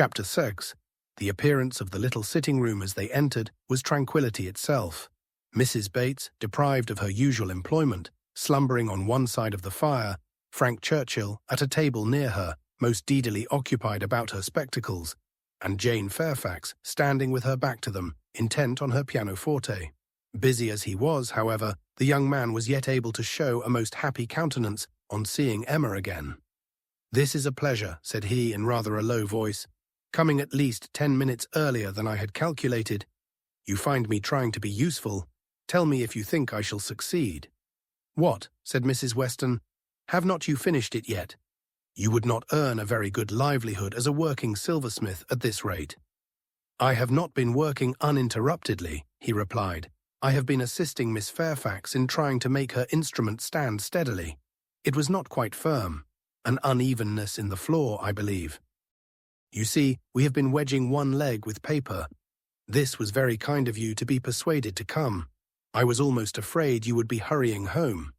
Chapter 6. The appearance of the little sitting room as they entered was tranquility itself. Mrs. Bates, deprived of her usual employment, slumbering on one side of the fire, Frank Churchill, at a table near her, most deedily occupied about her spectacles, and Jane Fairfax, standing with her back to them, intent on her pianoforte. Busy as he was, however, the young man was yet able to show a most happy countenance on seeing Emma again. "This is a pleasure," said he in rather a low voice, "coming at least 10 minutes earlier than I had calculated. You find me trying to be useful. Tell me if you think I shall succeed." "What?" said Mrs. Weston. "Have not you finished it yet? You would not earn a very good livelihood as a working silversmith at this rate." "I have not been working uninterruptedly," he replied. "I have been assisting Miss Fairfax in trying to make her instrument stand steadily. It was not quite firm. An unevenness in the floor, I believe. You see, we have been wedging one leg with paper. This was very kind of you to be persuaded to come. I was almost afraid you would be hurrying home."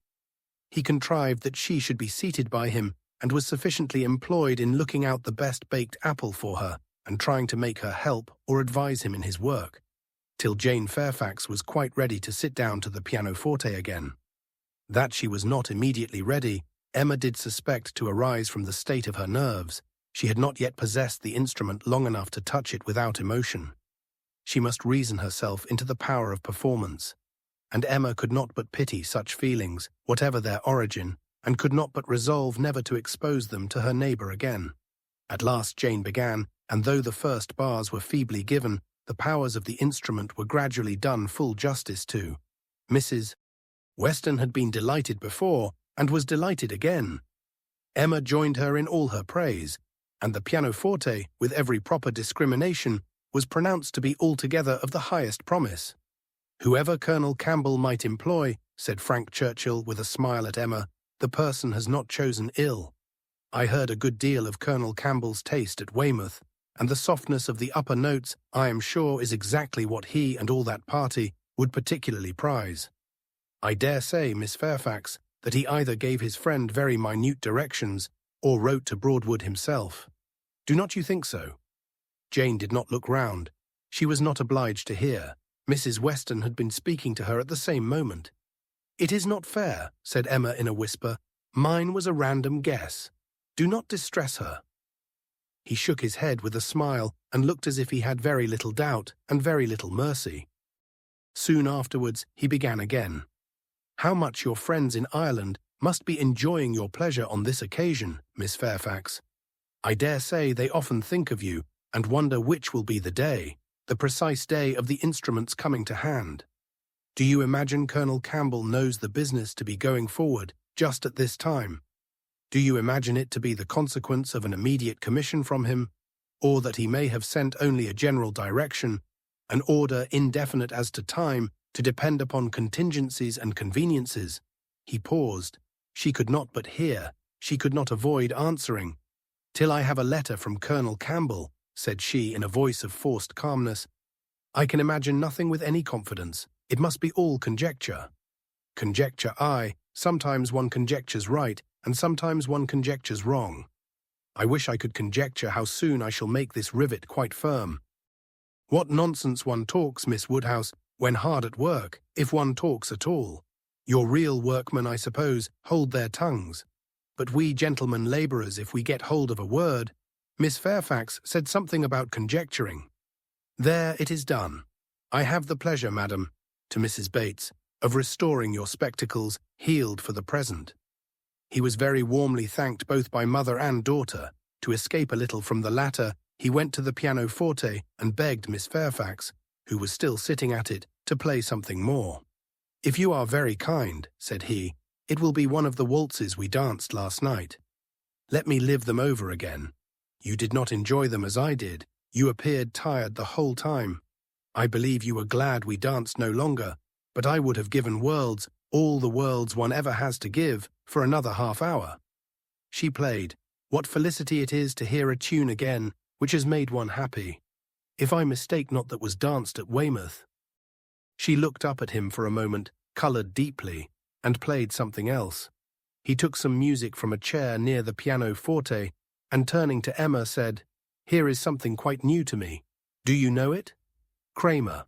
He contrived that she should be seated by him, and was sufficiently employed in looking out the best baked apple for her, and trying to make her help or advise him in his work, till Jane Fairfax was quite ready to sit down to the pianoforte again. That she was not immediately ready, Emma did suspect to arise from the state of her nerves. She had not yet possessed the instrument long enough to touch it without emotion. She must reason herself into the power of performance, and Emma could not but pity such feelings, whatever their origin, and could not but resolve never to expose them to her neighbour again. At last Jane began, and though the first bars were feebly given, the powers of the instrument were gradually done full justice to. Mrs. Weston had been delighted before, and was delighted again. Emma joined her in all her praise, and the pianoforte, with every proper discrimination, was pronounced to be altogether of the highest promise. "Whoever Colonel Campbell might employ," said Frank Churchill with a smile at Emma, "the person has not chosen ill. I heard a good deal of Colonel Campbell's taste at Weymouth, and the softness of the upper notes, I am sure, is exactly what he and all that party would particularly prize. I dare say, Miss Fairfax, that he either gave his friend very minute directions, or wrote to Broadwood himself. Do not you think so?" Jane did not look round. She was not obliged to hear. Mrs. Weston had been speaking to her at the same moment. "It is not fair," said Emma in a whisper. "Mine was a random guess. Do not distress her." He shook his head with a smile, and looked as if he had very little doubt and very little mercy. Soon afterwards he began again. "How much your friends in Ireland must be enjoying your pleasure on this occasion, Miss Fairfax. I dare say they often think of you, and wonder which will be the precise day of the instrument's coming to hand. Do you imagine Colonel Campbell knows the business to be going forward just at this time? Do you imagine it to be the consequence of an immediate commission from him, or that he may have sent only a general direction, an order indefinite as to time, to depend upon contingencies and conveniences?" He paused. She could not but hear. She could not avoid answering. "Till I have a letter from Colonel Campbell," said she in a voice of forced calmness, "I can imagine nothing with any confidence. It must be all conjecture." "Conjecture, aye. Sometimes one conjectures right, and sometimes one conjectures wrong. I wish I could conjecture how soon I shall make this rivet quite firm. What nonsense one talks, Miss Woodhouse, when hard at work, if one talks at all. Your real workmen, I suppose, hold their tongues. But we gentlemen labourers, if we get hold of a word— Miss Fairfax said something about conjecturing. There, it is done. I have the pleasure, madam," to Mrs. Bates, "of restoring your spectacles, healed for the present." He was very warmly thanked both by mother and daughter. To escape a little from the latter, he went to the pianoforte and begged Miss Fairfax, who was still sitting at it, to play something more. "If you are very kind," said he, "it will be one of the waltzes we danced last night. Let me live them over again. You did not enjoy them as I did. You appeared tired the whole time. I believe you were glad we danced no longer, but I would have given worlds, all the worlds one ever has to give, for another half-hour." She played. What felicity it is to hear a tune again which has made one happy. If I mistake not, that was danced at Weymouth. She looked up at him for a moment, coloured deeply, and played something else. He took some music from a chair near the pianoforte, and turning to Emma said, Here is something quite new to me. Do you know it? Kramer.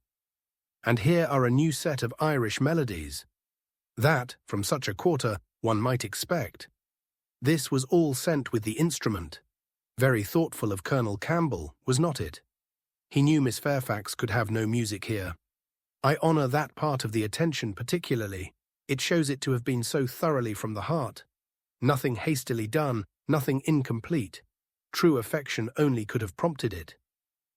And here are a new set of Irish melodies. That, from such a quarter, one might expect. This was all sent with the instrument. Very thoughtful of Colonel Campbell, was not it? He knew Miss Fairfax could have no music here. I honour that part of the attention particularly. It shows it to have been so thoroughly from the heart. Nothing hastily done, nothing incomplete. True affection only could have prompted it.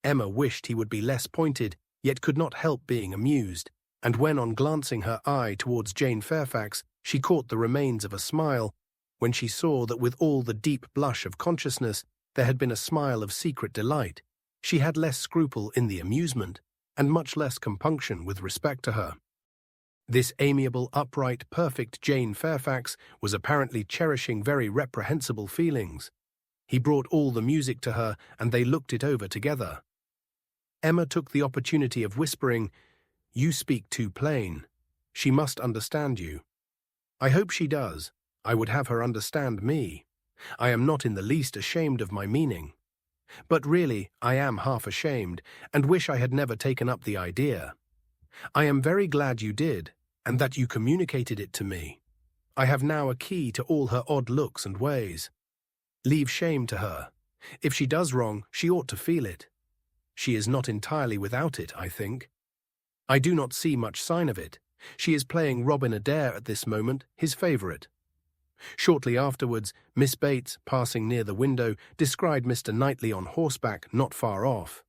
Emma wished he would be less pointed, yet could not help being amused, and when on glancing her eye towards Jane Fairfax, she caught the remains of a smile, when she saw that with all the deep blush of consciousness there had been a smile of secret delight, she had less scruple in the amusement, and much less compunction with respect to her. This amiable, upright, perfect Jane Fairfax was apparently cherishing very reprehensible feelings. He brought all the music to her, and they looked it over together. Emma took the opportunity of whispering, "You speak too plain. She must understand you." "I hope she does. I would have her understand me. I am not in the least ashamed of my meaning. But really, I am half ashamed, and wish I had never taken up the idea. I am very glad you did, and that you communicated it to me. I have now a key to all her odd looks and ways. Leave shame to her. If she does wrong, she ought to feel it. She is not entirely without it, I think. I do not see much sign of it. She is playing Robin Adair at this moment, his favourite." Shortly afterwards, Miss Bates, passing near the window, descried Mr. Knightley on horseback not far off.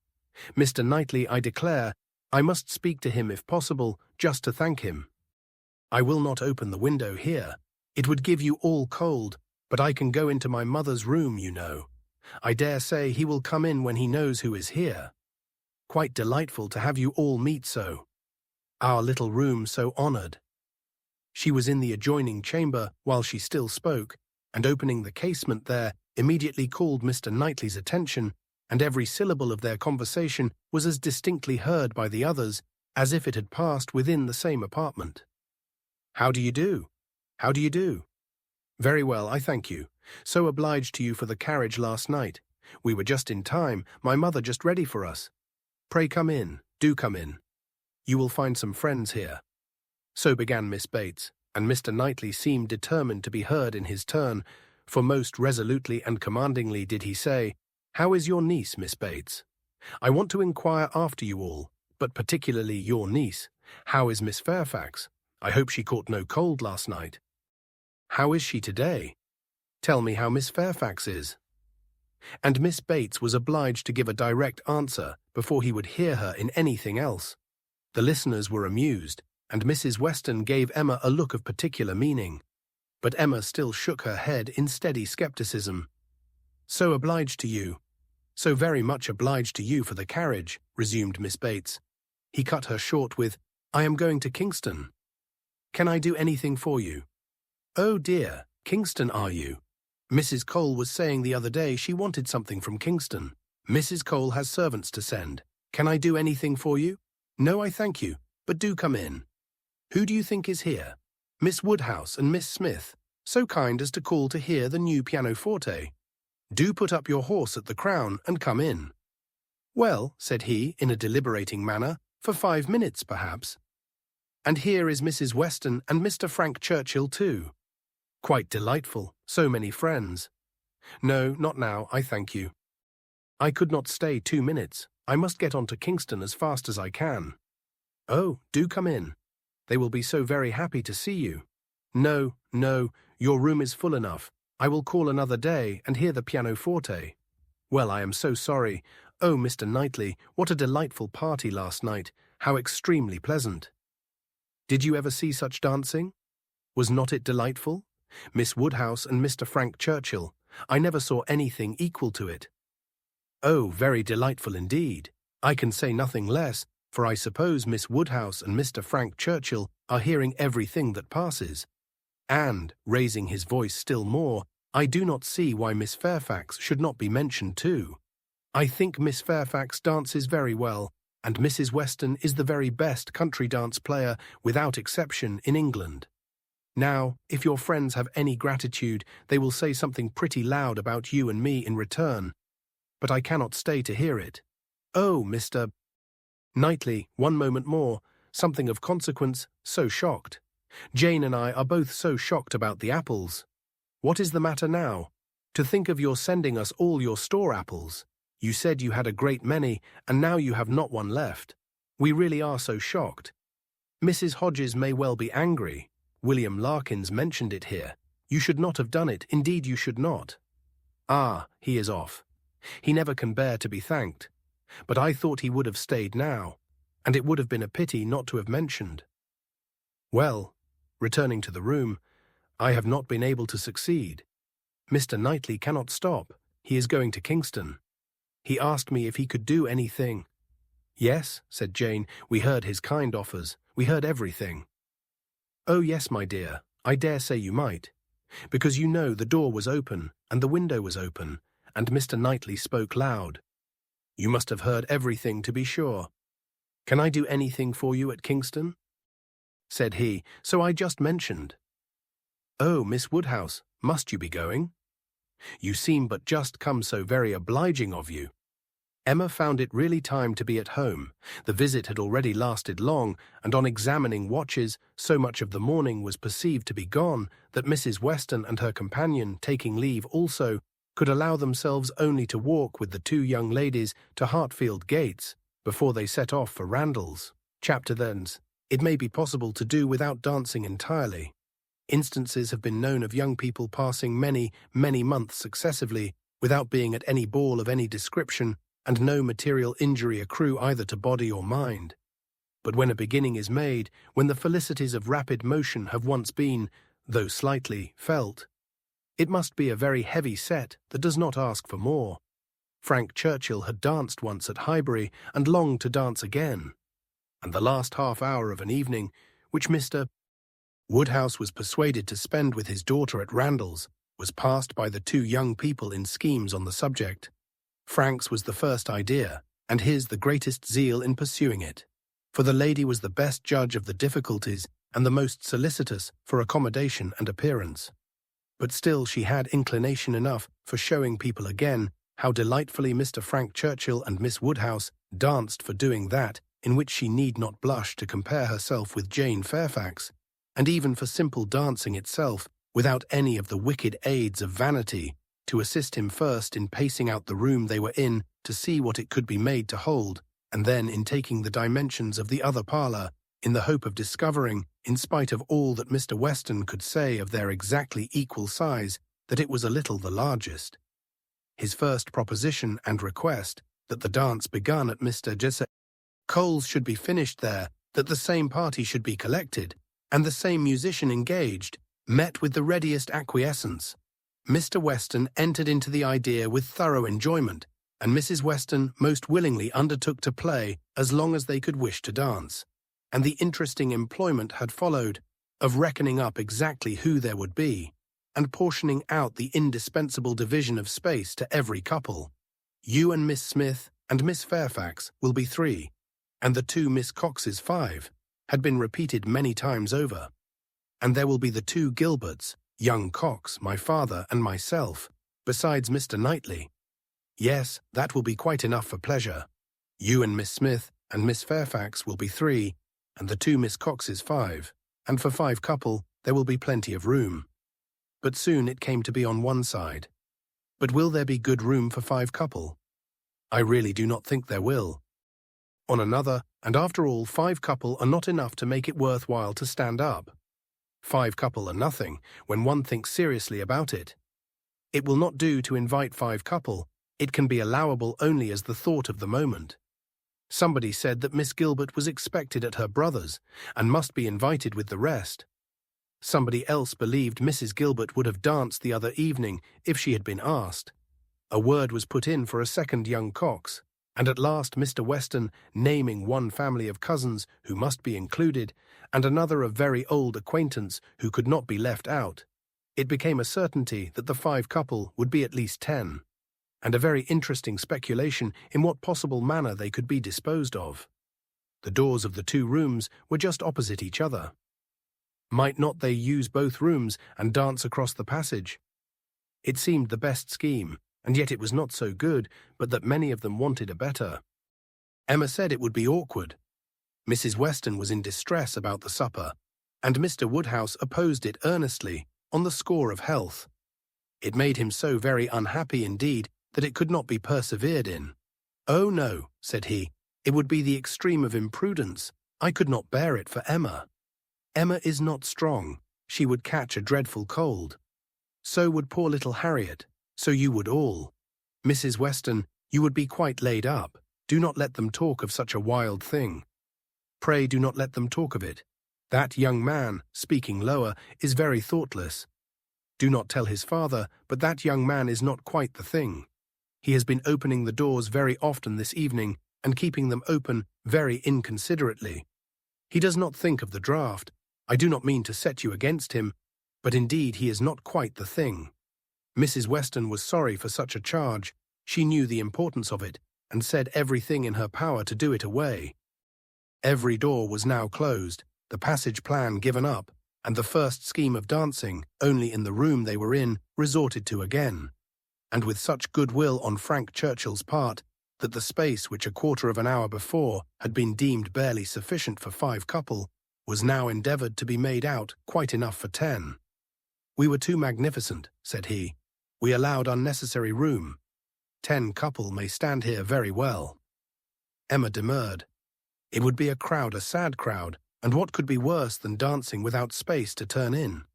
"Mr. Knightley, I declare, I must speak to him if possible, just to thank him. I will not open the window here. It would give you all cold, but I can go into my mother's room, you know. I dare say he will come in when he knows who is here. Quite delightful to have you all meet so. Our little room so honoured." She was in the adjoining chamber while she still spoke, and opening the casement there, immediately called Mr. Knightley's attention, and every syllable of their conversation was as distinctly heard by the others as if it had passed within the same apartment. "How do you do? How do you do?" "Very well, I thank you. So obliged to you for the carriage last night. We were just in time, my mother just ready for us. Pray come in, do come in. You will find some friends here." So began Miss Bates, and Mr. Knightley seemed determined to be heard in his turn, for most resolutely and commandingly did he say, "How is your niece, Miss Bates? I want to inquire after you all, but particularly your niece. How is Miss Fairfax? I hope she caught no cold last night. How is she today? Tell me how Miss Fairfax is." And Miss Bates was obliged to give a direct answer before he would hear her in anything else. The listeners were amused, and Mrs. Weston gave Emma a look of particular meaning, but Emma still shook her head in steady scepticism. "So obliged to you, so very much obliged to you for the carriage," resumed Miss Bates. He cut her short with, "I am going to Kingston. Can I do anything for you?" "Oh dear, Kingston are you? Mrs. Cole was saying the other day she wanted something from Kingston. Mrs. Cole has servants to send. Can I do anything for you?" "No, I thank you, but do come in. Who do you think is here?" "Miss Woodhouse and Miss Smith, so kind as to call to hear the new pianoforte. Do put up your horse at the Crown and come in." "Well," said he, in a deliberating manner, "for 5 minutes, perhaps. And here is Mrs. Weston and Mr. Frank Churchill too. Quite delightful, so many friends. No, not now, I thank you. I could not stay 2 minutes. I must get on to Kingston as fast as I can." "Oh, do come in. They will be so very happy to see you." "No, no, your room is full enough. I will call another day and hear the pianoforte." "Well, I am so sorry. Oh, Mr. Knightley, what a delightful party last night. How extremely pleasant. Did you ever see such dancing? Was not it delightful? Miss Woodhouse and Mr. Frank Churchill. I never saw anything equal to it." "Oh, very delightful indeed. I can say nothing less, for I suppose Miss Woodhouse and Mr. Frank Churchill are hearing everything that passes. And, raising his voice still more, I do not see why Miss Fairfax should not be mentioned too. I think Miss Fairfax dances very well, and Mrs. Weston is the very best country dance player, without exception, in England. Now, if your friends have any gratitude, they will say something pretty loud about you and me in return. but I cannot stay to hear it. Oh, Mr. Knightley, one moment more, something of consequence, so shocked. Jane and I are both so shocked about the apples. What is the matter now? To think of your sending us all your store apples. You said you had a great many, and now you have not one left. We really are so shocked. Mrs. Hodges may well be angry. William Larkins mentioned it here. You should not have done it, indeed you should not. Ah, he is off. He never can bear to be thanked. But I thought he would have stayed now, and it would have been a pity not to have mentioned. Well, returning to the room, I have not been able to succeed. Mr. Knightley cannot stop. He is going to Kingston. He asked me if he could do anything. Yes, said Jane, we heard his kind offers. We heard everything. Oh yes, my dear, I dare say you might. Because you know the door was open, and the window was open, and Mr. Knightley spoke loud. You must have heard everything, to be sure. Can I do anything for you at Kingston? Said he, so I just mentioned. Oh, Miss Woodhouse, must you be going? You seem but just come, so very obliging of you. Emma found it really time to be at home. The visit had already lasted long, and on examining watches, so much of the morning was perceived to be gone that Mrs. Weston and her companion, taking leave also, could allow themselves only to walk with the two young ladies to Hartfield gates before they set off for Randalls. Chapter thence. It may be possible to do without dancing entirely. Instances have been known of young people passing many, many months successively without being at any ball of any description, and no material injury accrue either to body or mind. But when a beginning is made, when the felicities of rapid motion have once been, though slightly, felt, it must be a very heavy set that does not ask for more. Frank Churchill had danced once at Highbury and longed to dance again. And the last half hour of an evening, which Mr. Woodhouse was persuaded to spend with his daughter at Randalls, was passed by the two young people in schemes on the subject. Frank's was the first idea, and his the greatest zeal in pursuing it. For the lady was the best judge of the difficulties and the most solicitous for accommodation and appearance. But still she had inclination enough for showing people again how delightfully Mr. Frank Churchill and Miss Woodhouse danced for doing that in which she need not blush to compare herself with Jane Fairfax, and even for simple dancing itself, without any of the wicked aids of vanity, to assist him first in pacing out the room they were in to see what it could be made to hold, and then in taking the dimensions of the other parlour, in the hope of discovering, in spite of all that Mr. Weston could say of their exactly equal size, that it was a little the largest. His first proposition and request, that the dance begun at Mr. Jesse Cole's should be finished there, that the same party should be collected, and the same musician engaged, met with the readiest acquiescence. Mr. Weston entered into the idea with thorough enjoyment, and Mrs. Weston most willingly undertook to play as long as they could wish to dance. And the interesting employment had followed, of reckoning up exactly who there would be, and portioning out the indispensable division of space to every couple. You and Miss Smith and Miss Fairfax will be 3, and the 2 Miss Coxes 5, had been repeated many times over. And there will be the 2 Gilberts, young Cox, my father, and myself, besides Mr. Knightley. Yes, that will be quite enough for pleasure. You and Miss Smith and Miss Fairfax will be 3, and the 2 Miss Coxes 5, and for 5 couple there will be plenty of room. But soon it came to be on one side. But will there be good room for 5 couple? I really do not think there will. On another, and after all, 5 couple are not enough to make it worthwhile to stand up. 5 couple are nothing when one thinks seriously about it. It will not do to invite 5 couple. It can be allowable only as the thought of the moment. Somebody said that Miss Gilbert was expected at her brother's, and must be invited with the rest. Somebody else believed Mrs. Gilbert would have danced the other evening if she had been asked. A word was put in for a second young Cox, and at last Mr. Weston, naming one family of cousins who must be included, and another of very old acquaintance who could not be left out, it became a certainty that the 5 couple would be at least 10, and a very interesting speculation in what possible manner they could be disposed of. The doors of the 2 rooms were just opposite each other. Might not they use both rooms and dance across the passage? It seemed the best scheme, and yet it was not so good, but that many of them wanted a better. Emma said it would be awkward. Mrs. Weston was in distress about the supper, and Mr. Woodhouse opposed it earnestly on the score of health. It made him so very unhappy indeed that it could not be persevered in. "Oh no," said he, "it would be the extreme of imprudence. I could not bear it for Emma. Emma is not strong. She would catch a dreadful cold. So would poor little Harriet. So you would all. Mrs. Weston, you would be quite laid up. Do not let them talk of such a wild thing. Pray do not let them talk of it. That young man, speaking lower, is very thoughtless. Do not tell his father, but that young man is not quite the thing. He has been opening the doors very often this evening, and keeping them open very inconsiderately. He does not think of the draught. I do not mean to set you against him, but indeed he is not quite the thing." Mrs. Weston was sorry for such a charge. She knew the importance of it, and said everything in her power to do it away. Every door was now closed, the passage plan given up, and the first scheme of dancing, only in the room they were in, resorted to again, and with such goodwill on Frank Churchill's part, that the space which a quarter of an hour before had been deemed barely sufficient for 5 couple, was now endeavoured to be made out quite enough for 10. "We were too magnificent," said he. "We allowed unnecessary room. 10 couple may stand here very well." Emma demurred. It would be a sad crowd, and what could be worse than dancing without space to turn in?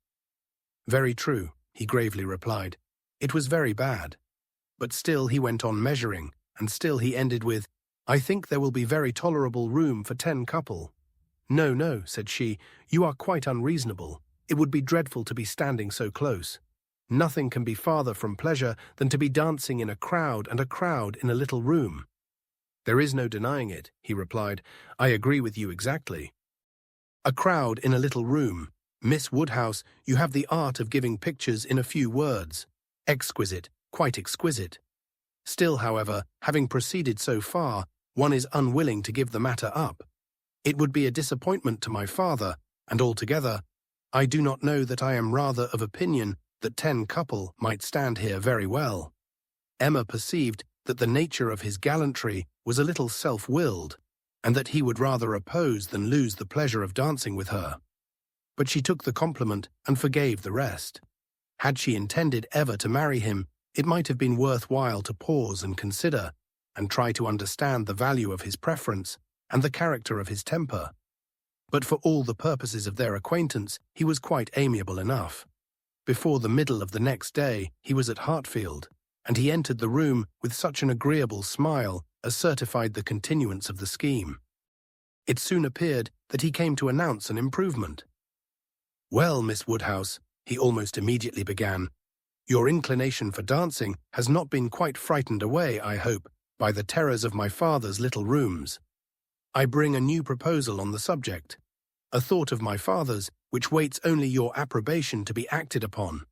"Very true," he gravely replied. "It was very bad." But still he went on measuring, and still he ended with, "I think there will be very tolerable room for 10 couple." "No, no," said she, "you are quite unreasonable. It would be dreadful to be standing so close. Nothing can be farther from pleasure than to be dancing in a crowd and a crowd in a little room." "There is no denying it," he replied. "I agree with you exactly. A crowd in a little room. Miss Woodhouse, you have the art of giving pictures in a few words. Exquisite, quite exquisite. Still, however, having proceeded so far, one is unwilling to give the matter up. It would be a disappointment to my father, and altogether, I do not know that I am rather of opinion that 10 couple might stand here very well." Emma perceived that the nature of his gallantry was a little self-willed, and that he would rather oppose than lose the pleasure of dancing with her. But she took the compliment and forgave the rest. Had she intended ever to marry him, it might have been worthwhile to pause and consider, and try to understand the value of his preference and the character of his temper. But for all the purposes of their acquaintance, he was quite amiable enough. Before the middle of the next day, he was at Hartfield, and he entered the room with such an agreeable smile as certified the continuance of the scheme. It soon appeared that he came to announce an improvement. "Well, Miss Woodhouse," he almost immediately began, "your inclination for dancing has not been quite frightened away, I hope, by the terrors of my father's little rooms. I bring a new proposal on the subject, a thought of my father's which waits only your approbation to be acted upon.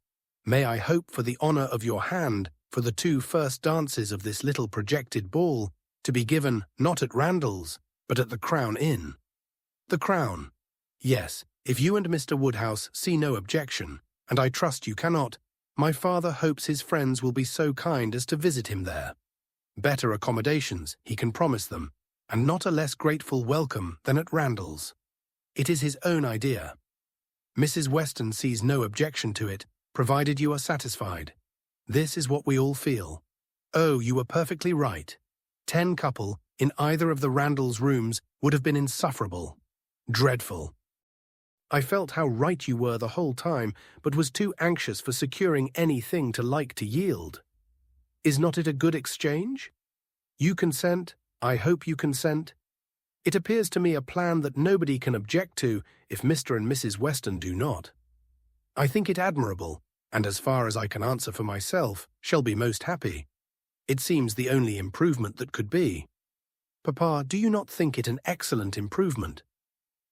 May I hope for the honour of your hand for the 2 first dances of this little projected ball to be given not at Randall's, but at the Crown Inn?" "The Crown? Yes, if you and Mr. Woodhouse see no objection, and I trust you cannot, my father hopes his friends will be so kind as to visit him there. Better accommodations, he can promise them, and not a less grateful welcome than at Randall's. It is his own idea. Mrs. Weston sees no objection to it, provided you are satisfied. This is what we all feel. Oh, you were perfectly right. 10 couple in either of the Randalls' rooms would have been insufferable. Dreadful. I felt how right you were the whole time, but was too anxious for securing anything to like to yield. Is not it a good exchange? You consent, I hope you consent. It appears to me a plan that nobody can object to if Mr. and Mrs. Weston do not. I think it admirable, and as far as I can answer for myself, shall be most happy. It seems the only improvement that could be. Papa, do you not think it an excellent improvement?"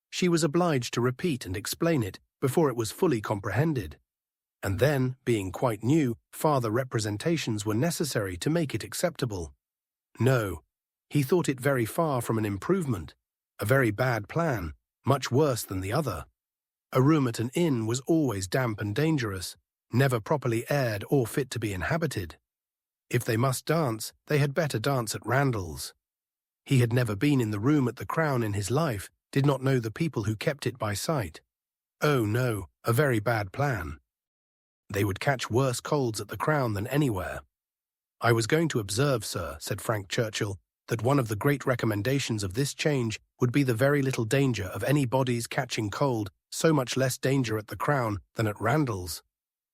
She was obliged to repeat and explain it before it was fully comprehended. And then, being quite new, farther representations were necessary to make it acceptable. No, he thought it very far from an improvement, a very bad plan, much worse than the other. A room at an inn was always damp and dangerous, never properly aired or fit to be inhabited. If they must dance, they had better dance at Randall's. He had never been in the room at the Crown in his life, did not know the people who kept it by sight. Oh no, a very bad plan. They would catch worse colds at the Crown than anywhere. I was going to observe, sir, said Frank Churchill, that one of the great recommendations of this change would be the very little danger of any body's catching cold, so much less danger at the Crown than at Randall's.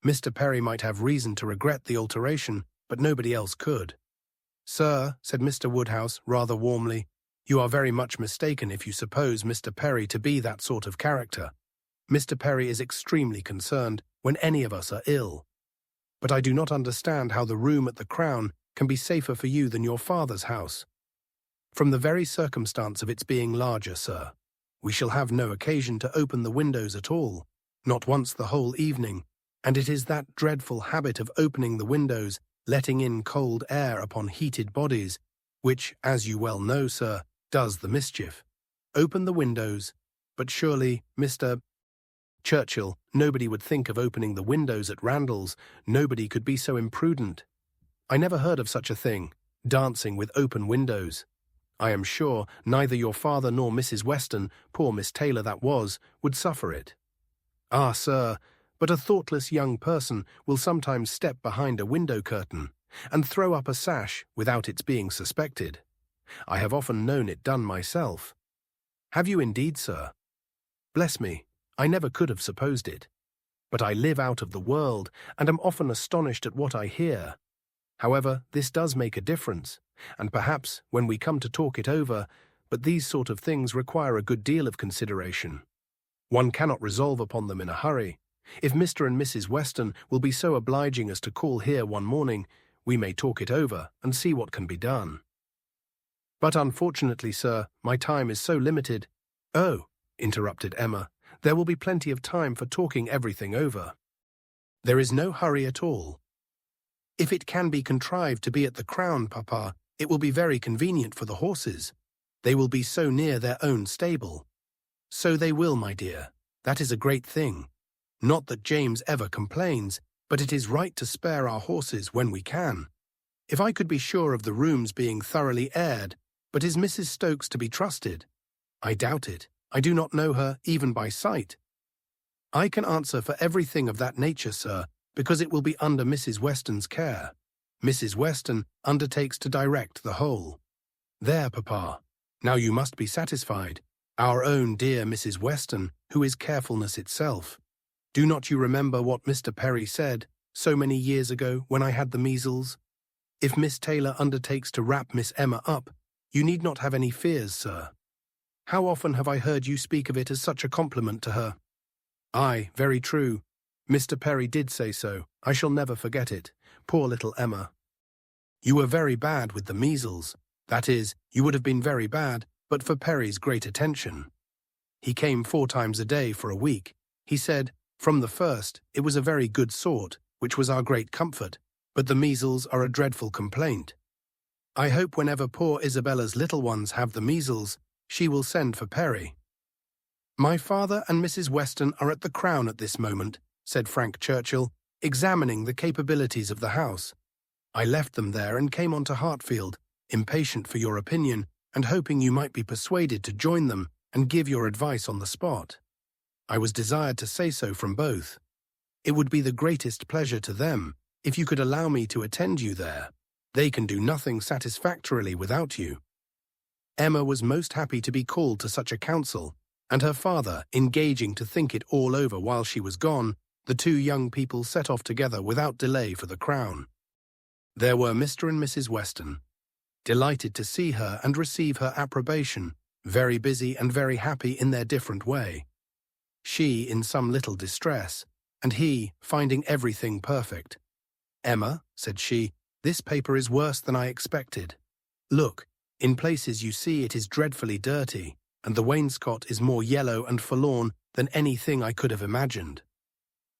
Mr. Perry might have reason to regret the alteration, but nobody else could. Sir, said Mr. Woodhouse rather warmly, you are very much mistaken if you suppose Mr. Perry to be that sort of character. Mr. Perry is extremely concerned when any of us are ill. But I do not understand how the room at the Crown can be safer for you than your father's house. From the very circumstance of its being larger, sir, we shall have no occasion to open the windows at all, not once the whole evening, and it is that dreadful habit of opening the windows, letting in cold air upon heated bodies, which, as you well know, sir, does the mischief. Open the windows, but surely, Mr. Churchill, nobody would think of opening the windows at Randall's. Nobody could be so imprudent. I never heard of such a thing, dancing with open windows. I am sure neither your father nor Mrs. Weston, poor Miss Taylor that was, would suffer it. Ah, sir, but a thoughtless young person will sometimes step behind a window curtain and throw up a sash without its being suspected. I have often known it done myself. Have you indeed, sir? Bless me, I never could have supposed it. But I live out of the world, and am often astonished at what I hear. However, this does make a difference, and perhaps when we come to talk it over, but these sort of things require a good deal of consideration. One cannot resolve upon them in a hurry. If Mr. and Mrs. Weston will be so obliging as to call here one morning, we may talk it over and see what can be done. But unfortunately, sir, my time is so limited. Oh, interrupted Emma, there will be plenty of time for talking everything over. There is no hurry at all. If it can be contrived to be at the Crown, Papa, it will be very convenient for the horses. They will be so near their own stable. So they will, my dear. That is a great thing. Not that James ever complains, but it is right to spare our horses when we can. If I could be sure of the rooms being thoroughly aired, but is Mrs. Stokes to be trusted? I doubt it. I do not know her, even by sight. I can answer for everything of that nature, sir, because it will be under Mrs. Weston's care. Mrs. Weston undertakes to direct the whole. There, Papa. Now you must be satisfied. Our own dear Mrs. Weston, who is carefulness itself. Do not you remember what Mr. Perry said so many years ago when I had the measles? If Miss Taylor undertakes to wrap Miss Emma up, you need not have any fears, sir. How often have I heard you speak of it as such a compliment to her? Aye, very true. Mr. Perry did say so. I shall never forget it. Poor little Emma. You were very bad with the measles. That is, you would have been very bad, but for Perry's great attention. He came 4 times a day for a week. He said, from the first, it was a very good sort, which was our great comfort, but the measles are a dreadful complaint. I hope whenever poor Isabella's little ones have the measles, she will send for Perry. My father and Mrs. Weston are at the Crown at this moment, said Frank Churchill, examining the capabilities of the house. I left them there and came on to Hartfield, impatient for your opinion, and hoping you might be persuaded to join them and give your advice on the spot. I was desired to say so from both. It would be the greatest pleasure to them if you could allow me to attend you there. They can do nothing satisfactorily without you. Emma was most happy to be called to such a council, and her father engaging to think it all over while she was gone, the 2 young people set off together without delay for the Crown. There were Mr. and Mrs. Weston, delighted to see her and receive her approbation, very busy and very happy in their different way. She in some little distress, and he finding everything perfect. Emma, said she, this paper is worse than I expected. Look, in places you see it is dreadfully dirty, and the wainscot is more yellow and forlorn than anything I could have imagined.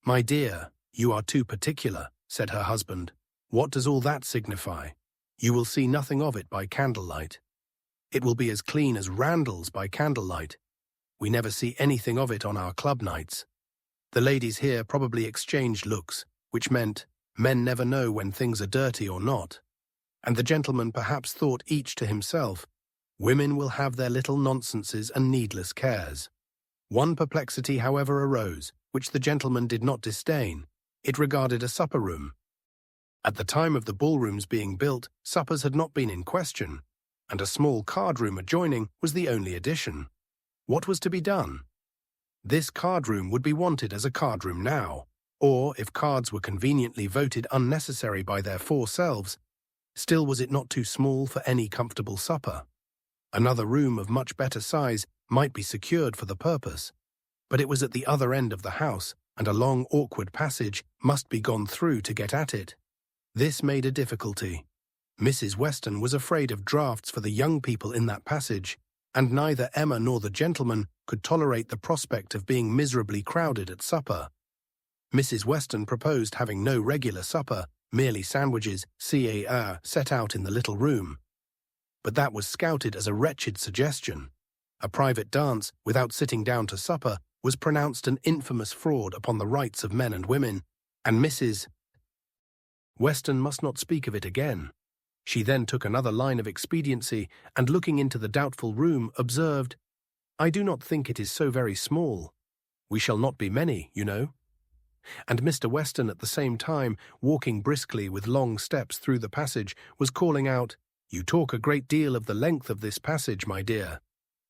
My dear, you are too particular, said her husband. What does all that signify? You will see nothing of it by candlelight. It will be as clean as Randall's by candlelight. We never see anything of it on our club nights. The ladies here probably exchanged looks, which meant, men never know when things are dirty or not. and the gentlemen perhaps thought each to himself, women will have their little nonsenses and needless cares. One perplexity, however, arose, which the gentleman did not disdain. It regarded a supper room. At the time of the ballrooms being built, suppers had not been in question, and a small card-room adjoining was the only addition. What was to be done? This card-room would be wanted as a card-room now, or, if cards were conveniently voted unnecessary by their four selves, still was it not too small for any comfortable supper? Another room of much better size might be secured for the purpose, but it was at the other end of the house, and a long, awkward passage must be gone through to get at it. This made a difficulty. Mrs. Weston was afraid of draughts for the young people in that passage, and neither Emma nor the gentleman could tolerate the prospect of being miserably crowded at supper. Mrs. Weston proposed having no regular supper, merely sandwiches, set out in the little room. But that was scouted as a wretched suggestion. A private dance, without sitting down to supper, was pronounced an infamous fraud upon the rights of men and women, and Mrs. Weston must not speak of it again. She then took another line of expediency, and looking into the doubtful room, observed, "I do not think it is so very small. We shall not be many, you know." And Mr. Weston, at the same time, walking briskly with long steps through the passage, was calling out, "You talk a great deal of the length of this passage, my dear.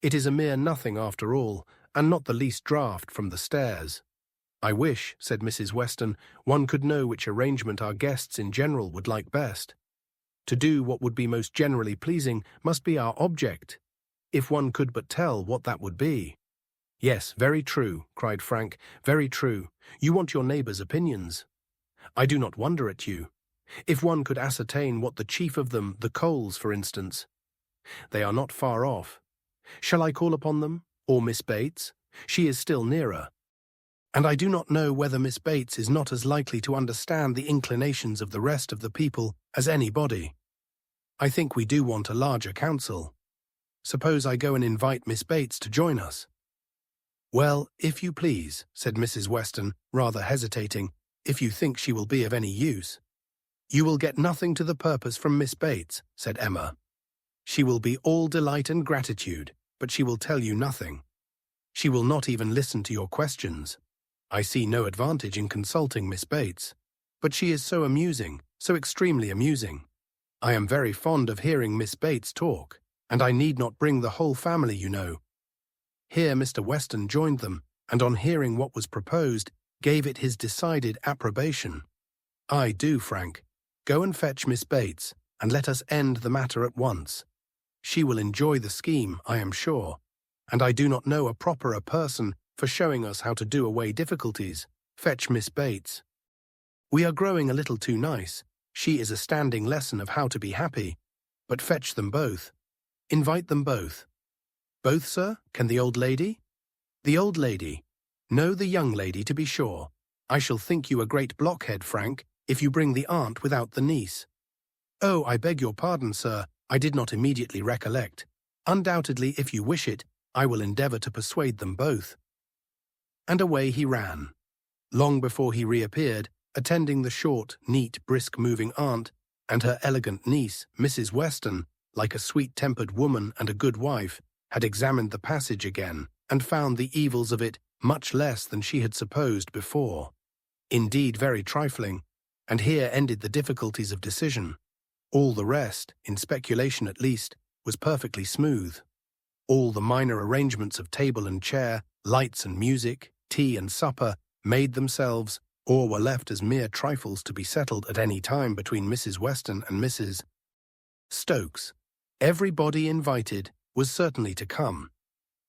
It is a mere nothing after all, and not the least draught from the stairs." "I wish," said Mrs. Weston, "one could know which arrangement our guests in general would like best. To do what would be most generally pleasing must be our object, if one could but tell what that would be." "Yes, very true," cried Frank, "very true. You want your neighbours' opinions. I do not wonder at you. If one could ascertain what the chief of them, the Coles, for instance. They are not far off. Shall I call upon them? Or Miss Bates? She is still nearer. And I do not know whether Miss Bates is not as likely to understand the inclinations of the rest of the people as anybody. I think we do want a larger council. Suppose I go and invite Miss Bates to join us?" "Well, if you please," said Mrs. Weston, rather hesitating, "if you think she will be of any use." "You will get nothing to the purpose from Miss Bates," said Emma. "She will be all delight and gratitude, but she will tell you nothing. She will not even listen to your questions. I see no advantage in consulting Miss Bates, but she is so amusing, so extremely amusing. I am very fond of hearing Miss Bates talk, and I need not bring the whole family, you know." Here Mr. Weston joined them, and on hearing what was proposed, gave it his decided approbation. "I do, Frank. Go and fetch Miss Bates, and let us end the matter at once. She will enjoy the scheme, I am sure, and I do not know a properer person for showing us how to do away difficulties. Fetch Miss Bates. We are growing a little too nice. She is a standing lesson of how to be happy. But fetch them both. Invite them both." "Both, sir? Can the old lady?" "The old lady. No, the young lady, to be sure. I shall think you a great blockhead, Frank, if you bring the aunt without the niece." "Oh, I beg your pardon, sir. I did not immediately recollect. Undoubtedly, if you wish it, I will endeavour to persuade them both." And away he ran. Long before he reappeared, attending the short, neat, brisk-moving aunt, and her elegant niece, Mrs. Weston, like a sweet-tempered woman and a good wife, had examined the passage again, and found the evils of it much less than she had supposed before. Indeed, very trifling, and here ended the difficulties of decision. All the rest, in speculation at least, was perfectly smooth. All the minor arrangements of table and chair, lights and music, tea and supper, made themselves, or were left as mere trifles to be settled at any time between Mrs. Weston and Mrs. Stokes. Everybody invited was certainly to come.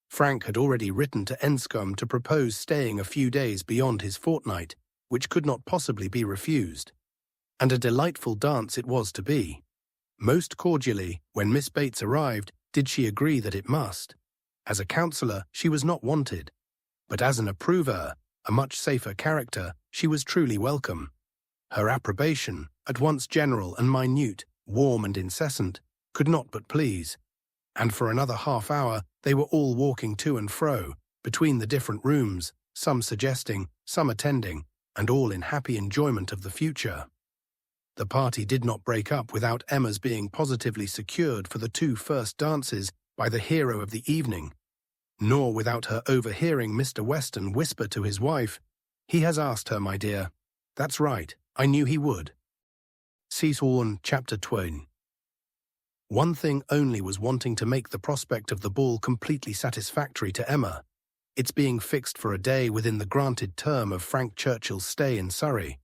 Frank had already written to Enscombe to propose staying a few days beyond his fortnight, which could not possibly be refused. And a delightful dance it was to be. Most cordially, when Miss Bates arrived, did she agree that it must. As a counsellor, she was not wanted, but as an approver, a much safer character, she was truly welcome. Her approbation, at once general and minute, warm and incessant, could not but please, and for another half-hour they were all walking to and fro, between the different rooms, some suggesting, some attending, and all in happy enjoyment of the future. The party did not break up without Emma's being positively secured for the two first dances by the hero of the evening, nor without her overhearing Mr. Weston whisper to his wife, "He has asked her, my dear." "That's right, I knew he would." Season Chapter 20. One thing only was wanting to make the prospect of the ball completely satisfactory to Emma, its being fixed for a day within the granted term of Frank Churchill's stay in Surrey.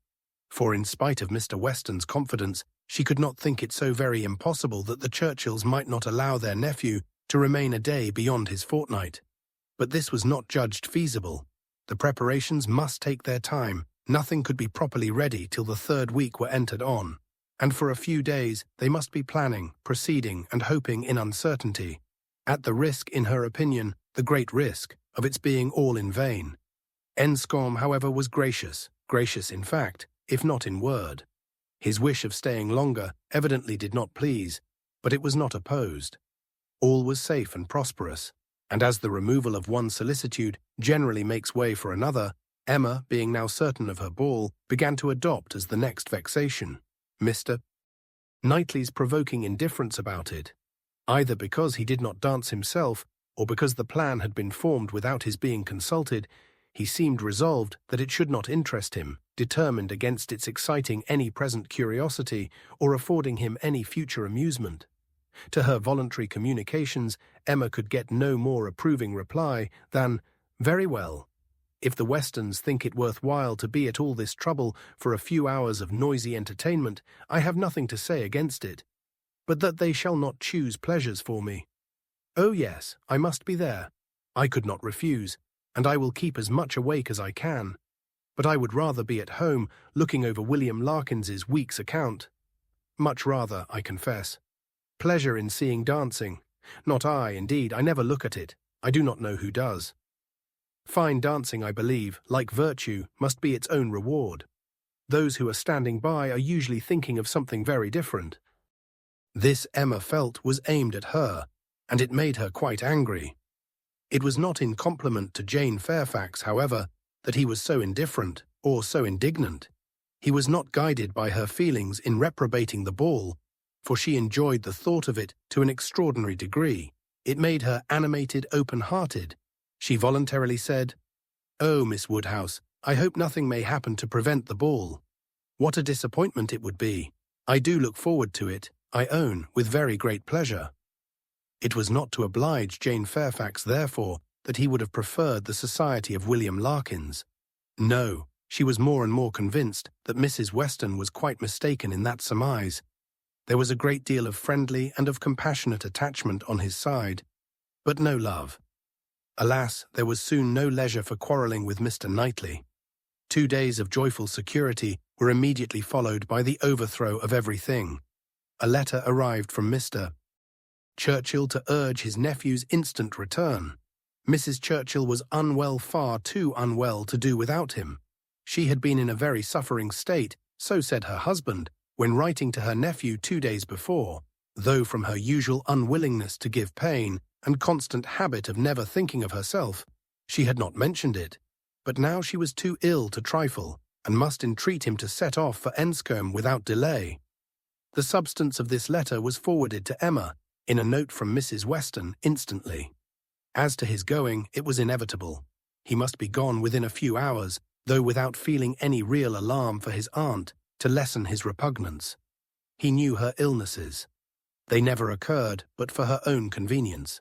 For in spite of Mr. Weston's confidence, she could not think it so very impossible that the Churchills might not allow their nephew to remain a day beyond his fortnight. But this was not judged feasible. The preparations must take their time. Nothing could be properly ready till the third week were entered on, and for a few days they must be planning, proceeding, and hoping in uncertainty, at the risk, in her opinion, the great risk, of its being all in vain. Enscombe, however, was gracious in fact, if not in word. His wish of staying longer evidently did not please, but it was not opposed. All was safe and prosperous, and as the removal of one solicitude generally makes way for another, Emma, being now certain of her ball, began to adopt as the next vexation Mr. Knightley's provoking indifference about it, either because he did not dance himself, or because the plan had been formed without his being consulted. He seemed resolved that it should not interest him, determined against its exciting any present curiosity or affording him any future amusement. To her voluntary communications, Emma could get no more approving reply than, "Very well. If the Westons think it worth while to be at all this trouble for a few hours of noisy entertainment, I have nothing to say against it, but that they shall not choose pleasures for me. Oh yes, I must be there. I could not refuse, and I will keep as much awake as I can. But I would rather be at home looking over William Larkins's week's account. Much rather, I confess. Pleasure in seeing dancing. Not I, indeed, I never look at it. I do not know who does. Fine dancing, I believe, like virtue, must be its own reward. Those who are standing by are usually thinking of something very different." This, Emma felt, was aimed at her, and it made her quite angry. It was not in compliment to Jane Fairfax, however, that he was so indifferent or so indignant. He was not guided by her feelings in reprobating the ball, for she enjoyed the thought of it to an extraordinary degree. It made her animated, open-hearted. She voluntarily said, "Oh, Miss Woodhouse, I hope nothing may happen to prevent the ball. What a disappointment it would be. I do look forward to it, I own, with very great pleasure." It was not to oblige Jane Fairfax, therefore, that he would have preferred the society of William Larkins. No, she was more and more convinced that Mrs. Weston was quite mistaken in that surmise. There was a great deal of friendly and of compassionate attachment on his side, but no love. Alas, there was soon no leisure for quarrelling with Mr. Knightley. 2 days of joyful security were immediately followed by the overthrow of everything. A letter arrived from Mr. Churchill to urge his nephew's instant return. Mrs. Churchill was unwell, far too unwell to do without him. She had been in a very suffering state, so said her husband, when writing to her nephew 2 days before, though from her usual unwillingness to give pain and constant habit of never thinking of herself, she had not mentioned it. But now she was too ill to trifle, and must entreat him to set off for Enscombe without delay. The substance of this letter was forwarded to Emma, in a note from Mrs. Weston, instantly. As to his going, it was inevitable. He must be gone within a few hours, though without feeling any real alarm for his aunt, to lessen his repugnance. He knew her illnesses. They never occurred but for her own convenience.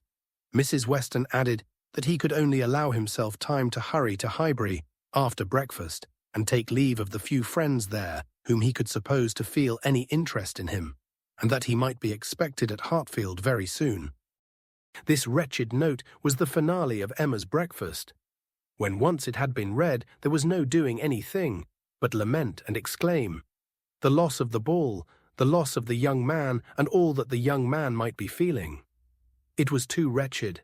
Mrs. Weston added that he could only allow himself time to hurry to Highbury after breakfast and take leave of the few friends there whom he could suppose to feel any interest in him, and that he might be expected at Hartfield very soon. This wretched note was the finale of Emma's breakfast. When once it had been read, there was no doing anything but lament and exclaim. The loss of the ball, the loss of the young man, and all that the young man might be feeling. It was too wretched.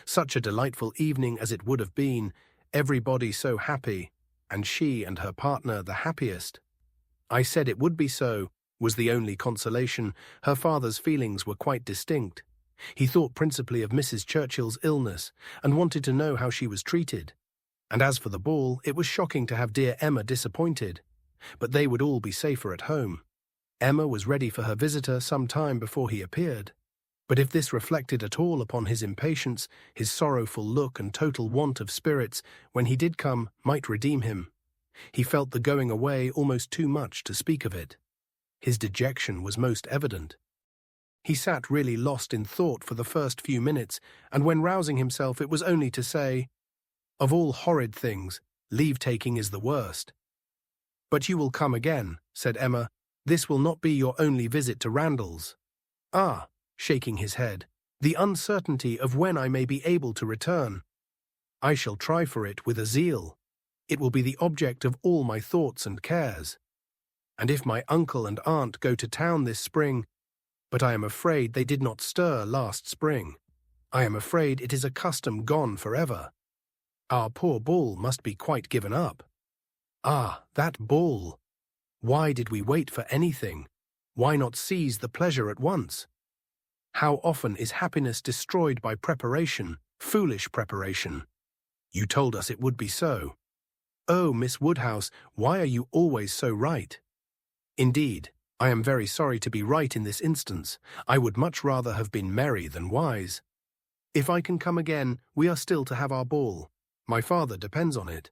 Such a delightful evening as it would have been, everybody so happy, and she and her partner the happiest. I said it would be so, was the only consolation. Her father's feelings were quite distinct. He thought principally of Mrs. Churchill's illness, and wanted to know how she was treated. And as for the ball, it was shocking to have dear Emma disappointed. But they would all be safer at home. Emma was ready for her visitor some time before he appeared. But if this reflected at all upon his impatience, his sorrowful look and total want of spirits when he did come might redeem him. He felt the going away almost too much to speak of it. His dejection was most evident. He sat really lost in thought for the first few minutes, and when rousing himself it was only to say, "Of all horrid things, leave-taking is the worst." "But you will come again," said Emma. "This will not be your only visit to Randalls." "Ah," shaking his head, "the uncertainty of when I may be able to return. I shall try for it with a zeal. It will be the object of all my thoughts and cares. And if my uncle and aunt go to town this spring, but I am afraid they did not stir last spring. I am afraid it is a custom gone forever. Our poor ball must be quite given up. Ah, that ball! Why did we wait for anything? Why not seize the pleasure at once? How often is happiness destroyed by preparation, foolish preparation? You told us it would be so. Oh, Miss Woodhouse, why are you always so right? Indeed, I am very sorry to be right in this instance. I would much rather have been merry than wise. If I can come again, we are still to have our ball. My father depends on it.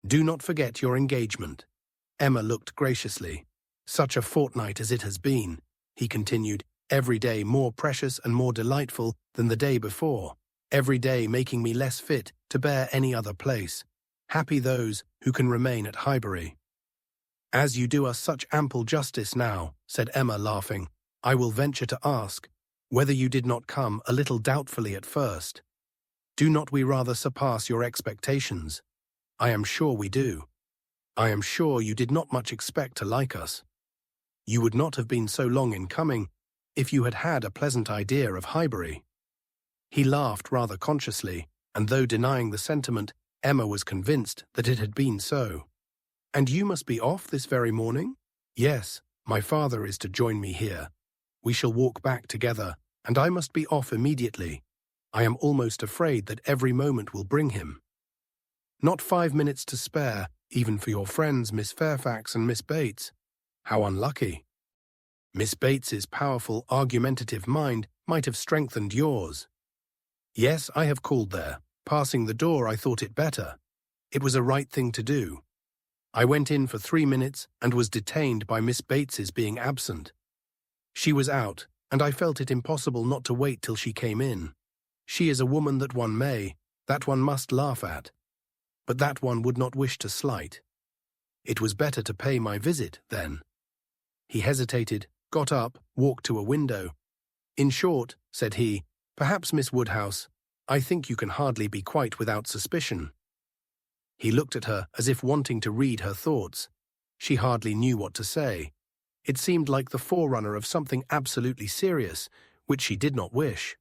Do not forget your engagement." Emma looked graciously. "Such a fortnight as it has been," he continued, "every day more precious and more delightful than the day before, every day making me less fit to bear any other place. Happy those who can remain at Highbury." "As you do us such ample justice now," said Emma, laughing, "I will venture to ask whether you did not come a little doubtfully at first. Do not we rather surpass your expectations? I am sure we do. I am sure you did not much expect to like us. You would not have been so long in coming if you had had a pleasant idea of Highbury." He laughed rather consciously, and though denying the sentiment, Emma was convinced that it had been so. "And you must be off this very morning?" "Yes, my father is to join me here. We shall walk back together, and I must be off immediately. I am almost afraid that every moment will bring him. Not 5 minutes to spare, even for your friends Miss Fairfax and Miss Bates. How unlucky. Miss Bates's powerful, argumentative mind might have strengthened yours. Yes, I have called there. Passing the door, I thought it better. It was a right thing to do. I went in for 3 minutes and was detained by Miss Bates's being absent. She was out, and I felt it impossible not to wait till she came in. She is a woman that one must laugh at, but that one would not wish to slight. It was better to pay my visit, then." He hesitated, got up, walked to a window. "In short," said he, "perhaps, Miss Woodhouse, I think you can hardly be quite without suspicion." He looked at her as if wanting to read her thoughts. She hardly knew what to say. It seemed like the forerunner of something absolutely serious, which she did not wish.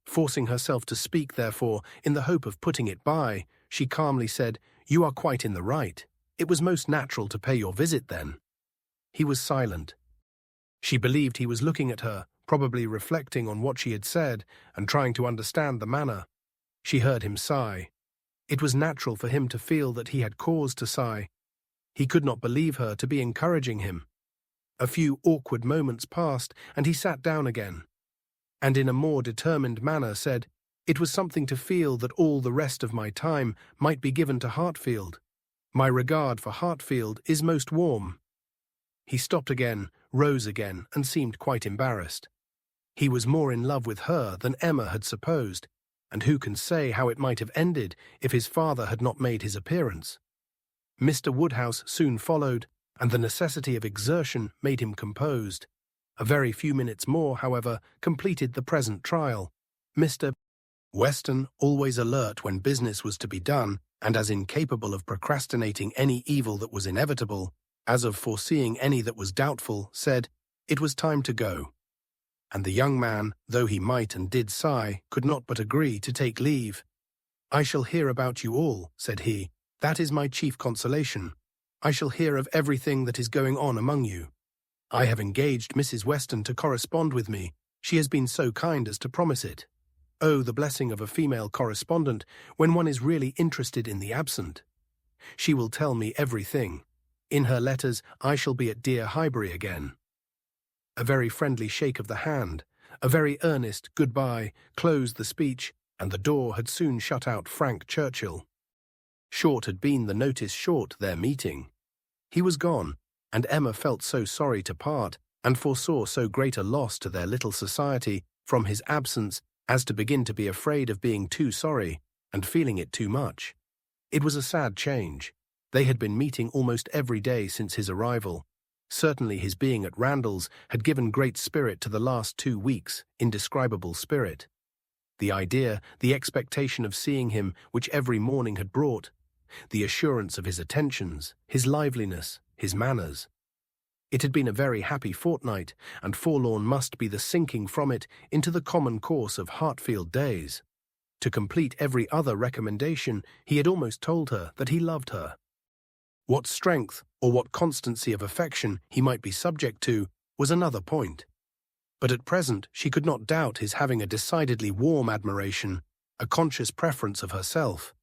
Forcing herself to speak, therefore, in the hope of putting it by, she calmly said, "You are quite in the right. It was most natural to pay your visit then." He was silent. She believed he was looking at her, probably reflecting on what she had said and trying to understand the manner. She heard him sigh. It was natural for him to feel that he had cause to sigh. He could not believe her to be encouraging him. A few awkward moments passed, and he sat down again, and in a more determined manner said, "It was something to feel that all the rest of my time might be given to Hartfield. My regard for Hartfield is most warm." He stopped again, rose again, and seemed quite embarrassed. He was more in love with her than Emma had supposed, and who can say how it might have ended if his father had not made his appearance? Mr. Woodhouse soon followed, and the necessity of exertion made him composed. A very few minutes more, however, completed the present trial. Mr. Weston, always alert when business was to be done, and as incapable of procrastinating any evil that was inevitable, as of foreseeing any that was doubtful, said, it was time to go. And the young man, though he might and did sigh, could not but agree to take leave. "I shall hear about you all," said he. "That is my chief consolation. I shall hear of everything that is going on among you. I have engaged Mrs. Weston to correspond with me. She has been so kind as to promise it. Oh, the blessing of a female correspondent when one is really interested in the absent. She will tell me everything. In her letters, I shall be at dear Highbury again. A very friendly shake of the hand, a very earnest goodbye closed the speech, and the door had soon shut out Frank Churchill. Short had been the notice, short their meeting. He was gone, and Emma felt so sorry to part, and foresaw so great a loss to their little society from his absence as to begin to be afraid of being too sorry, and feeling it too much. It was a sad change. They had been meeting almost every day since his arrival. Certainly his being at Randalls had given great spirit to the last 2 weeks, indescribable spirit. The idea, the expectation of seeing him, which every morning had brought, the assurance of his attentions, his liveliness, his manners. It had been a very happy fortnight, and forlorn must be the sinking from it into the common course of Hartfield days. To complete every other recommendation, he had almost told her that he loved her. What strength or what constancy of affection he might be subject to was another point. But at present she could not doubt his having a decidedly warm admiration, a conscious preference of herself,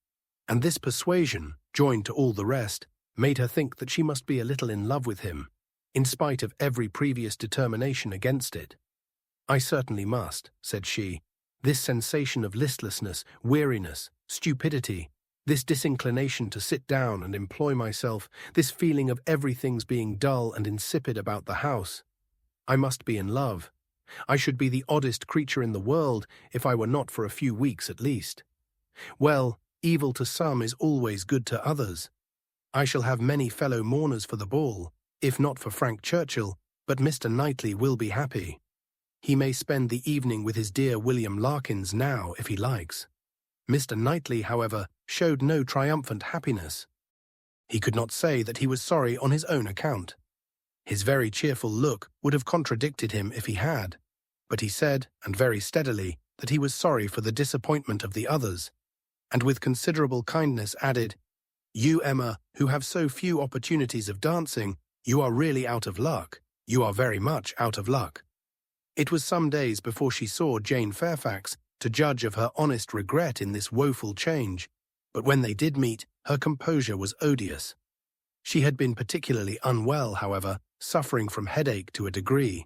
and this persuasion, joined to all the rest, made her think that she must be a little in love with him, in spite of every previous determination against it. "I certainly must," said she. "This sensation of listlessness, weariness, stupidity, this disinclination to sit down and employ myself, this feeling of everything's being dull and insipid about the house. I must be in love. I should be the oddest creature in the world if I were not for a few weeks at least. Well, evil to some is always good to others. I shall have many fellow mourners for the ball, if not for Frank Churchill, but Mr. Knightley will be happy. He may spend the evening with his dear William Larkins now, if he likes." Mr. Knightley, however, showed no triumphant happiness. He could not say that he was sorry on his own account. His very cheerful look would have contradicted him if he had, but he said, and very steadily, that he was sorry for the disappointment of the others, and with considerable kindness added, "You, Emma, who have so few opportunities of dancing, you are really out of luck. You are very much out of luck." It was some days before she saw Jane Fairfax, to judge of her honest regret in this woeful change, but when they did meet, her composure was odious. She had been particularly unwell, however, suffering from headache to a degree,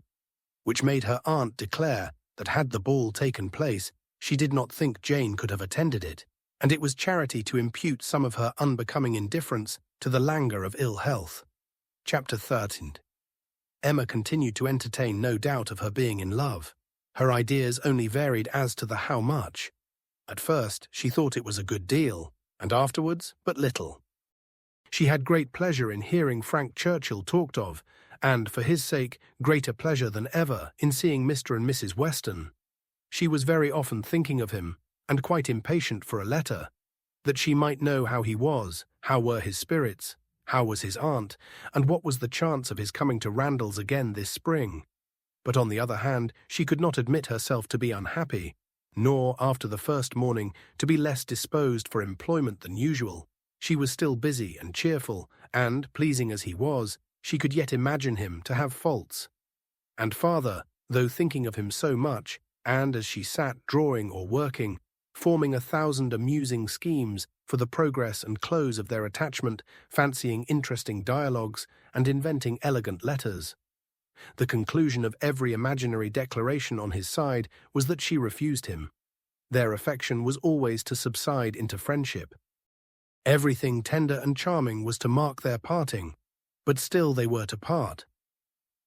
which made her aunt declare that had the ball taken place, she did not think Jane could have attended it, and it was charity to impute some of her unbecoming indifference to the languor of ill health. Chapter 13. Emma continued to entertain no doubt of her being in love. Her ideas only varied as to the how much. At first she thought it was a good deal, and afterwards but little. She had great pleasure in hearing Frank Churchill talked of, and, for his sake, greater pleasure than ever in seeing Mr. and Mrs. Weston. She was very often thinking of him, and quite impatient for a letter, that she might know how he was, how were his spirits, how was his aunt, and what was the chance of his coming to Randalls again this spring. But on the other hand, she could not admit herself to be unhappy, nor, after the first morning, to be less disposed for employment than usual. She was still busy and cheerful, and, pleasing as he was, she could yet imagine him to have faults. And father, though thinking of him so much, and as she sat drawing or working, forming 1,000 amusing schemes for the progress and close of their attachment, fancying interesting dialogues, and inventing elegant letters. The conclusion of every imaginary declaration on his side was that she refused him. Their affection was always to subside into friendship. Everything tender and charming was to mark their parting, but still they were to part.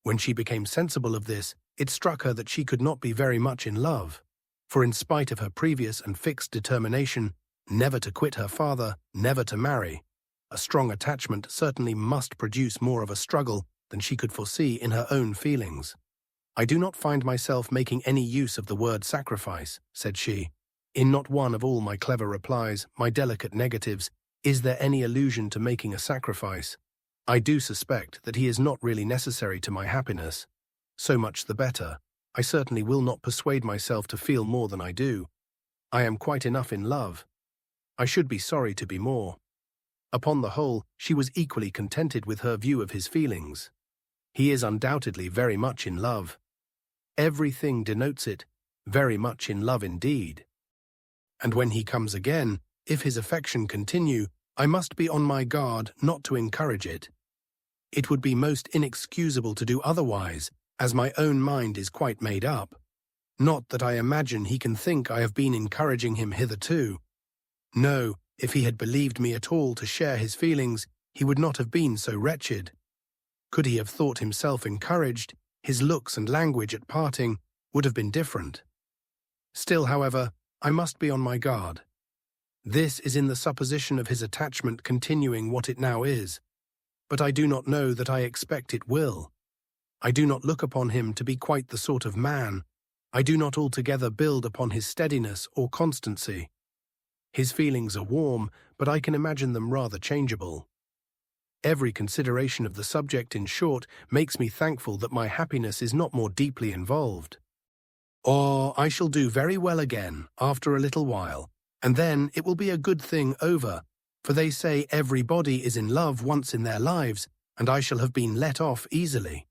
When she became sensible of this, it struck her that she could not be very much in love, for in spite of her previous and fixed determination never to quit her father, never to marry, a strong attachment certainly must produce more of a struggle than she could foresee in her own feelings. "I do not find myself making any use of the word sacrifice," said she. "In not one of all my clever replies, my delicate negatives, is there any allusion to making a sacrifice. I do suspect that he is not really necessary to my happiness. So much the better. I certainly will not persuade myself to feel more than I do. I am quite enough in love. I should be sorry to be more." Upon the whole, she was equally contented with her view of his feelings. He is undoubtedly very much in love. Everything denotes it, very much in love indeed. And when he comes again, if his affection continue, I must be on my guard not to encourage it. It would be most inexcusable to do otherwise, as my own mind is quite made up. Not that I imagine he can think I have been encouraging him hitherto. No, if he had believed me at all to share his feelings, he would not have been so wretched. Could he have thought himself encouraged, his looks and language at parting would have been different. Still, however, I must be on my guard. This is in the supposition of his attachment continuing what it now is, but I do not know that I expect it will. I do not look upon him to be quite the sort of man. I do not altogether build upon his steadiness or constancy. His feelings are warm, but I can imagine them rather changeable. Every consideration of the subject, in short, makes me thankful that my happiness is not more deeply involved. Or I shall do very well again, after a little while, and then it will be a good thing over, for they say everybody is in love once in their lives, and I shall have been let off easily.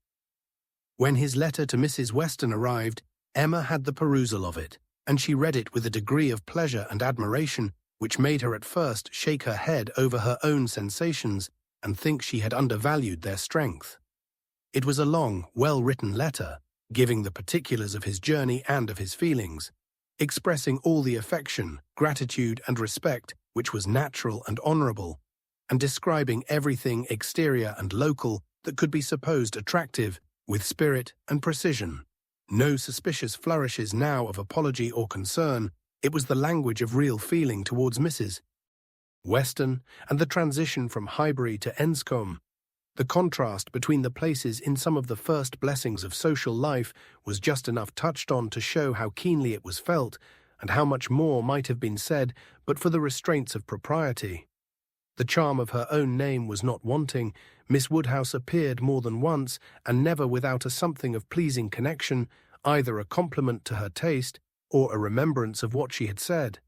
When his letter to Mrs. Weston arrived, Emma had the perusal of it, and she read it with a degree of pleasure and admiration which made her at first shake her head over her own sensations and think she had undervalued their strength. It was a long, well-written letter, giving the particulars of his journey and of his feelings, expressing all the affection, gratitude, and respect which was natural and honourable, and describing everything exterior and local that could be supposed attractive, with spirit and precision. No suspicious flourishes now of apology or concern. It was the language of real feeling towards Mrs. Weston, and the transition from Highbury to Enscombe. The contrast between the places in some of the first blessings of social life was just enough touched on to show how keenly it was felt, and how much more might have been said but for the restraints of propriety. The charm of her own name was not wanting. Miss Woodhouse appeared more than once, and never without a something of pleasing connection, either a compliment to her taste, or a remembrance of what she had said.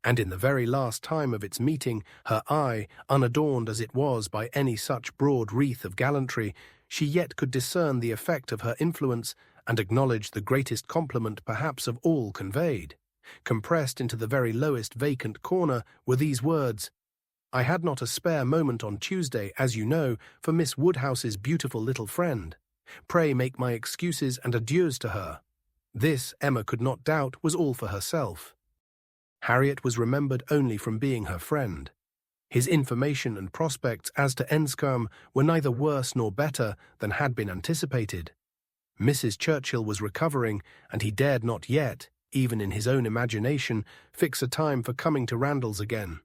And in the very last time of its meeting, her eye, unadorned as it was by any such broad wreath of gallantry, she yet could discern the effect of her influence, and acknowledge the greatest compliment perhaps of all conveyed. Compressed into the very lowest vacant corner were these words: "I had not a spare moment on Tuesday, as you know, for Miss Woodhouse's beautiful little friend. Pray make my excuses and adieus to her." This, Emma could not doubt, was all for herself. Harriet was remembered only from being her friend. His information and prospects as to Enscombe were neither worse nor better than had been anticipated. Mrs. Churchill was recovering, and he dared not yet, even in his own imagination, fix a time for coming to Randalls again.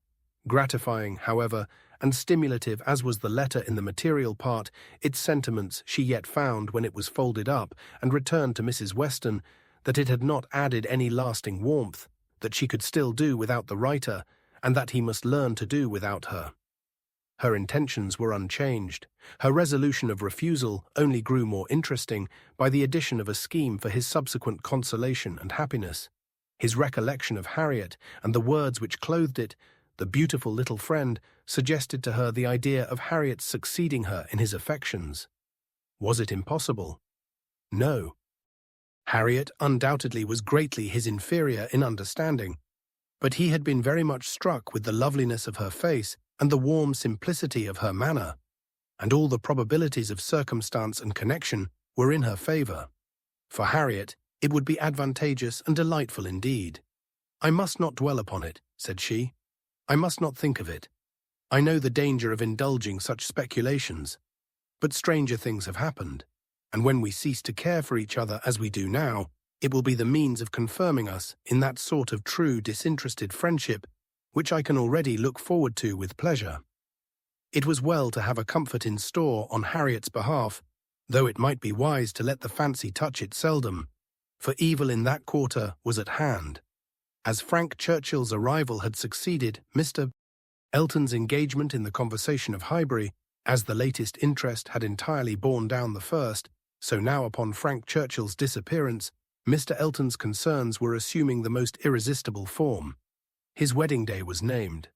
Gratifying, however, and stimulative as was the letter in the material part, its sentiments she yet found when it was folded up and returned to Mrs. Weston, that it had not added any lasting warmth, that she could still do without the writer, and that he must learn to do without her. Her intentions were unchanged. Her resolution of refusal only grew more interesting by the addition of a scheme for his subsequent consolation and happiness. His recollection of Harriet, and the words which clothed it, the beautiful little friend, suggested to her the idea of Harriet's succeeding her in his affections. Was it impossible? No. Harriet undoubtedly was greatly his inferior in understanding, but he had been very much struck with the loveliness of her face and the warm simplicity of her manner, and all the probabilities of circumstance and connection were in her favour. For Harriet, it would be advantageous and delightful indeed. "I must not dwell upon it," said she. "I must not think of it. I know the danger of indulging such speculations. But stranger things have happened, and when we cease to care for each other as we do now, it will be the means of confirming us in that sort of true disinterested friendship which I can already look forward to with pleasure." It was well to have a comfort in store on Harriet's behalf, though it might be wise to let the fancy touch it seldom, for evil in that quarter was at hand. As Frank Churchill's arrival had succeeded Mr. Elton's engagement in the conversation of Highbury, as the latest interest had entirely borne down the first, so now upon Frank Churchill's disappearance, Mr. Elton's concerns were assuming the most irresistible form. His wedding day was named.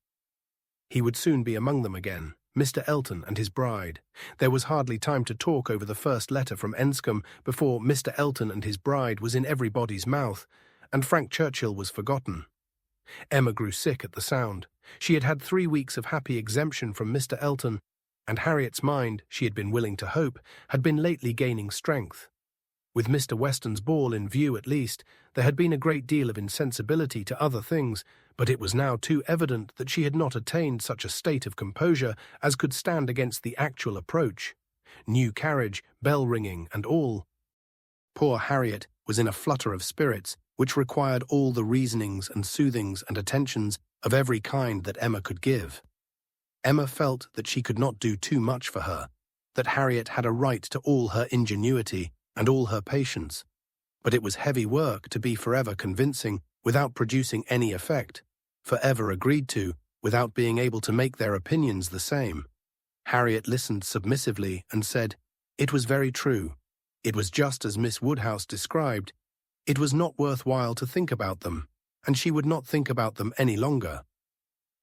He would soon be among them again, Mr. Elton and his bride. There was hardly time to talk over the first letter from Enscombe before Mr. Elton and his bride was in everybody's mouth, and Frank Churchill was forgotten. Emma grew sick at the sound. She had had 3 weeks of happy exemption from Mr. Elton, and Harriet's mind, she had been willing to hope, had been lately gaining strength. With Mr. Weston's ball in view at least, there had been a great deal of insensibility to other things, but it was now too evident that she had not attained such a state of composure as could stand against the actual approach. New carriage, bell ringing, and all. Poor Harriet was in a flutter of spirits, which required all the reasonings and soothings and attentions of every kind that Emma could give. Emma felt that she could not do too much for her, that Harriet had a right to all her ingenuity and all her patience, but it was heavy work to be forever convincing without producing any effect, forever agreed to without being able to make their opinions the same. Harriet listened submissively and said, "It was very true. It was just as Miss Woodhouse described. It was not worthwhile to think about them, and she would not think about them any longer."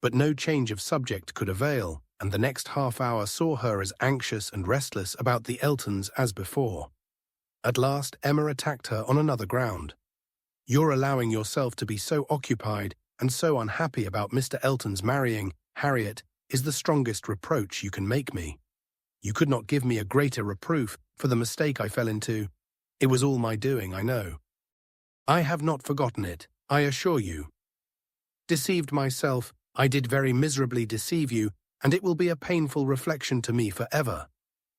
But no change of subject could avail, and the next half-hour saw her as anxious and restless about the Eltons as before. At last Emma attacked her on another ground. "Your allowing yourself to be so occupied and so unhappy about Mr. Elton's marrying Harriet is the strongest reproach you can make me. You could not give me a greater reproof for the mistake I fell into. It was all my doing, I know. I have not forgotten it, I assure you. Deceived myself, I did very miserably deceive you, and it will be a painful reflection to me forever.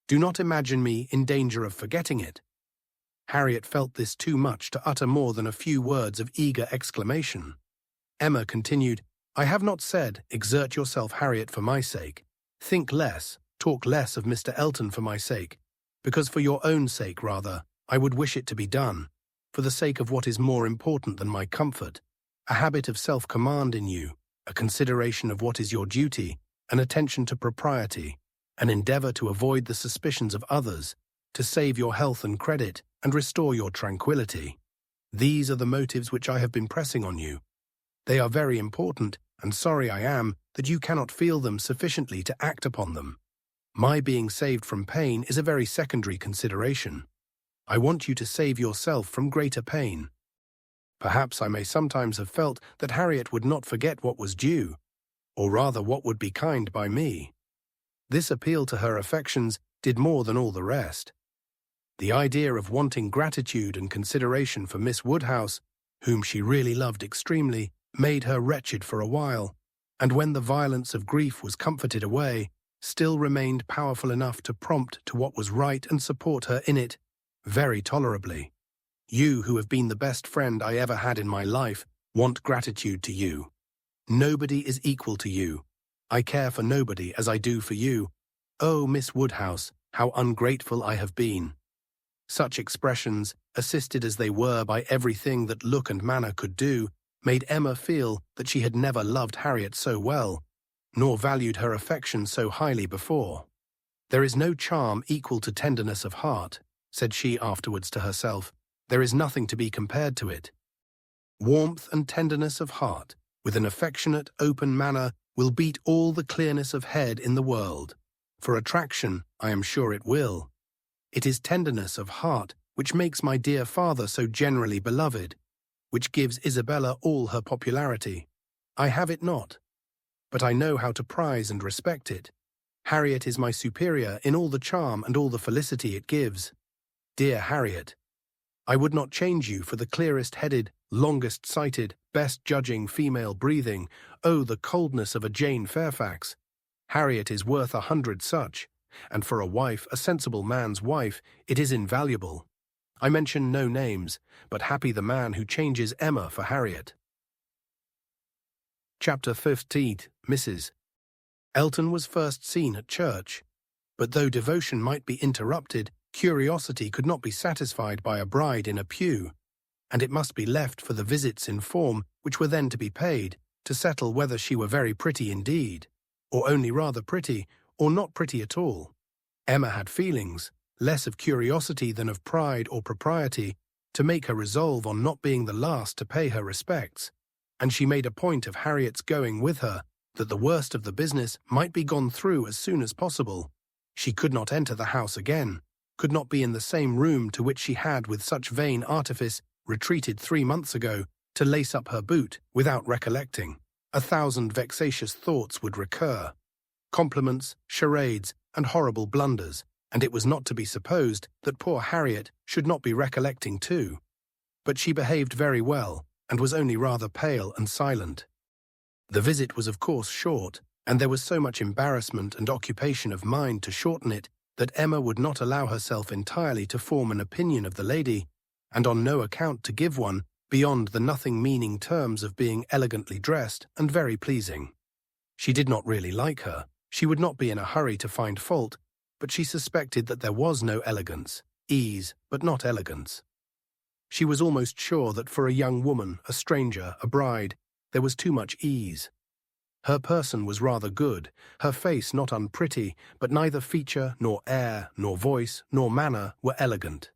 Do not imagine me in danger of forgetting it." Harriet felt this too much to utter more than a few words of eager exclamation. Emma continued, "I have not said, exert yourself, Harriet, for my sake. Think less, talk less of Mr. Elton for my sake, because for your own sake, rather, I would wish it to be done, for the sake of what is more important than my comfort, a habit of self-command in you, a consideration of what is your duty, an attention to propriety, an endeavour to avoid the suspicions of others, to save your health and credit, and restore your tranquillity. These are the motives which I have been pressing on you. They are very important, and sorry I am that you cannot feel them sufficiently to act upon them. My being saved from pain is a very secondary consideration. I want you to save yourself from greater pain. Perhaps I may sometimes have felt that Harriet would not forget what was due, or rather what would be kind by me. This appeal to her affections did more than all the rest. The idea of wanting gratitude and consideration for Miss Woodhouse, whom she really loved extremely, made her wretched for a while, and when the violence of grief was comforted away, still remained powerful enough to prompt to what was right and support her in it, very tolerably. You, who have been the best friend I ever had in my life, want gratitude to you. Nobody is equal to you. I care for nobody as I do for you. Oh, Miss Woodhouse, how ungrateful I have been." Such expressions, assisted as they were by everything that look and manner could do, made Emma feel that she had never loved Harriet so well, nor valued her affection so highly before. "There is no charm equal to tenderness of heart," said she afterwards to herself. "There is nothing to be compared to it. Warmth and tenderness of heart, with an affectionate, open manner, will beat all the clearness of head in the world. For attraction, I am sure it will. It is tenderness of heart which makes my dear father so generally beloved, which gives Isabella all her popularity. I have it not, but I know how to prize and respect it. Harriet is my superior in all the charm and all the felicity it gives. Dear Harriet, I would not change you for the clearest-headed, longest-sighted, best-judging female breathing. Oh, the coldness of a Jane Fairfax! Harriet is worth 100 such, and for a wife, a sensible man's wife, it is invaluable. I mention no names, but happy the man who changes Emma for Harriet. Chapter 15. Mrs. Elton was first seen at church, but though devotion might be interrupted, curiosity could not be satisfied by a bride in a pew, and it must be left for the visits in form which were then to be paid, to settle whether she were very pretty indeed, or only rather pretty, or not pretty at all. Emma had feelings, less of curiosity than of pride or propriety, to make her resolve on not being the last to pay her respects, and she made a point of Harriet's going with her, that the worst of the business might be gone through as soon as possible. She could not enter the house again, could not be in the same room to which she had with such vain artifice retreated 3 months ago to lace up her boot without recollecting. 1,000 vexatious thoughts would recur. Compliments, charades, and horrible blunders, and it was not to be supposed that poor Harriet should not be recollecting too. But she behaved very well, and was only rather pale and silent. The visit was of course short, and there was so much embarrassment and occupation of mind to shorten it that Emma would not allow herself entirely to form an opinion of the lady, and on no account to give one beyond the nothing-meaning terms of being elegantly dressed and very pleasing. She did not really like her. She would not be in a hurry to find fault, but she suspected that there was no elegance, ease, but not elegance. She was almost sure that for a young woman, a stranger, a bride, there was too much ease. Her person was rather good, her face not unpretty, but neither feature, nor air, nor voice, nor manner were elegant.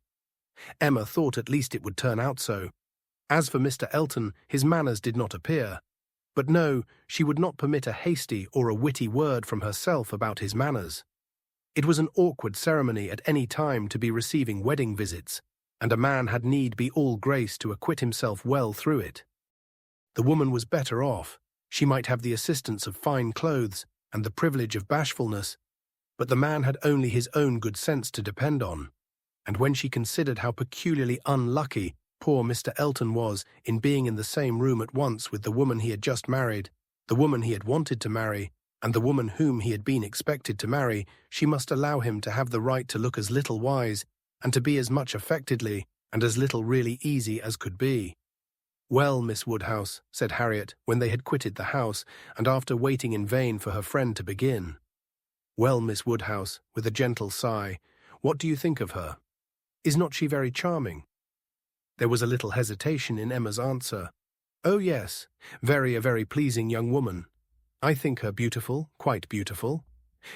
Emma thought at least it would turn out so. As for Mr. Elton, his manners did not appear. But no, she would not permit a hasty or a witty word from herself about his manners. It was an awkward ceremony at any time to be receiving wedding visits, and a man had need be all grace to acquit himself well through it. The woman was better off. She might have the assistance of fine clothes and the privilege of bashfulness, but the man had only his own good sense to depend on. And when she considered how peculiarly unlucky poor Mr. Elton was in being in the same room at once with the woman he had just married, the woman he had wanted to marry, and the woman whom he had been expected to marry, she must allow him to have the right to look as little wise, and to be as much affectedly, and as little really easy as could be. "Well, Miss Woodhouse," said Harriet, when they had quitted the house, and after waiting in vain for her friend to begin. "Well, Miss Woodhouse," with a gentle sigh, "what do you think of her? Is not she very charming?" There was a little hesitation in Emma's answer. "Oh, yes, a very pleasing young woman. I think her beautiful, quite beautiful.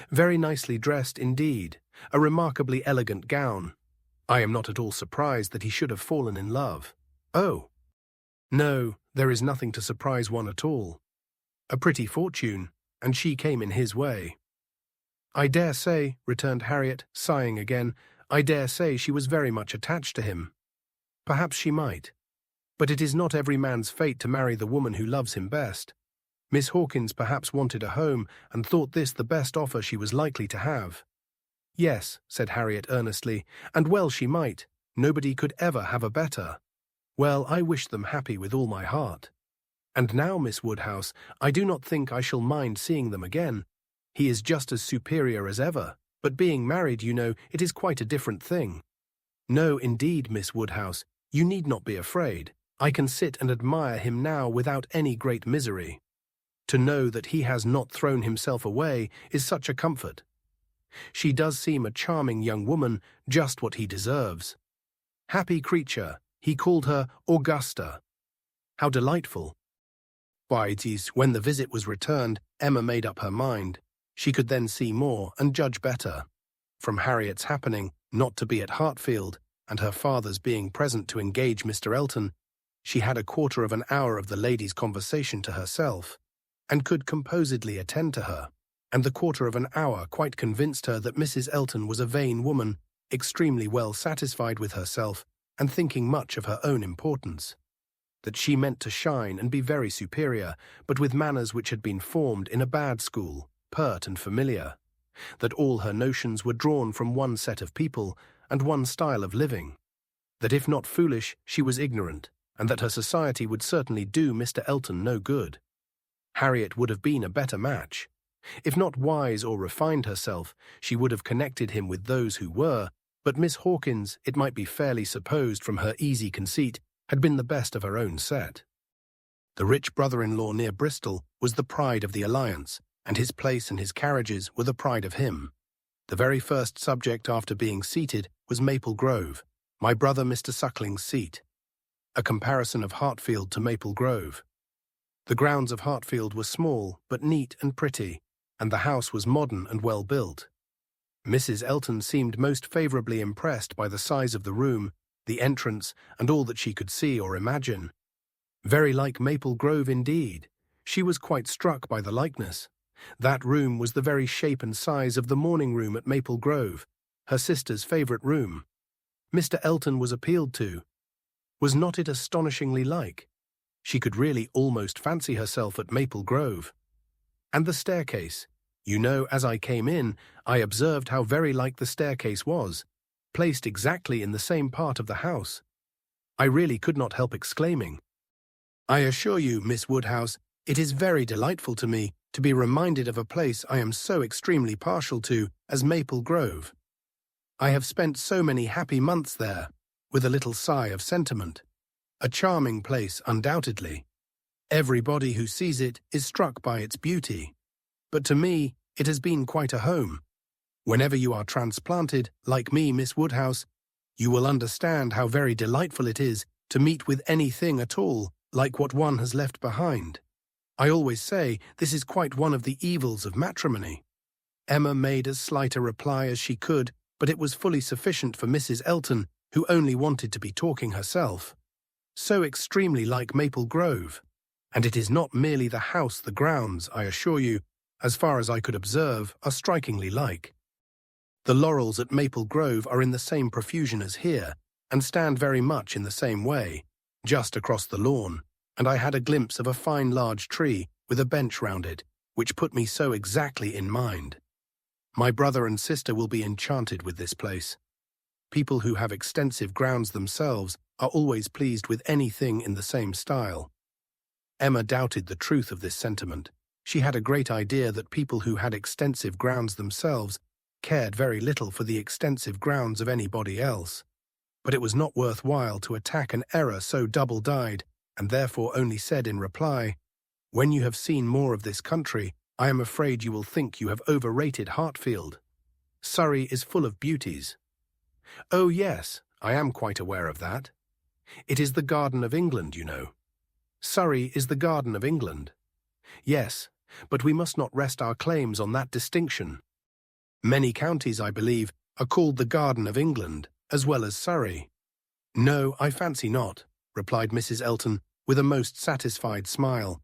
Very nicely dressed indeed, a remarkably elegant gown. I am not at all surprised that he should have fallen in love." "Oh, no, there is nothing to surprise one at all. A pretty fortune, and she came in his way." "I dare say," returned Harriet, sighing again, "I dare say she was very much attached to him. Perhaps she might. But it is not every man's fate to marry the woman who loves him best. Miss Hawkins perhaps wanted a home and thought this the best offer she was likely to have." "Yes," said Harriet earnestly, "and well she might. Nobody could ever have a better. Well, I wish them happy with all my heart. And now, Miss Woodhouse, I do not think I shall mind seeing them again. He is just as superior as ever, but being married, you know, it is quite a different thing. No, indeed, Miss Woodhouse, you need not be afraid. I can sit and admire him now without any great misery. To know that he has not thrown himself away is such a comfort. She does seem a charming young woman, just what he deserves. Happy creature, he called her Augusta. How delightful." Why, when the visit was returned, Emma made up her mind. She could then see more and judge better. From Harriet's happening not to be at Hartfield, and her father's being present to engage Mr. Elton, she had a quarter of an hour of the lady's conversation to herself, and could composedly attend to her, and the quarter of an hour quite convinced her that Mrs. Elton was a vain woman, extremely well satisfied with herself, and thinking much of her own importance. That she meant to shine and be very superior, but with manners which had been formed in a bad school, pert and familiar. That all her notions were drawn from one set of people and one style of living. That if not foolish, she was ignorant, and that her society would certainly do Mr. Elton no good. Harriet would have been a better match. If not wise or refined herself, she would have connected him with those who were, but Miss Hawkins, it might be fairly supposed from her easy conceit, had been the best of her own set. The rich brother-in-law near Bristol was the pride of the alliance, and his place and his carriages were the pride of him. The very first subject after being seated was Maple Grove, my brother Mr. Suckling's seat. A comparison of Hartfield to Maple Grove. The grounds of Hartfield were small, but neat and pretty, and the house was modern and well built. Mrs. Elton seemed most favourably impressed by the size of the room, the entrance, and all that she could see or imagine. Very like Maple Grove indeed. She was quite struck by the likeness. That room was the very shape and size of the morning room at Maple Grove, her sister's favourite room. Mr. Elton was appealed to. Was not it astonishingly like? She could really almost fancy herself at Maple Grove. And the staircase. You know, as I came in, I observed how very like the staircase was, placed exactly in the same part of the house. I really could not help exclaiming, "I assure you, Miss Woodhouse, it is very delightful to me to be reminded of a place I am so extremely partial to as Maple Grove. I have spent so many happy months there," with a little sigh of sentiment. "A charming place, undoubtedly. Everybody who sees it is struck by its beauty. But to me, it has been quite a home. Whenever you are transplanted, like me, Miss Woodhouse, you will understand how very delightful it is to meet with anything at all like what one has left behind. I always say this is quite one of the evils of matrimony." Emma made as slight a reply as she could, but it was fully sufficient for Mrs. Elton, who only wanted to be talking herself. "So extremely like Maple Grove. And it is not merely the house, the grounds, I assure you, as far as I could observe, are strikingly like. The laurels at Maple Grove are in the same profusion as here, and stand very much in the same way, just across the lawn, and I had a glimpse of a fine large tree with a bench round it, which put me so exactly in mind. My brother and sister will be enchanted with this place. People who have extensive grounds themselves are always pleased with anything in the same style." Emma doubted the truth of this sentiment. She had a great idea that people who had extensive grounds themselves cared very little for the extensive grounds of anybody else. But it was not worth while to attack an error so double-dyed, and therefore only said in reply, "When you have seen more of this country, I am afraid you will think you have overrated Hartfield. Surrey is full of beauties." "Oh yes, I am quite aware of that. It is the Garden of England, you know." "Surrey is the Garden of England." "Yes, but we must not rest our claims on that distinction. Many counties, I believe, are called the Garden of England, as well as Surrey." "No, I fancy not," replied Mrs. Elton, with a most satisfied smile.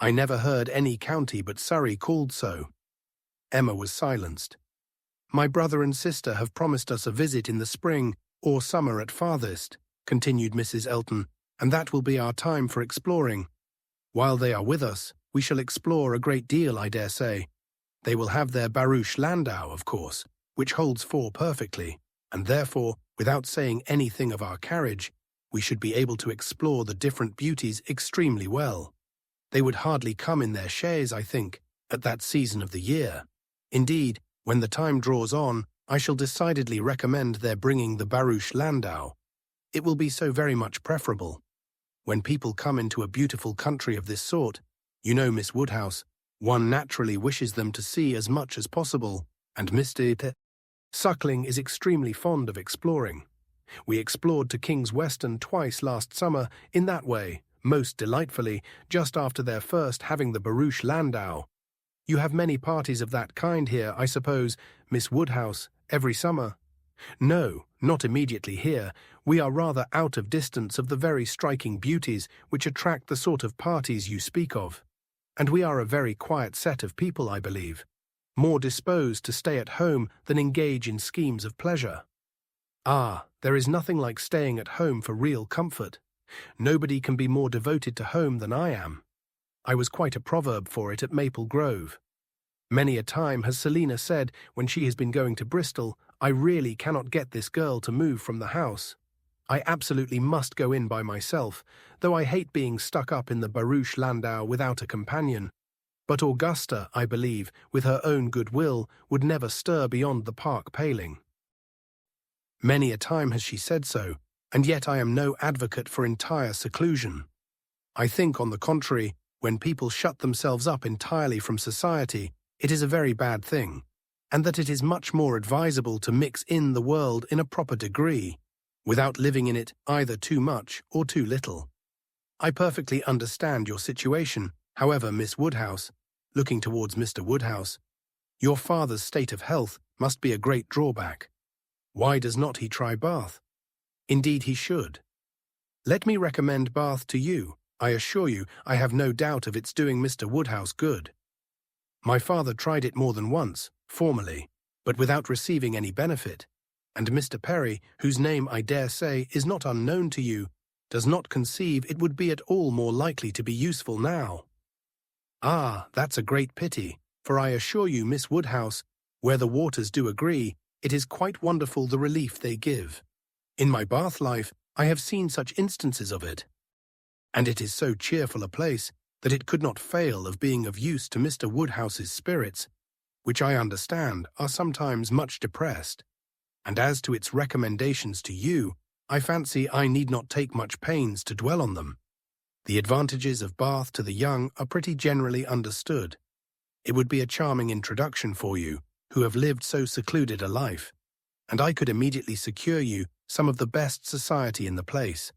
"I never heard any county but Surrey called so." Emma was silenced. "My brother and sister have promised us a visit in the spring or summer at farthest," continued Mrs. Elton, "and that will be our time for exploring. While they are with us, we shall explore a great deal, I dare say. They will have their barouche landau, of course, which holds four perfectly, and therefore, without saying anything of our carriage, we should be able to explore the different beauties extremely well. They would hardly come in their chaise, I think, at that season of the year. Indeed, when the time draws on, I shall decidedly recommend their bringing the barouche landau. It will be so very much preferable. When people come into a beautiful country of this sort, you know, Miss Woodhouse, one naturally wishes them to see as much as possible, and Mr. Suckling is extremely fond of exploring. We explored to King's Weston twice last summer in that way, most delightfully, just after their first having the barouche landau. You have many parties of that kind here, I suppose, Miss Woodhouse, every summer?" "No, not immediately here. We are rather out of distance of the very striking beauties which attract the sort of parties you speak of. And we are a very quiet set of people, I believe, more disposed to stay at home than engage in schemes of pleasure." "Ah, there is nothing like staying at home for real comfort. Nobody can be more devoted to home than I am. I was quite a proverb for it at Maple Grove. Many a time has Selina said, when she has been going to Bristol, 'I really cannot get this girl to move from the house. I absolutely must go in by myself, though I hate being stuck up in the barouche landau without a companion. But Augusta, I believe, with her own good will, would never stir beyond the park paling.' Many a time has she said so, and yet I am no advocate for entire seclusion. I think, on the contrary, when people shut themselves up entirely from society, it is a very bad thing, and that it is much more advisable to mix in the world in a proper degree, without living in it either too much or too little. I perfectly understand your situation, however, Miss Woodhouse," looking towards Mr. Woodhouse. "Your father's state of health must be a great drawback. Why does not he try Bath? Indeed he should. Let me recommend Bath to you. I assure you I have no doubt of its doing Mr. Woodhouse good. My father tried it more than once, formerly, but without receiving any benefit, and Mr. Perry, whose name I dare say is not unknown to you, does not conceive it would be at all more likely to be useful now." "Ah, that's a great pity. for I assure you, Miss Woodhouse, where the waters do agree, it is quite wonderful the relief they give. In my Bath life, I have seen such instances of it. And it is so cheerful a place that it could not fail of being of use to Mr. Woodhouse's spirits, which I understand are sometimes much depressed. And as to its recommendations to you, I fancy I need not take much pains to dwell on them. The advantages of Bath to the young are pretty generally understood. It would be a charming introduction for you, who have lived so secluded a life, and I could immediately secure you some of the best society in the place.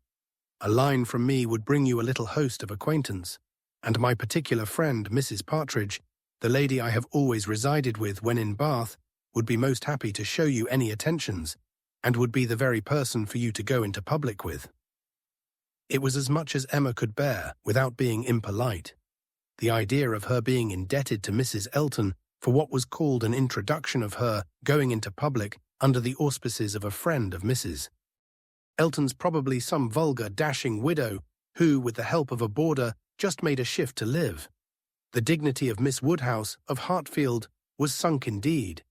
A line from me would bring you a little host of acquaintance, and my particular friend, Mrs. Partridge, the lady I have always resided with when in Bath, would be most happy to show you any attentions, and would be the very person for you to go into public with. It was as much as Emma could bear without being impolite. The idea of her being indebted to Mrs. Elton for what was called an introduction of her going into public under the auspices of a friend of Mrs. Elton's, probably some vulgar, dashing widow who, with the help of a boarder, just made a shift to live. The dignity of Miss Woodhouse of Hartfield was sunk indeed.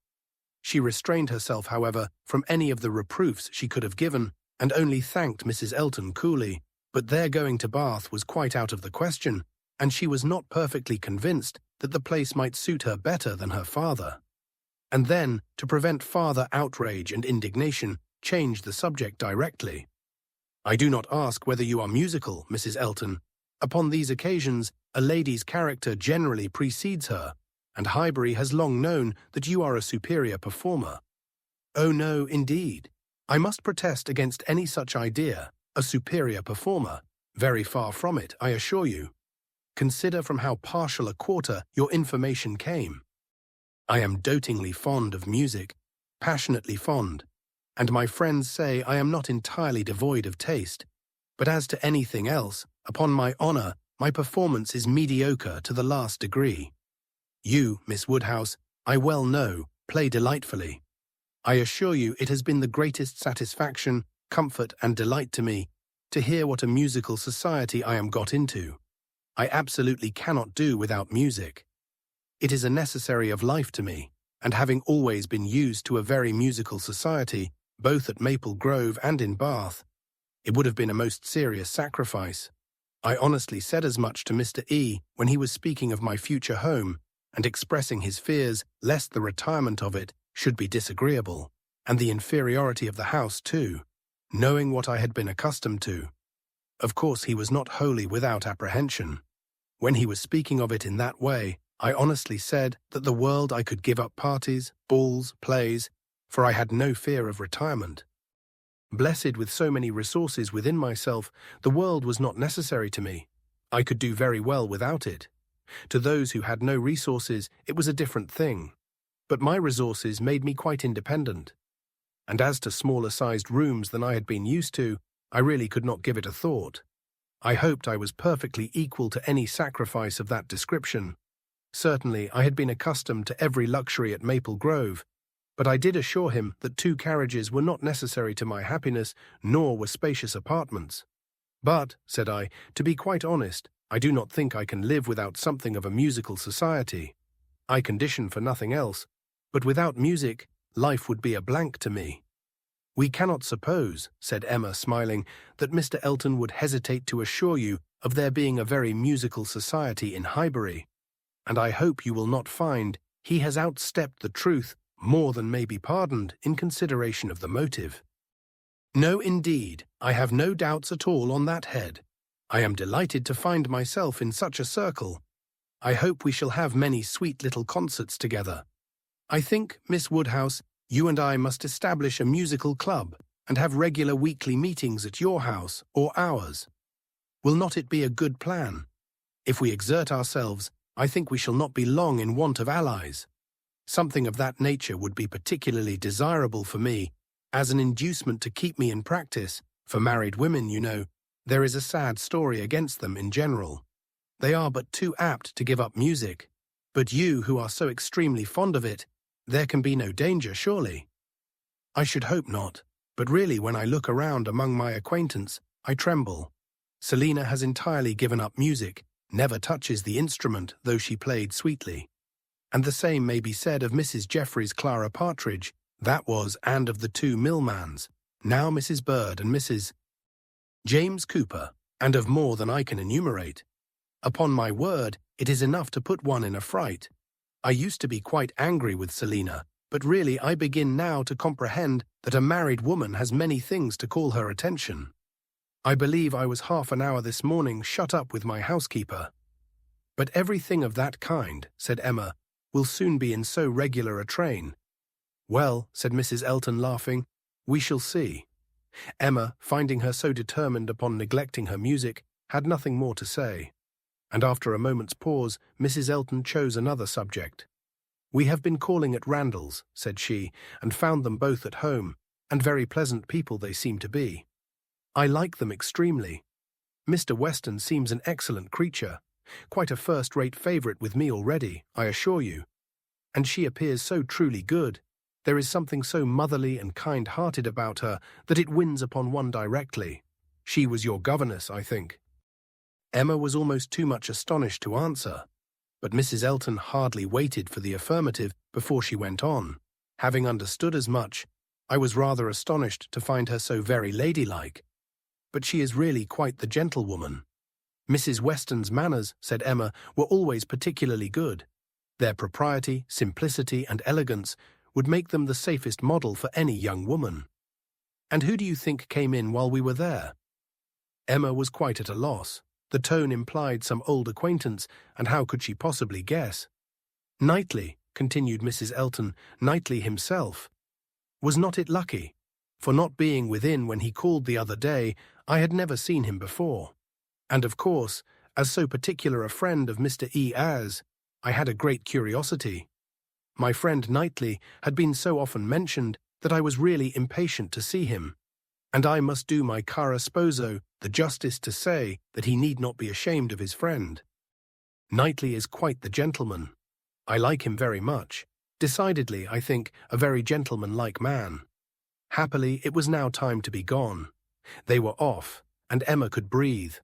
She restrained herself, however, from any of the reproofs she could have given, and only thanked Mrs. Elton coolly, but their going to Bath was quite out of the question, and she was not perfectly convinced that the place might suit her better than her father. And then, to prevent farther outrage and indignation, changed the subject directly. I do not ask whether you are musical, Mrs. Elton. Upon these occasions, a lady's character generally precedes her, and Highbury has long known that you are a superior performer. Oh no, indeed. I must protest against any such idea, a superior performer. Very far from it, I assure you. Consider from how partial a quarter your information came. I am dotingly fond of music, passionately fond, and my friends say I am not entirely devoid of taste, but as to anything else, upon my honour, my performance is mediocre to the last degree. You, Miss Woodhouse, I well know, play delightfully. I assure you it has been the greatest satisfaction, comfort, and delight to me to hear what a musical society I am got into. I absolutely cannot do without music. It is a necessary of life to me, and having always been used to a very musical society, both at Maple Grove and in Bath, it would have been a most serious sacrifice. I honestly said as much to Mr. E. when he was speaking of my future home, and expressing his fears lest the retirement of it should be disagreeable, and the inferiority of the house too, knowing what I had been accustomed to. Of course he was not wholly without apprehension. When he was speaking of it in that way, I honestly said that the world I could give up parties, balls, plays, for I had no fear of retirement. Blessed with so many resources within myself, the world was not necessary to me. I could do very well without it. To those who had no resources, it was a different thing. But my resources made me quite independent. And as to smaller-sized rooms than I had been used to, I really could not give it a thought. I hoped I was perfectly equal to any sacrifice of that description. Certainly, I had been accustomed to every luxury at Maple Grove, but I did assure him that 2 carriages were not necessary to my happiness, nor were spacious apartments. But, said I, to be quite honest, I do not think I can live without something of a musical society. I condition for nothing else, but without music, life would be a blank to me. We cannot suppose, said Emma, smiling, that Mr. Elton would hesitate to assure you of there being a very musical society in Highbury, and I hope you will not find he has outstepped the truth more than may be pardoned in consideration of the motive. No, indeed, I have no doubts at all on that head. I am delighted to find myself in such a circle. I hope we shall have many sweet little concerts together. I think, Miss Woodhouse, you and I must establish a musical club and have regular weekly meetings at your house or ours. Will not it be a good plan? If we exert ourselves, I think we shall not be long in want of allies. Something of that nature would be particularly desirable for me, as an inducement to keep me in practice. For married women, you know, there is a sad story against them in general. They are but too apt to give up music. But you, who are so extremely fond of it, there can be no danger, surely. I should hope not, but really when I look around among my acquaintance, I tremble. Selina has entirely given up music, never touches the instrument, though she played sweetly. And the same may be said of Mrs. Jeffreys Clara Partridge, that was, and of the two Millmans, now Mrs. Bird and Mrs. James Cooper, and of more than I can enumerate. Upon my word, it is enough to put one in a fright. I used to be quite angry with Selina, but really I begin now to comprehend that a married woman has many things to call her attention. I believe I was half an hour this morning shut up with my housekeeper. But everything of that kind, said Emma, will soon be in so regular a train. Well, said Mrs. Elton, laughing, we shall see. Emma, finding her so determined upon neglecting her music, had nothing more to say. And after a moment's pause, Mrs. Elton chose another subject. We have been calling at Randall's, said she, and found them both at home, and very pleasant people they seem to be. I like them extremely. Mr. Weston seems an excellent creature, quite a first-rate favourite with me already, I assure you. And she appears so truly good. There is something so motherly and kind-hearted about her that it wins upon one directly. She was your governess, I think. Emma was almost too much astonished to answer, but Mrs. Elton hardly waited for the affirmative before she went on. Having understood as much, I was rather astonished to find her so very ladylike. But she is really quite the gentlewoman. Mrs. Weston's manners, said Emma, were always particularly good. Their propriety, simplicity, and elegance would make them the safest model for any young woman. And who do you think came in while we were there? Emma was quite at a loss. The tone implied some old acquaintance, and how could she possibly guess? Knightley, continued Mrs. Elton, Knightley himself. Was not it lucky? For not being within when he called the other day, I had never seen him before. And of course, as so particular a friend of Mr. E. as, I had a great curiosity. My friend Knightley had been so often mentioned that I was really impatient to see him. And I must do my cara sposo the justice to say that he need not be ashamed of his friend. Knightley is quite the gentleman. I like him very much. Decidedly, I think, a very gentlemanlike man. Happily, it was now time to be gone. They were off, and Emma could breathe.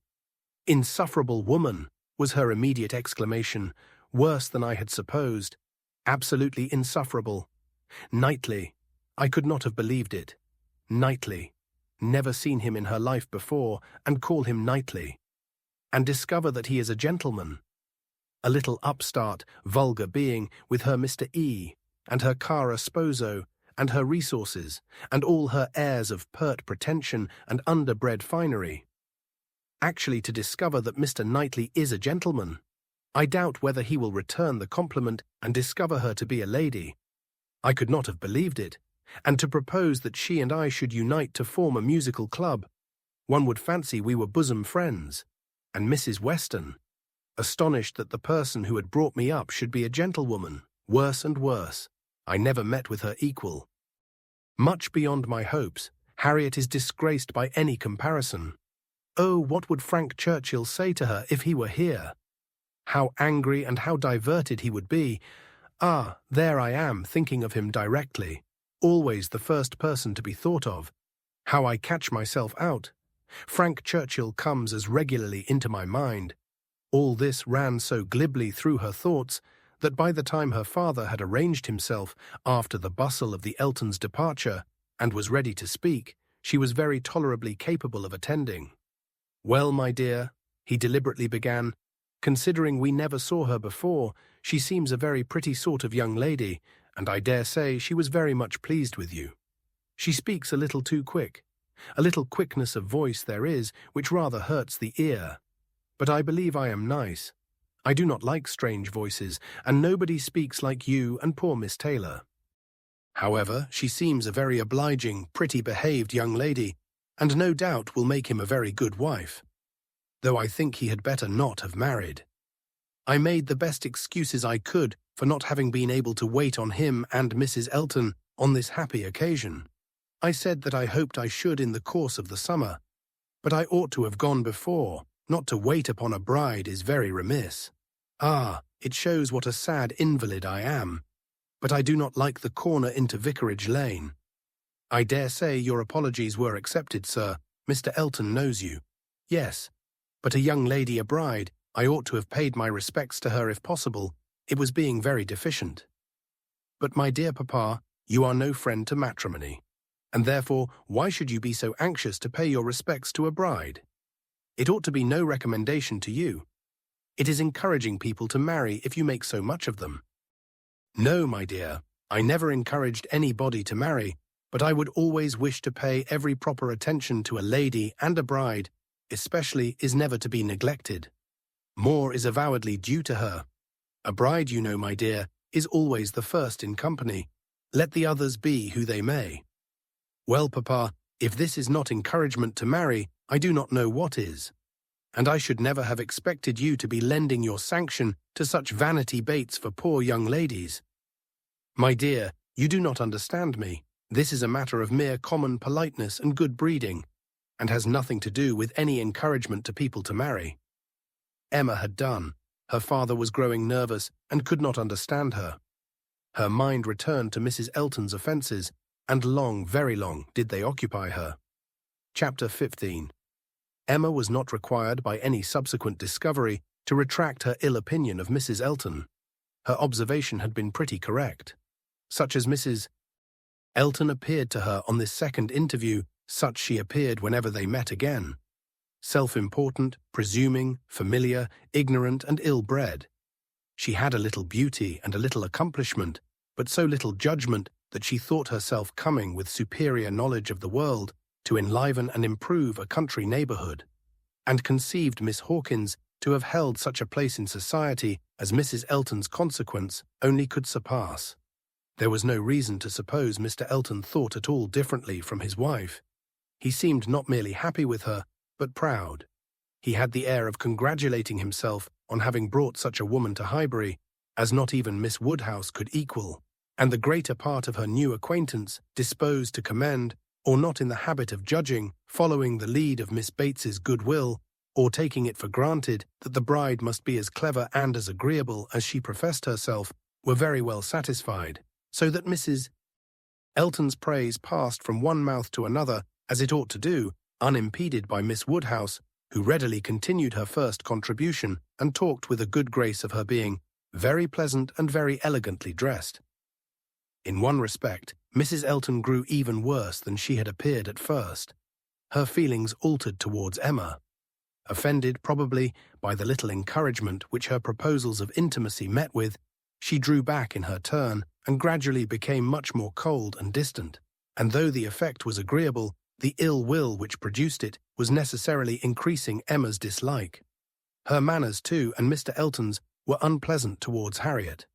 Insufferable woman, was her immediate exclamation, worse than I had supposed. Absolutely insufferable. Knightley. I could not have believed it. Knightley. Never seen him in her life before, and call him Knightley. And discover that he is a gentleman. A little upstart, vulgar being, with her Mr. E., and her cara sposo, and her resources, and all her airs of pert pretension and underbred finery. Actually to discover that Mr. Knightley is a gentleman. I doubt whether he will return the compliment and discover her to be a lady. I could not have believed it. And to propose that she and I should unite to form a musical club. One would fancy we were bosom friends. And Mrs. Weston, astonished that the person who had brought me up should be a gentlewoman, worse and worse. I never met with her equal. Much beyond my hopes, Harriet is disgraced by any comparison. Oh, what would Frank Churchill say to her if he were here? How angry and how diverted he would be. Ah, there I am, thinking of him directly. Always the first person to be thought of. How I catch myself out. Frank Churchill comes as regularly into my mind. All this ran so glibly through her thoughts that by the time her father had arranged himself after the bustle of the Eltons' departure and was ready to speak, she was very tolerably capable of attending. Well, my dear, he deliberately began, considering we never saw her before, she seems a very pretty sort of young lady, and I dare say she was very much pleased with you. She speaks a little too quick. A little quickness of voice there is, which rather hurts the ear. But I believe I am nice. I do not like strange voices, and nobody speaks like you and poor Miss Taylor. However, she seems a very obliging, pretty-behaved young lady, and no doubt will make him a very good wife, though I think he had better not have married. I made the best excuses I could for not having been able to wait on him and Mrs. Elton on this happy occasion. I said that I hoped I should in the course of the summer, but I ought to have gone before. Not to wait upon a bride is very remiss. Ah, it shows what a sad invalid I am. But I do not like the corner into Vicarage Lane. I dare say your apologies were accepted, sir. Mr. Elton knows you. Yes, but a young lady a bride, I ought to have paid my respects to her if possible. It was being very deficient. But my dear papa, you are no friend to matrimony, and therefore why should you be so anxious to pay your respects to a bride? It ought to be no recommendation to you. It is encouraging people to marry if you make so much of them. No, my dear, I never encouraged anybody to marry, but I would always wish to pay every proper attention to a lady, and a bride, especially, is never to be neglected. More is avowedly due to her. A bride, you know, my dear, is always the first in company, let the others be who they may. Well, papa, if this is not encouragement to marry, I do not know what is. And I should never have expected you to be lending your sanction to such vanity baits for poor young ladies. My dear, you do not understand me. This is a matter of mere common politeness and good breeding, and has nothing to do with any encouragement to people to marry. Emma had done. Her father was growing nervous and could not understand her. Her mind returned to Mrs. Elton's offences, and long, very long, did they occupy her. Chapter 15. Emma was not required by any subsequent discovery to retract her ill opinion of Mrs. Elton. Her observation had been pretty correct. Such as Mrs. Elton appeared to her on this second interview, such she appeared whenever they met again. Self-important, presuming, familiar, ignorant, and ill-bred. She had a little beauty and a little accomplishment, but so little judgment that she thought herself coming with superior knowledge of the world to enliven and improve a country neighbourhood, and conceived Miss Hawkins to have held such a place in society as Mrs. Elton's consequence only could surpass. There was no reason to suppose Mr. Elton thought at all differently from his wife. He seemed not merely happy with her, but proud. He had the air of congratulating himself on having brought such a woman to Highbury, as not even Miss Woodhouse could equal, and the greater part of her new acquaintance disposed to commend, or not in the habit of judging, following the lead of Miss Bates's goodwill, or taking it for granted that the bride must be as clever and as agreeable as she professed herself, were very well satisfied, so that Mrs. Elton's praise passed from one mouth to another, as it ought to do, unimpeded by Miss Woodhouse, who readily continued her first contribution and talked with a good grace of her being very pleasant and very elegantly dressed. In one respect, Mrs. Elton grew even worse than she had appeared at first. Her feelings altered towards Emma. Offended, probably, by the little encouragement which her proposals of intimacy met with, she drew back in her turn and gradually became much more cold and distant, and though the effect was agreeable, the ill will which produced it was necessarily increasing Emma's dislike. Her manners, too, and Mr. Elton's, were unpleasant towards Harriet.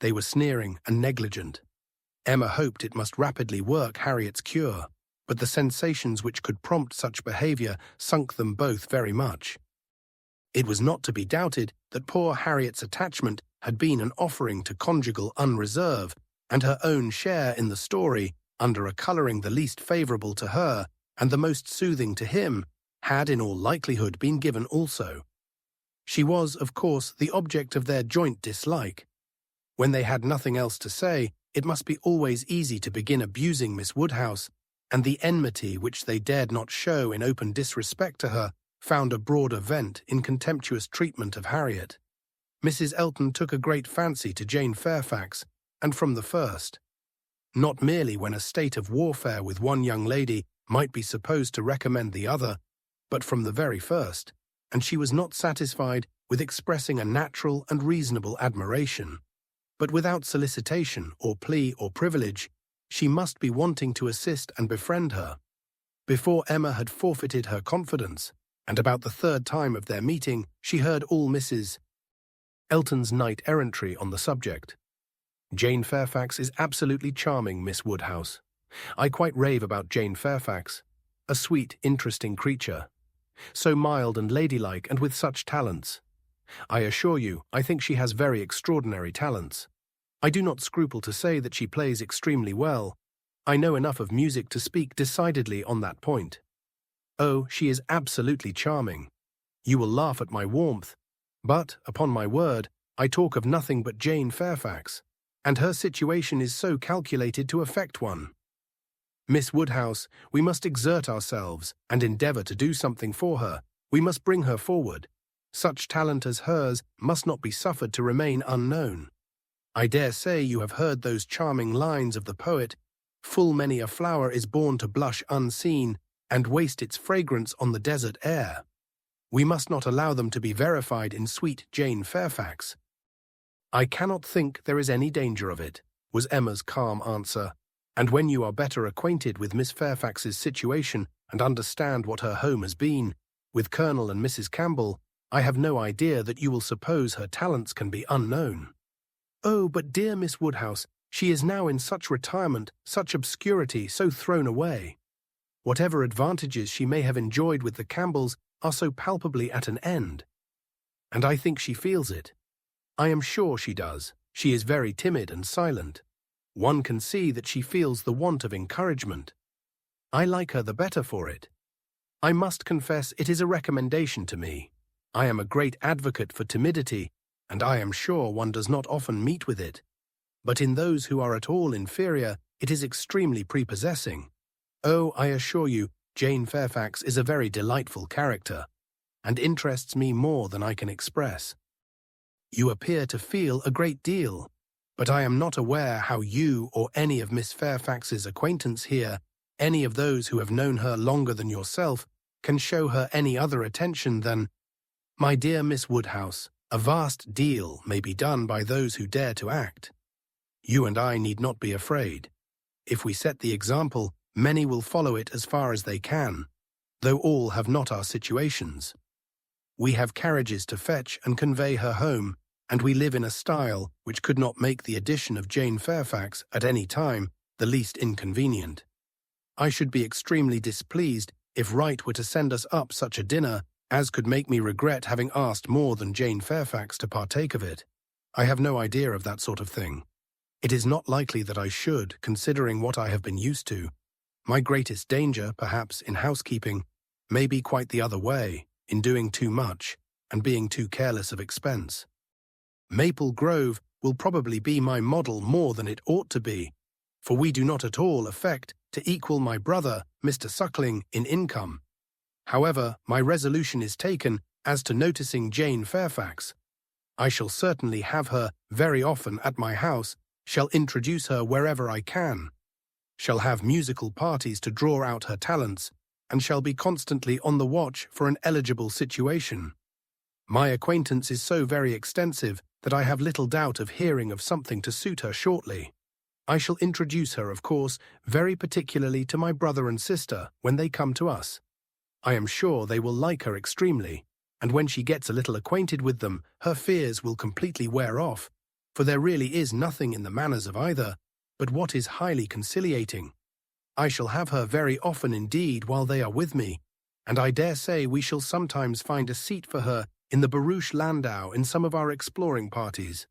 They were sneering and negligent. Emma hoped it must rapidly work Harriet's cure, but the sensations which could prompt such behaviour sunk them both very much. It was not to be doubted that poor Harriet's attachment had been an offering to conjugal unreserve, and her own share in the story, under a colouring the least favourable to her and the most soothing to him, had in all likelihood been given also. She was, of course, the object of their joint dislike. When they had nothing else to say, it must be always easy to begin abusing Miss Woodhouse, and the enmity which they dared not show in open disrespect to her found a broader vent in contemptuous treatment of Harriet. Mrs. Elton took a great fancy to Jane Fairfax, and from the first. Not merely when a state of warfare with one young lady might be supposed to recommend the other, but from the very first, and she was not satisfied with expressing a natural and reasonable admiration, but without solicitation or plea or privilege, she must be wanting to assist and befriend her. Before Emma had forfeited her confidence, and about the third time of their meeting, she heard all Mrs. Elton's knight-errantry on the subject. Jane Fairfax is absolutely charming, Miss Woodhouse. I quite rave about Jane Fairfax. A sweet, interesting creature. So mild and ladylike, and with such talents. I assure you, I think she has very extraordinary talents. I do not scruple to say that she plays extremely well. I know enough of music to speak decidedly on that point. Oh, she is absolutely charming. You will laugh at my warmth, but, upon my word, I talk of nothing but Jane Fairfax, and her situation is so calculated to affect one. Miss Woodhouse, we must exert ourselves and endeavour to do something for her. We must bring her forward. Such talent as hers must not be suffered to remain unknown. I dare say you have heard those charming lines of the poet, "Full many a flower is born to blush unseen, and waste its fragrance on the desert air." We must not allow them to be verified in sweet Jane Fairfax. "I cannot think there is any danger of it," was Emma's calm answer, "and when you are better acquainted with Miss Fairfax's situation and understand what her home has been, with Colonel and Mrs. Campbell, I have no idea that you will suppose her talents can be unknown." "Oh, but dear Miss Woodhouse, she is now in such retirement, such obscurity, so thrown away. Whatever advantages she may have enjoyed with the Campbells are so palpably at an end. And I think she feels it. I am sure she does. She is very timid and silent. One can see that she feels the want of encouragement. I like her the better for it. I must confess it is a recommendation to me. I am a great advocate for timidity, and I am sure one does not often meet with it. But in those who are at all inferior, it is extremely prepossessing. Oh, I assure you, Jane Fairfax is a very delightful character, and interests me more than I can express. You appear to feel a great deal, but I am not aware how you or any of Miss Fairfax's acquaintance here, any of those who have known her longer than yourself, can show her any other attention than— My dear Miss Woodhouse, a vast deal may be done by those who dare to act. You and I need not be afraid. If we set the example, many will follow it as far as they can, though all have not our situations. We have carriages to fetch and convey her home, and we live in a style which could not make the addition of Jane Fairfax at any time the least inconvenient. I should be extremely displeased if Wright were to send us up such a dinner as could make me regret having asked more than Jane Fairfax to partake of it. I have no idea of that sort of thing. It is not likely that I should, considering what I have been used to. My greatest danger, perhaps, in housekeeping, may be quite the other way, in doing too much, and being too careless of expense. Maple Grove will probably be my model more than it ought to be, for we do not at all affect to equal my brother, Mr. Suckling, in income. However, my resolution is taken as to noticing Jane Fairfax. I shall certainly have her very often at my house, shall introduce her wherever I can, shall have musical parties to draw out her talents, and shall be constantly on the watch for an eligible situation. My acquaintance is so very extensive that I have little doubt of hearing of something to suit her shortly. I shall introduce her, of course, very particularly to my brother and sister when they come to us. I am sure they will like her extremely, and when she gets a little acquainted with them, her fears will completely wear off, for there really is nothing in the manners of either but what is highly conciliating. I shall have her very often indeed while they are with me, and I dare say we shall sometimes find a seat for her in the barouche landau in some of our exploring parties.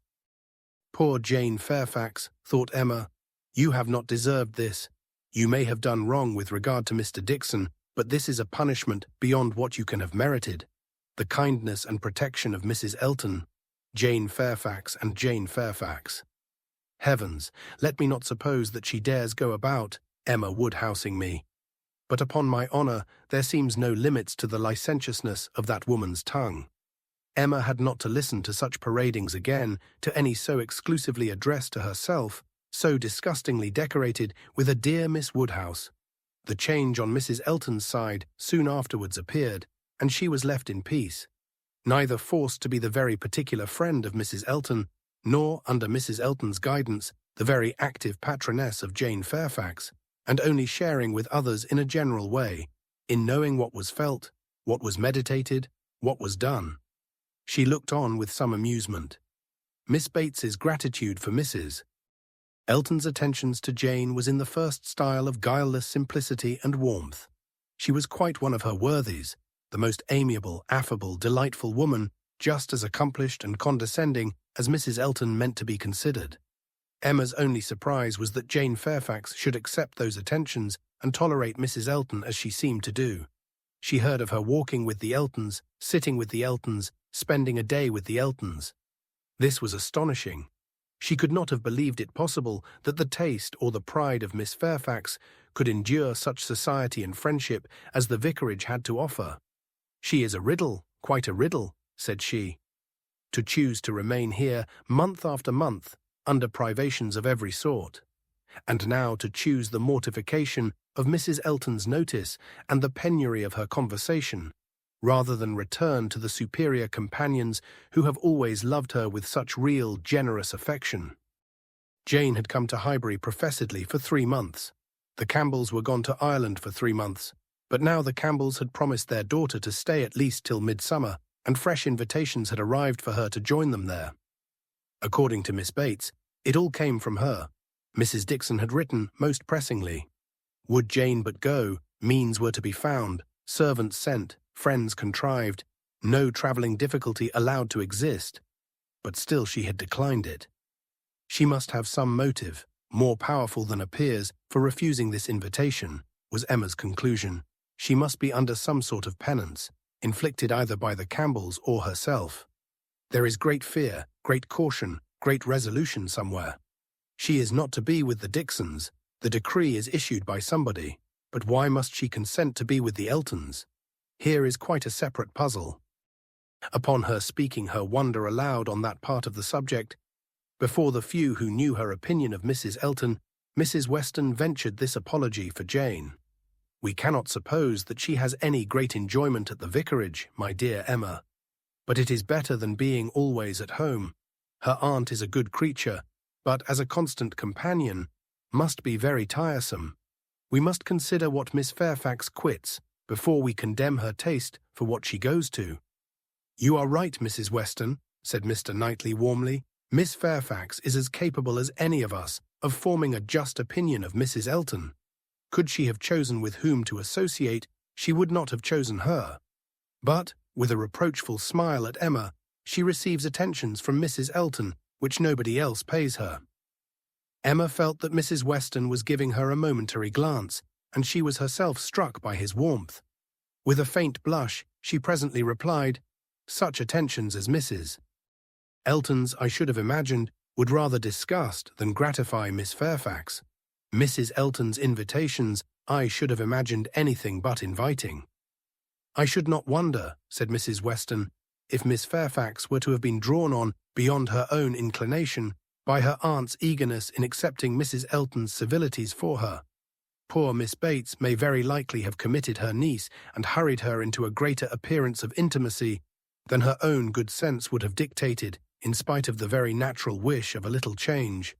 Poor Jane Fairfax, thought Emma, you have not deserved this. You may have done wrong with regard to Mr. Dixon, but this is a punishment beyond what you can have merited. The kindness and protection of Mrs. Elton, Jane Fairfax and Jane Fairfax. Heavens, let me not suppose that she dares go about, Emma Woodhousing me. But upon my honour, there seems no limits to the licentiousness of that woman's tongue. Emma had not to listen to such paradings again, to any so exclusively addressed to herself, so disgustingly decorated with a dear Miss Woodhouse. The change on Mrs. Elton's side soon afterwards appeared, and she was left in peace, neither forced to be the very particular friend of Mrs. Elton, nor, under Mrs. Elton's guidance, the very active patroness of Jane Fairfax, and only sharing with others in a general way, in knowing what was felt, what was meditated, what was done. She looked on with some amusement. Miss Bates's gratitude for Mrs. Elton's attentions to Jane was in the first style of guileless simplicity and warmth. She was quite one of her worthies, the most amiable, affable, delightful woman, just as accomplished and condescending as Mrs. Elton meant to be considered. Emma's only surprise was that Jane Fairfax should accept those attentions and tolerate Mrs. Elton as she seemed to do. She heard of her walking with the Eltons, sitting with the Eltons, spending a day with the Eltons. This was astonishing. She could not have believed it possible that the taste or the pride of Miss Fairfax could endure such society and friendship as the vicarage had to offer. She is a riddle, quite a riddle, said she. To choose to remain here month after month, under privations of every sort. And now to choose the mortification of Mrs. Elton's notice and the penury of her conversation, rather than return to the superior companions who have always loved her with such real, generous affection. Jane had come to Highbury professedly for 3 months. The Campbells were gone to Ireland for 3 months, but now the Campbells had promised their daughter to stay at least till midsummer, and fresh invitations had arrived for her to join them there. According to Miss Bates, it all came from her. Mrs. Dixon had written most pressingly. Would Jane but go, means were to be found, servants sent, friends contrived, no travelling difficulty allowed to exist. But still she had declined it. She must have some motive, more powerful than appears, for refusing this invitation, was Emma's conclusion. She must be under some sort of penance, inflicted either by the Campbells or herself. There is great fear, great caution, great resolution somewhere. She is not to be with the Dixons. The decree is issued by somebody, but why must she consent to be with the Eltons? Here is quite a separate puzzle. Upon her speaking her wonder aloud on that part of the subject, before the few who knew her opinion of Mrs. Elton, Mrs. Weston ventured this apology for Jane. We cannot suppose that she has any great enjoyment at the vicarage, my dear Emma, but it is better than being always at home. Her aunt is a good creature, but as a constant companion, must be very tiresome. We must consider what Miss Fairfax quits before we condemn her taste for what she goes to. You are right, Mrs. Weston, said Mr. Knightley warmly. Miss Fairfax is as capable as any of us of forming a just opinion of Mrs. Elton. Could she have chosen with whom to associate, she would not have chosen her. But, with a reproachful smile at Emma, she receives attentions from Mrs. Elton which nobody else pays her. Emma felt that Mrs. Weston was giving her a momentary glance, and she was herself struck by his warmth. With a faint blush, she presently replied, "Such attentions as Mrs. Elton's, I should have imagined, would rather disgust than gratify Miss Fairfax. Mrs. Elton's invitations, I should have imagined anything but inviting." "I should not wonder," said Mrs. Weston, "if Miss Fairfax were to have been drawn on beyond her own inclination by her aunt's eagerness in accepting Mrs. Elton's civilities for her. Poor Miss Bates may very likely have committed her niece and hurried her into a greater appearance of intimacy than her own good sense would have dictated, in spite of the very natural wish of a little change."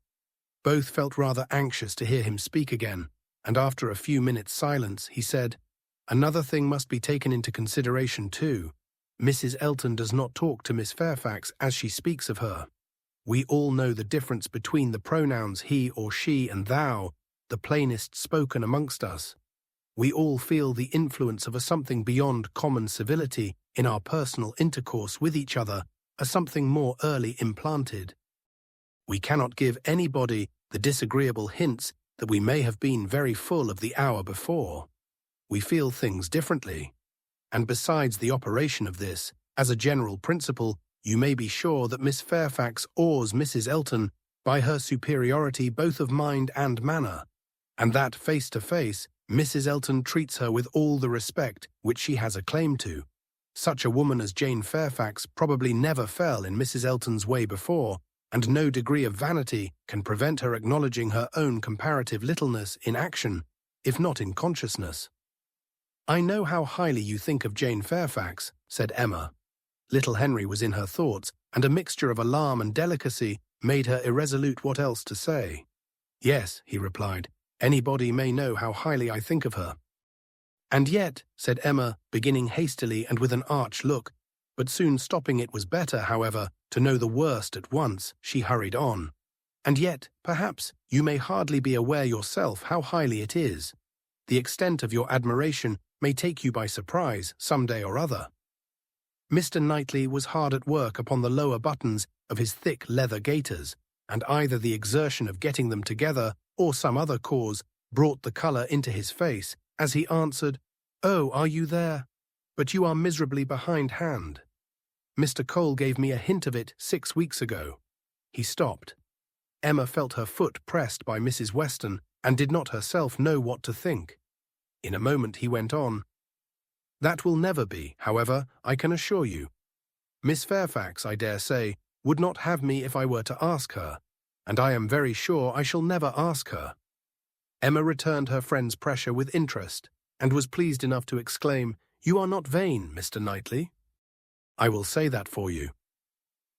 Both felt rather anxious to hear him speak again, and after a few minutes' silence, he said, "Another thing must be taken into consideration too. Mrs. Elton does not talk to Miss Fairfax as she speaks of her. We all know the difference between the pronouns he or she and thou, the plainest spoken amongst us. We all feel the influence of a something beyond common civility in our personal intercourse with each other, a something more early implanted. We cannot give anybody the disagreeable hints that we may have been very full of the hour before. We feel things differently. And besides the operation of this, as a general principle, you may be sure that Miss Fairfax awes Mrs. Elton by her superiority both of mind and manner, and that, face to face, Mrs. Elton treats her with all the respect which she has a claim to. Such a woman as Jane Fairfax probably never fell in Mrs. Elton's way before, and no degree of vanity can prevent her acknowledging her own comparative littleness in action, if not in consciousness. "I know how highly you think of Jane Fairfax," said Emma. Little Henry was in her thoughts, and a mixture of alarm and delicacy made her irresolute what else to say. "Yes," he replied, "anybody may know how highly I think of her." "And yet," said Emma, beginning hastily and with an arch look, but soon stopping. It was better, however, to know the worst at once. She hurried on. "And yet, perhaps, you may hardly be aware yourself how highly it is. The extent of your admiration may take you by surprise some day or other." Mr. Knightley was hard at work upon the lower buttons of his thick leather gaiters, and either the exertion of getting them together or some other cause brought the colour into his face as he answered, "Oh, are you there? But you are miserably behindhand. Mr. Cole gave me a hint of it 6 weeks ago." He stopped. Emma felt her foot pressed by Mrs. Weston and did not herself know what to think. In a moment he went on, "That will never be, however, I can assure you. Miss Fairfax, I dare say, would not have me if I were to ask her, and I am very sure I shall never ask her." Emma returned her friend's pressure with interest, and was pleased enough to exclaim, "You are not vain, Mr. Knightley." "I will say that for you."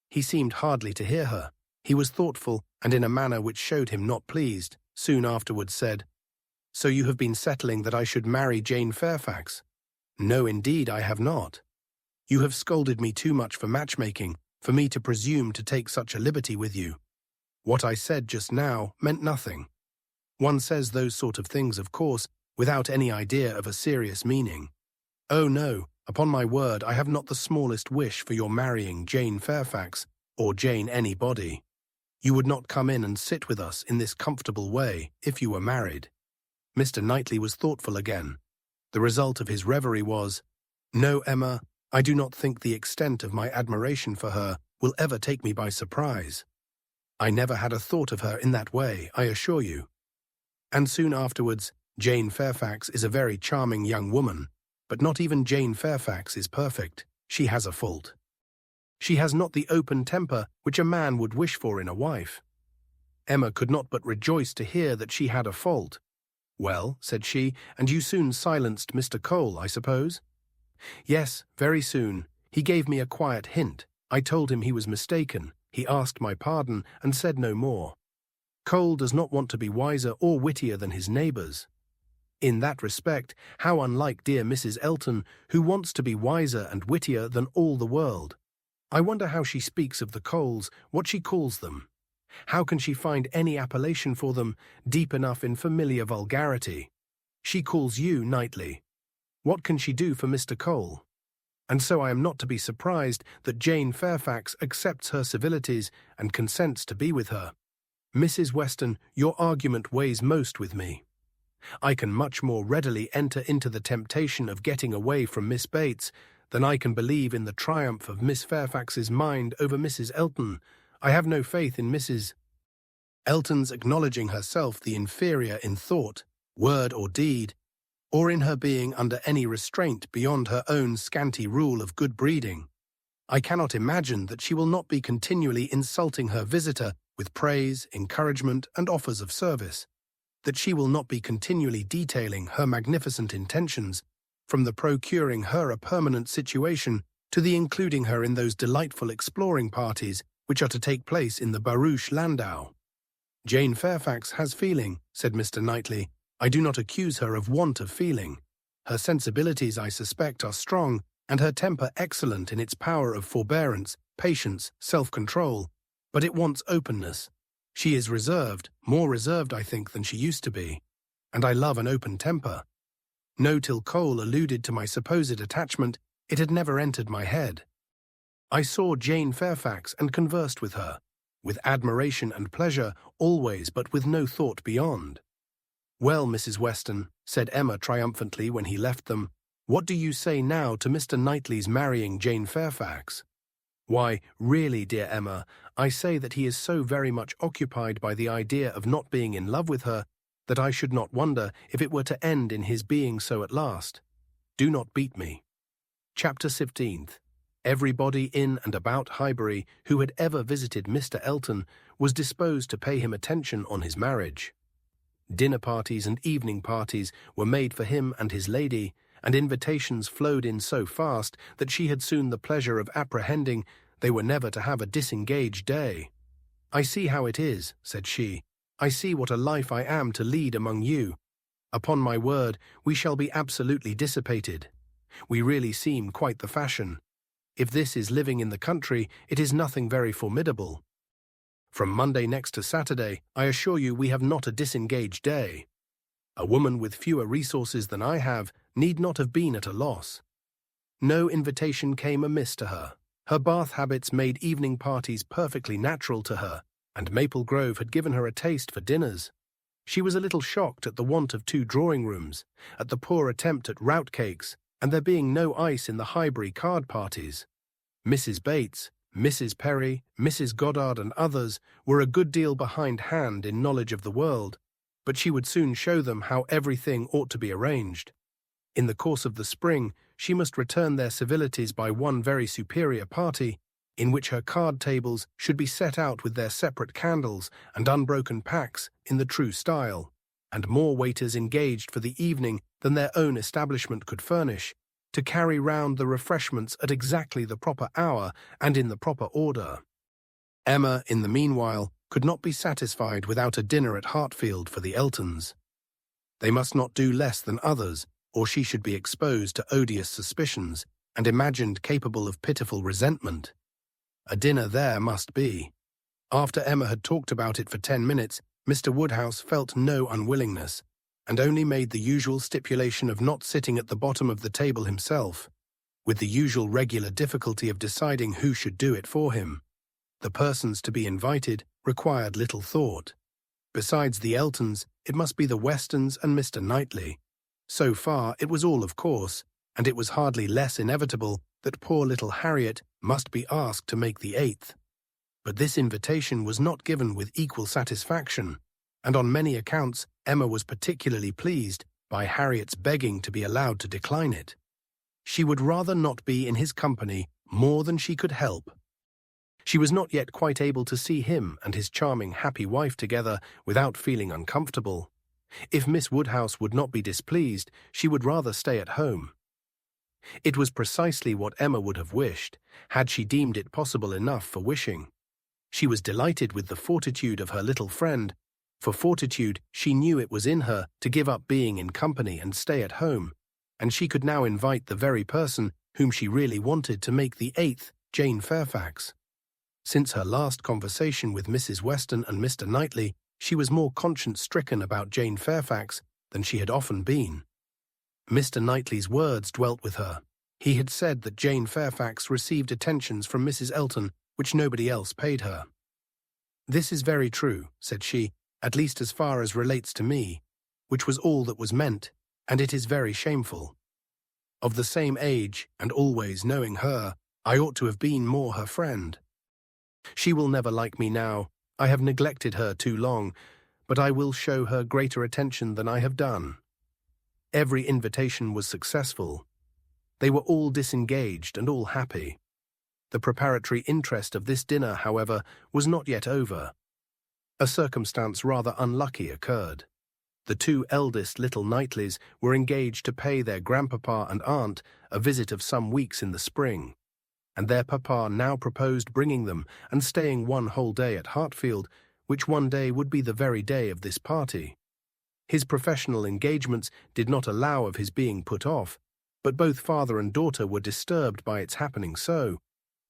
He seemed hardly to hear her. He was thoughtful, and in a manner which showed him not pleased, soon afterwards said, "So you have been settling that I should marry Jane Fairfax?" "No, indeed, I have not. You have scolded me too much for matchmaking, for me to presume to take such a liberty with you. What I said just now meant nothing. One says those sort of things, of course, without any idea of a serious meaning. Oh no, upon my word, I have not the smallest wish for your marrying Jane Fairfax, or Jane anybody. You would not come in and sit with us in this comfortable way if you were married." Mr. Knightley was thoughtful again. The result of his reverie was, "No, Emma, I do not think the extent of my admiration for her will ever take me by surprise. I never had a thought of her in that way, I assure you. And soon afterwards, Jane Fairfax is a very charming young woman, but not even Jane Fairfax is perfect. She has a fault. She has not the open temper which a man would wish for in a wife." Emma could not but rejoice to hear that she had a fault. "Well," said she, "and you soon silenced Mr. Cole, I suppose?" "Yes, very soon. He gave me a quiet hint. I told him he was mistaken. He asked my pardon and said no more. Cole does not want to be wiser or wittier than his neighbours. In that respect, how unlike dear Mrs. Elton, who wants to be wiser and wittier than all the world. I wonder how she speaks of the Coles, what she calls them. How can she find any appellation for them deep enough in familiar vulgarity? She calls you Knightley. What can she do for Mr. Cole? And so I am not to be surprised that Jane Fairfax accepts her civilities and consents to be with her. Mrs. Weston, your argument weighs most with me. I can much more readily enter into the temptation of getting away from Miss Bates than I can believe in the triumph of Miss Fairfax's mind over Mrs. Elton. I have no faith in Mrs. Elton's acknowledging herself the inferior in thought, word or deed, or in her being under any restraint beyond her own scanty rule of good breeding. I cannot imagine that she will not be continually insulting her visitor with praise, encouragement, and offers of service, that she will not be continually detailing her magnificent intentions, from the procuring her a permanent situation to the including her in those delightful exploring parties which are to take place in the barouche landau. Jane Fairfax has feeling, said Mr. Knightley. I do not accuse her of want of feeling. Her sensibilities, I suspect, are strong, and her temper excellent in its power of forbearance, patience, self-control, but it wants openness. She is reserved, more reserved, I think, than she used to be, and I love an open temper. No, till Cole alluded to my supposed attachment, it had never entered my head. I saw Jane Fairfax and conversed with her, with admiration and pleasure always, but with no thought beyond. Well, Mrs. Weston, said Emma triumphantly when he left them, what do you say now to Mr. Knightley's marrying Jane Fairfax? Why, really, dear Emma, I say that he is so very much occupied by the idea of not being in love with her that I should not wonder if it were to end in his being so at last. Do not beat me. Chapter 15th. Everybody in and about Highbury who had ever visited Mr. Elton was disposed to pay him attention on his marriage. Dinner parties and evening parties were made for him and his lady, and invitations flowed in so fast that she had soon the pleasure of apprehending they were never to have a disengaged day. I see how it is, said she. I see what a life I am to lead among you. Upon my word, we shall be absolutely dissipated. We really seem quite the fashion. If this is living in the country, it is nothing very formidable. From Monday next to Saturday, I assure you we have not a disengaged day. A woman with fewer resources than I have need not have been at a loss. No invitation came amiss to her. Her Bath habits made evening parties perfectly natural to her, and Maple Grove had given her a taste for dinners. She was a little shocked at the want of 2 drawing-rooms, at the poor attempt at rout cakes, and there being no ice in the Highbury card parties. Mrs. Bates, Mrs. Perry, Mrs. Goddard and others were a good deal behindhand in knowledge of the world, but she would soon show them how everything ought to be arranged. In the course of the spring, she must return their civilities by one very superior party, in which her card tables should be set out with their separate candles and unbroken packs in the true style, and more waiters engaged for the evening than their own establishment could furnish, to carry round the refreshments at exactly the proper hour and in the proper order. Emma, in the meanwhile, could not be satisfied without a dinner at Hartfield for the Eltons. They must not do less than others, or she should be exposed to odious suspicions and imagined capable of pitiful resentment. A dinner there must be. After Emma had talked about it for 10 minutes, Mr. Woodhouse felt no unwillingness, and only made the usual stipulation of not sitting at the bottom of the table himself, with the usual regular difficulty of deciding who should do it for him. The persons to be invited required little thought. Besides the Eltons, it must be the Westons and Mr. Knightley. So far, it was all of course, and it was hardly less inevitable that poor little Harriet must be asked to make the 8th. But this invitation was not given with equal satisfaction, and on many accounts Emma was particularly pleased by Harriet's begging to be allowed to decline it. She would rather not be in his company more than she could help. She was not yet quite able to see him and his charming, happy wife together without feeling uncomfortable. If Miss Woodhouse would not be displeased, she would rather stay at home. It was precisely what Emma would have wished, had she deemed it possible enough for wishing. She was delighted with the fortitude of her little friend. For fortitude, she knew it was in her to give up being in company and stay at home, and she could now invite the very person whom she really wanted to make the 8th, Jane Fairfax. Since her last conversation with Mrs. Weston and Mr. Knightley, she was more conscience-stricken about Jane Fairfax than she had often been. Mr. Knightley's words dwelt with her. He had said that Jane Fairfax received attentions from Mrs. Elton which nobody else paid her. "This is very true," said she, "at least as far as relates to me, which was all that was meant, and it is very shameful. Of the same age, and always knowing her, I ought to have been more her friend. She will never like me now. I have neglected her too long, but I will show her greater attention than I have done." Every invitation was successful. They were all disengaged and all happy. The preparatory interest of this dinner, however, was not yet over. A circumstance rather unlucky occurred. The 2 eldest little Knightleys were engaged to pay their grandpapa and aunt a visit of some weeks in the spring, and their papa now proposed bringing them and staying one whole day at Hartfield, which one day would be the very day of this party. His professional engagements did not allow of his being put off, but both father and daughter were disturbed by its happening so.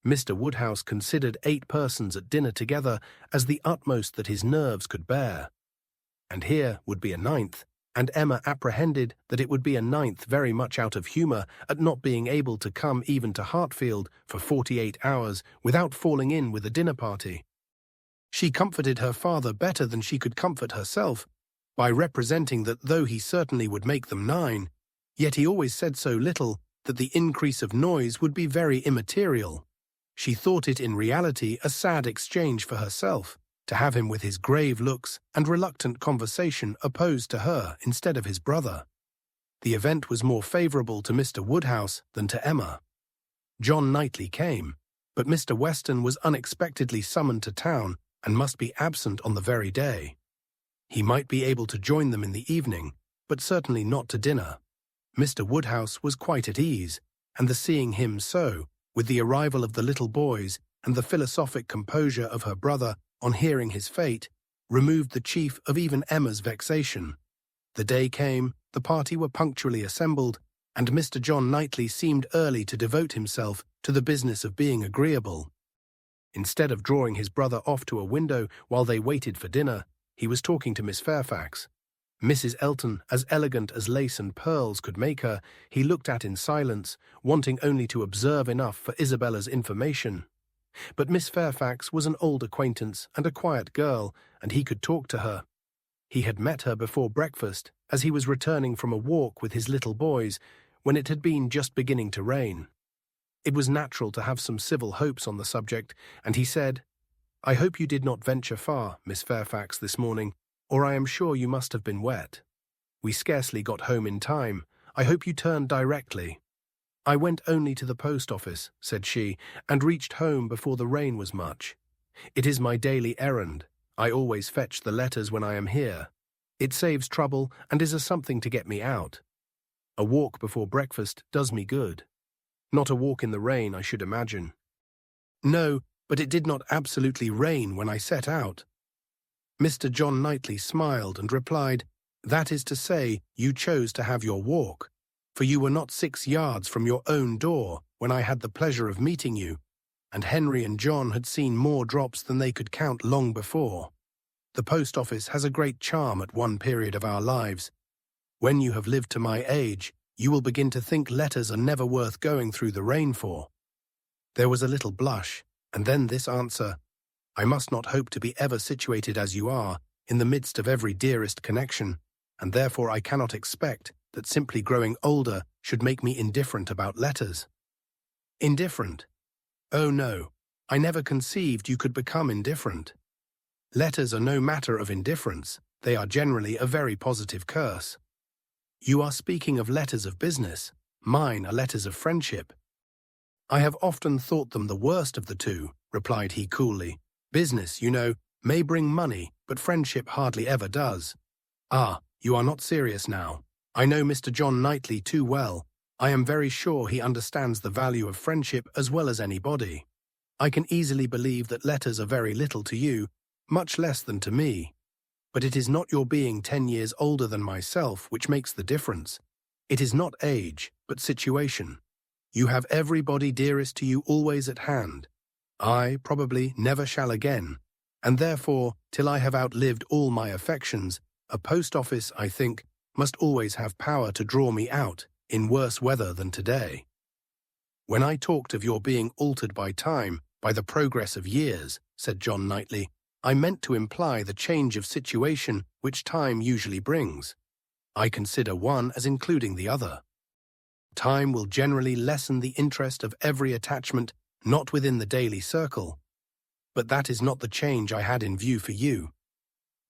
Mr. Woodhouse considered 8 persons at dinner together as the utmost that his nerves could bear. And here would be a 9th, and Emma apprehended that it would be a 9th very much out of humour at not being able to come even to Hartfield for 48 hours without falling in with a dinner party. She comforted her father better than she could comfort herself, by representing that though he certainly would make them 9, yet he always said so little that the increase of noise would be very immaterial. She thought it in reality a sad exchange for herself, to have him with his grave looks and reluctant conversation opposed to her instead of his brother. The event was more favourable to Mr. Woodhouse than to Emma. John Knightley came, but Mr. Weston was unexpectedly summoned to town and must be absent on the very day. He might be able to join them in the evening, but certainly not to dinner. Mr. Woodhouse was quite at ease, and the seeing him so, with the arrival of the little boys and the philosophic composure of her brother on hearing his fate, removed the chief of even Emma's vexation. The day came, the party were punctually assembled, and Mr. John Knightley seemed early to devote himself to the business of being agreeable. Instead of drawing his brother off to a window while they waited for dinner, he was talking to Miss Fairfax. Mrs. Elton, as elegant as lace and pearls could make her, he looked at in silence, wanting only to observe enough for Isabella's information. But Miss Fairfax was an old acquaintance and a quiet girl, and he could talk to her. He had met her before breakfast, as he was returning from a walk with his little boys, when it had been just beginning to rain. It was natural to have some civil hopes on the subject, and he said, "I hope you did not venture far, Miss Fairfax, this morning, or I am sure you must have been wet. We scarcely got home in time. I hope you turned directly." "I went only to the post office," said she, "and reached home before the rain was much. It is my daily errand. I always fetch the letters when I am here. It saves trouble and is a something to get me out. A walk before breakfast does me good. Not a walk in the rain, I should imagine." "No, but it did not absolutely rain when I set out." Mr. John Knightley smiled and replied, "That is to say, you chose to have your walk, for you were not 6 yards from your own door when I had the pleasure of meeting you, and Henry and John had seen more drops than they could count long before. The post office has a great charm at one period of our lives. When you have lived to my age, you will begin to think letters are never worth going through the rain for." There was a little blush, and then this answer, "I must not hope to be ever situated as you are, in the midst of every dearest connection, and therefore I cannot expect that simply growing older should make me indifferent about letters." "Indifferent? Oh no, I never conceived you could become indifferent. Letters are no matter of indifference, they are generally a very positive curse. You are speaking of letters of business, mine are letters of friendship." "I have often thought them the worst of the two," replied he coolly. "Business, you know, may bring money, but friendship hardly ever does." "Ah, you are not serious now. I know Mr. John Knightley too well. I am very sure he understands the value of friendship as well as anybody. I can easily believe that letters are very little to you, much less than to me. But it is not your being 10 years older than myself which makes the difference. It is not age, but situation. You have everybody dearest to you always at hand. I, probably, never shall again, and therefore, till I have outlived all my affections, a post office, I think, must always have power to draw me out, in worse weather than today. When I talked of your being altered by time, by the progress of years," said John Knightley, "I meant to imply the change of situation which time usually brings. I consider one as including the other. Time will generally lessen the interest of every attachment not within the daily circle. But that is not the change I had in view for you.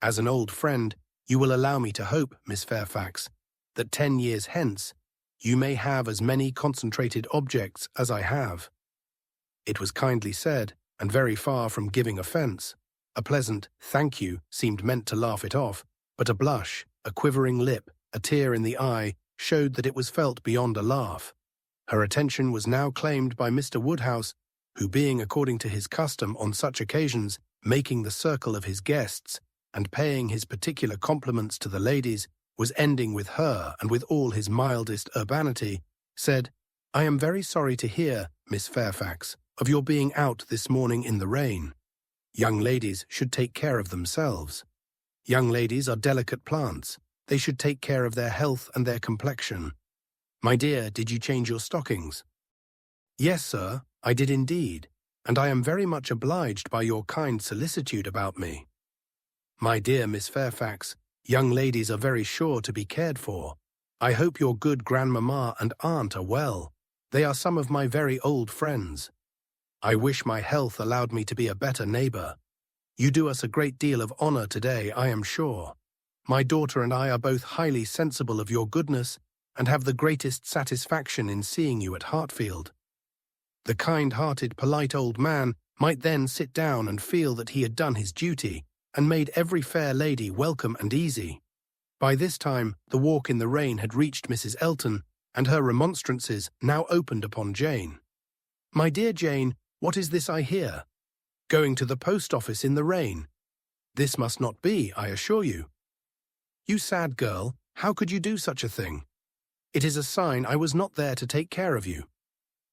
As an old friend, you will allow me to hope, Miss Fairfax, that 10 years hence you may have as many concentrated objects as I have." It was kindly said, and very far from giving offence. A pleasant "thank you" seemed meant to laugh it off, but a blush, a quivering lip, a tear in the eye showed that it was felt beyond a laugh. Her attention was now claimed by Mr. Woodhouse, who, being according to his custom on such occasions, making the circle of his guests, and paying his particular compliments to the ladies, was ending with her and with all his mildest urbanity, said, "I am very sorry to hear, Miss Fairfax, of your being out this morning in the rain. Young ladies should take care of themselves. Young ladies are delicate plants. They should take care of their health and their complexion. My dear, did you change your stockings?" "Yes, sir, I did indeed, and I am very much obliged by your kind solicitude about me." "My dear Miss Fairfax, young ladies are very sure to be cared for. I hope your good grandmamma and aunt are well. They are some of my very old friends. I wish my health allowed me to be a better neighbour. You do us a great deal of honour today, I am sure. My daughter and I are both highly sensible of your goodness, and have the greatest satisfaction in seeing you at Hartfield." The kind-hearted, polite old man might then sit down and feel that he had done his duty, and made every fair lady welcome and easy. By this time, the walk in the rain had reached Mrs. Elton, and her remonstrances now opened upon Jane. "My dear Jane, what is this I hear? Going to the post office in the rain? This must not be, I assure you. You sad girl, how could you do such a thing? It is a sign I was not there to take care of you."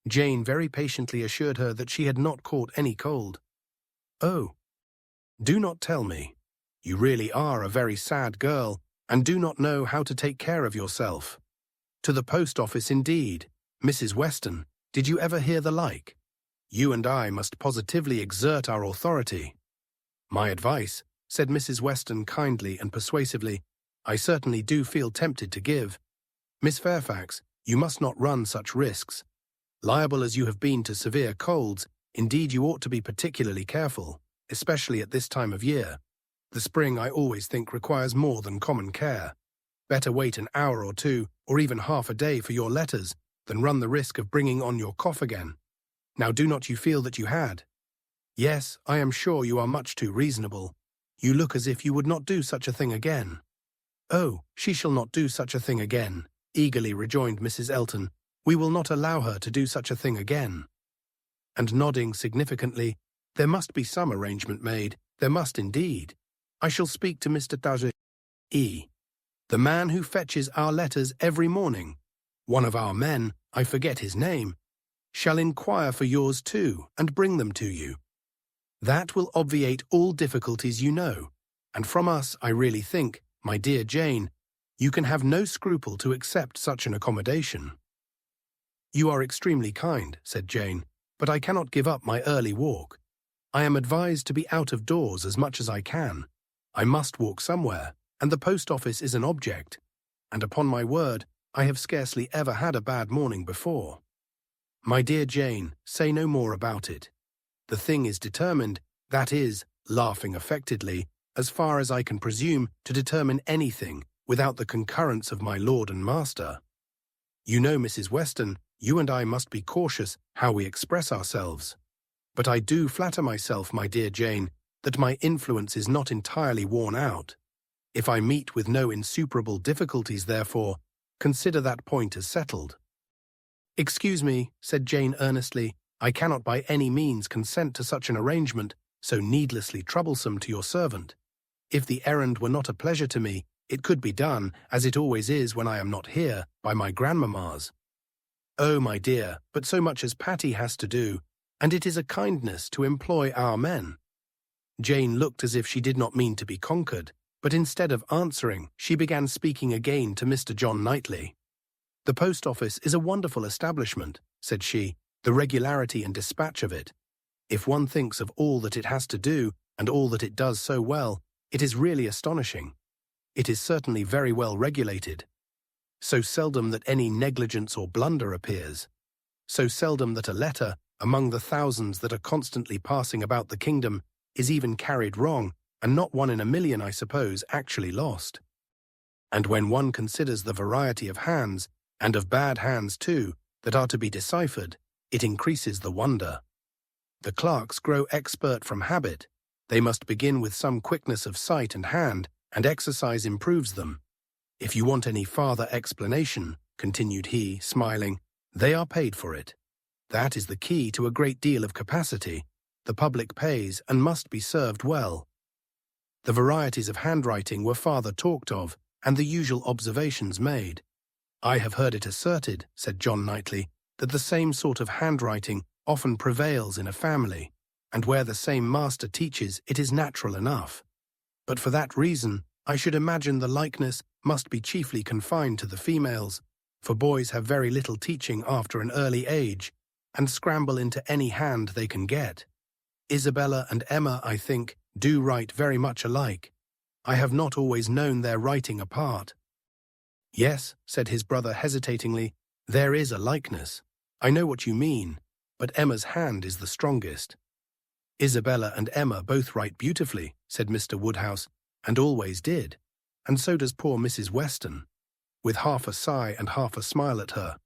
Jane very patiently assured her that she had not caught any cold. "Oh, do not tell me. You really are a very sad girl, and do not know how to take care of yourself. To the post office indeed. Mrs. Weston, did you ever hear the like? You and I must positively exert our authority." "My advice," said Mrs. Weston kindly and persuasively, "I certainly do feel tempted to give. Miss Fairfax, you must not run such risks. Liable as you have been to severe colds, indeed you ought to be particularly careful, especially at this time of year. The spring, I always think, requires more than common care. Better wait an hour or two, or even half a day for your letters, than run the risk of bringing on your cough again. Now do not you feel that you had? Yes, I am sure you are much too reasonable. You look as if you would not do such a thing again. Oh, she shall not do such a thing again, eagerly rejoined Mrs. Elton. We will not allow her to do such a thing again. And nodding significantly, there must be some arrangement made, there must indeed. I shall speak to Mr. Tager, the man who fetches our letters every morning. One of our men, I forget his name, shall inquire for yours too, and bring them to you. That will obviate all difficulties, you know, and from us, I really think, my dear Jane, you can have no scruple to accept such an accommodation. You are extremely kind, said Jane, but I cannot give up my early walk. I am advised to be out of doors as much as I can. I must walk somewhere, and the post office is an object, and upon my word, I have scarcely ever had a bad morning before. My dear Jane, say no more about it. The thing is determined, that is, laughing affectedly, as far as I can presume to determine anything without the concurrence of my lord and master. You know, Mrs. Weston, you and I must be cautious how we express ourselves. But I do flatter myself, my dear Jane, that my influence is not entirely worn out. If I meet with no insuperable difficulties, therefore, consider that point as settled. Excuse me, said Jane earnestly, I cannot by any means consent to such an arrangement, so needlessly troublesome to your servant. If the errand were not a pleasure to me, it could be done, as it always is when I am not here, by my grandmammas. Oh, my dear, but so much as Patty has to do, and it is a kindness to employ our men. Jane looked as if she did not mean to be conquered, but instead of answering, she began speaking again to Mr. John Knightley. The post office is a wonderful establishment, said she, the regularity and dispatch of it. If one thinks of all that it has to do, and all that it does so well, it is really astonishing. It is certainly very well regulated. So seldom that any negligence or blunder appears. So seldom that a letter, among the thousands that are constantly passing about the kingdom, is even carried wrong, and not one in a million, I suppose, actually lost. And when one considers the variety of hands, and of bad hands too, that are to be deciphered, it increases the wonder. The clerks grow expert from habit. They must begin with some quickness of sight and hand, and exercise improves them. If you want any farther explanation, continued he, smiling, they are paid for it. That is the key to a great deal of capacity. The public pays and must be served well. The varieties of handwriting were farther talked of, and the usual observations made. I have heard it asserted, said John Knightley, that the same sort of handwriting often prevails in a family, and where the same master teaches it is natural enough. But for that reason, I should imagine the likeness must be chiefly confined to the females, for boys have very little teaching after an early age, and scramble into any hand they can get. Isabella and Emma, I think, do write very much alike. I have not always known their writing apart. Yes, said his brother hesitatingly, there is a likeness. I know what you mean, but Emma's hand is the strongest. Isabella and Emma both write beautifully, said Mr. Woodhouse, and always did, and so does poor Mrs. Weston, with half a sigh and half a smile at her.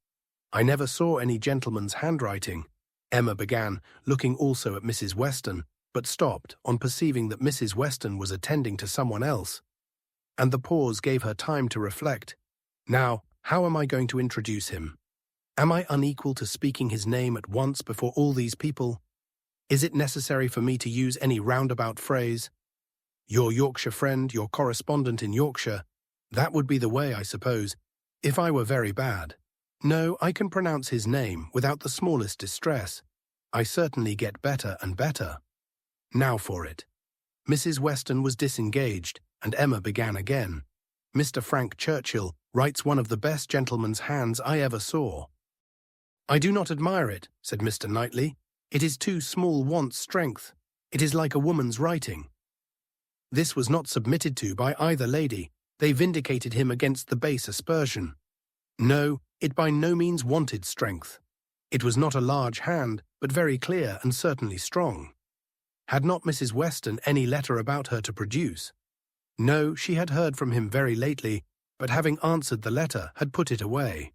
I never saw any gentleman's handwriting, Emma began, looking also at Mrs. Weston, but stopped on perceiving that Mrs. Weston was attending to someone else, and the pause gave her time to reflect. Now, how am I going to introduce him? Am I unequal to speaking his name at once before all these people? Is it necessary for me to use any roundabout phrase? Your Yorkshire friend, your correspondent in Yorkshire, that would be the way, I suppose, if I were very bad. No, I can pronounce his name without the smallest distress. I certainly get better and better. Now for it. Mrs. Weston was disengaged, and Emma began again. Mr. Frank Churchill writes one of the best gentleman's hands I ever saw. I do not admire it, said Mr. Knightley. It is too small, wants strength. It is like a woman's writing. This was not submitted to by either lady. They vindicated him against the base aspersion. No, it by no means wanted strength. It was not a large hand, but very clear and certainly strong. Had not Mrs. Weston any letter about her to produce? No, she had heard from him very lately, but having answered the letter, had put it away.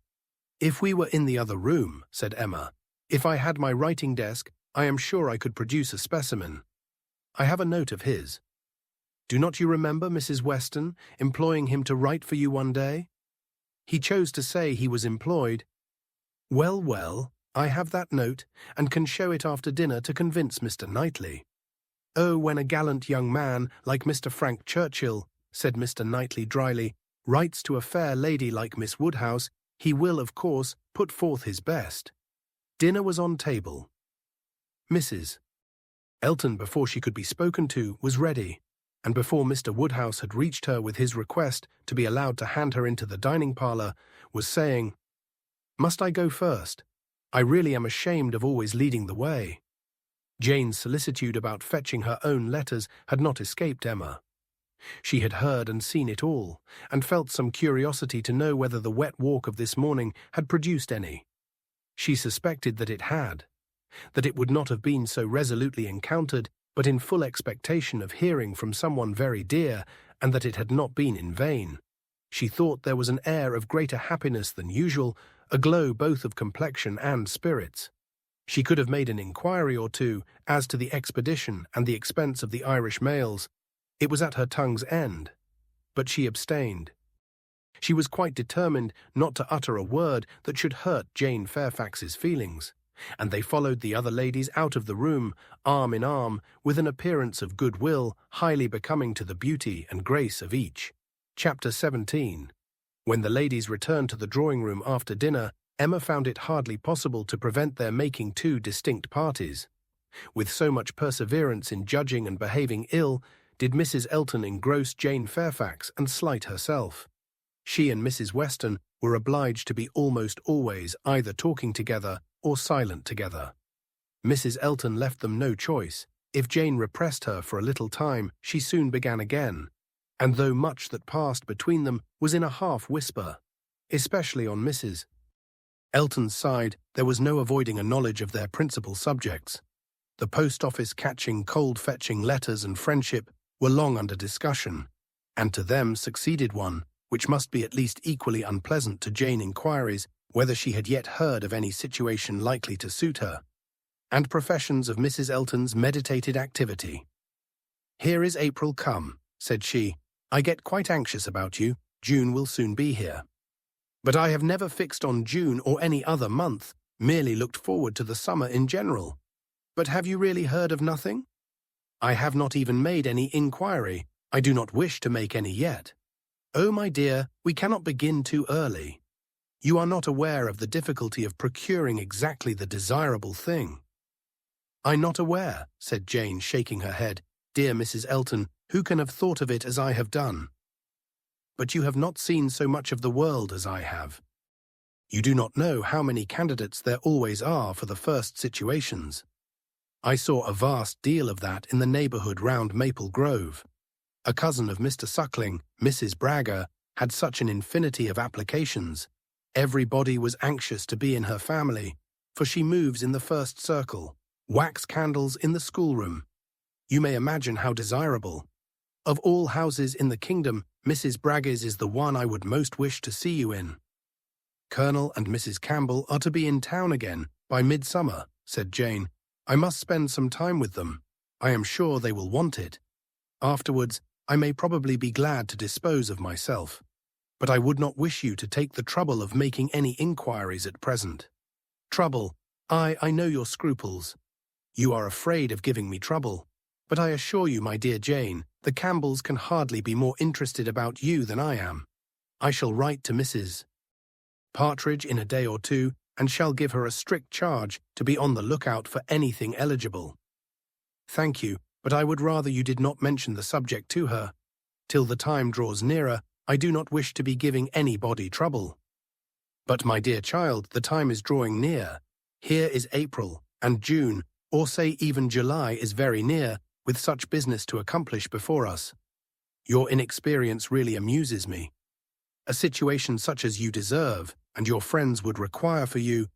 "If we were in the other room," said Emma. "If I had my writing desk, I am sure I could produce a specimen. I have a note of his. Do not you remember Mrs. Weston employing him to write for you one day? He chose to say he was employed. Well, well, I have that note, and can show it after dinner to convince Mr. Knightley." "Oh, when a gallant young man like Mr. Frank Churchill," said Mr. Knightley dryly, "writes to a fair lady like Miss Woodhouse, he will, of course, put forth his best." Dinner was on table. Mrs. Elton, before she could be spoken to, was ready, and before Mr. Woodhouse had reached her with his request to be allowed to hand her into the dining parlour, was saying, "Must I go first? I really am ashamed of always leading the way." Jane's solicitude about fetching her own letters had not escaped Emma. She had heard and seen it all, and felt some curiosity to know whether the wet walk of this morning had produced any. She suspected that it had, that it would not have been so resolutely encountered, but in full expectation of hearing from someone very dear, and that it had not been in vain. She thought there was an air of greater happiness than usual, a glow both of complexion and spirits. She could have made an inquiry or two as to the expedition and the expense of the Irish mails. It was at her tongue's end, but she abstained. She was quite determined not to utter a word that should hurt Jane Fairfax's feelings, and they followed the other ladies out of the room, arm in arm, with an appearance of goodwill highly becoming to the beauty and grace of each. Chapter 17. When the ladies returned to the drawing-room after dinner, Emma found it hardly possible to prevent their making two distinct parties. With so much perseverance in judging and behaving ill, did Mrs. Elton engross Jane Fairfax and slight herself. She and Mrs. Weston were obliged to be almost always either talking together or silent together. Mrs. Elton left them no choice. If Jane repressed her for a little time, she soon began again, and though much that passed between them was in a half-whisper, especially on Mrs. Elton's side, there was no avoiding a knowledge of their principal subjects. The post office catching, cold-fetching letters and friendship were long under discussion, and to them succeeded one, which must be at least equally unpleasant to Jane inquiries whether she had yet heard of any situation likely to suit her, and professions of Mrs. Elton's meditated activity. "Here is April come," said she. "I get quite anxious about you. June will soon be here. But I have never fixed on June or any other month, merely looked forward to the summer in general. But have you really heard of nothing?" "I have not even made any inquiry. I do not wish to make any yet." "Oh, my dear, we cannot begin too early. You are not aware of the difficulty of procuring exactly the desirable thing." "I'm not aware," said Jane, shaking her head. "Dear Mrs. Elton, who can have thought of it as I have done? But you have not seen so much of the world as I have. You do not know how many candidates there always are for the first situations. I saw a vast deal of that in the neighbourhood round Maple Grove. A cousin of Mr. Suckling, Mrs. Bragger, had such an infinity of applications. Everybody was anxious to be in her family, for she moves in the first circle. Wax candles in the schoolroom. You may imagine how desirable. Of all houses in the kingdom, Mrs. Bragger's is the one I would most wish to see you in." "Colonel and Mrs. Campbell are to be in town again by midsummer," said Jane. "I must spend some time with them. I am sure they will want it. Afterwards, I may probably be glad to dispose of myself. But I would not wish you to take the trouble of making any inquiries at present." "Trouble? I know your scruples. You are afraid of giving me trouble. But I assure you, my dear Jane, the Campbells can hardly be more interested about you than I am. I shall write to Mrs. Partridge in a day or two, and shall give her a strict charge to be on the lookout for anything eligible." "Thank you, but I would rather you did not mention the subject to her. Till the time draws nearer, I do not wish to be giving anybody trouble." "But, my dear child, the time is drawing near. Here is April, and June, or say even July, is very near, with such business to accomplish before us. Your inexperience really amuses me. A situation such as you deserve, and your friends would require for you,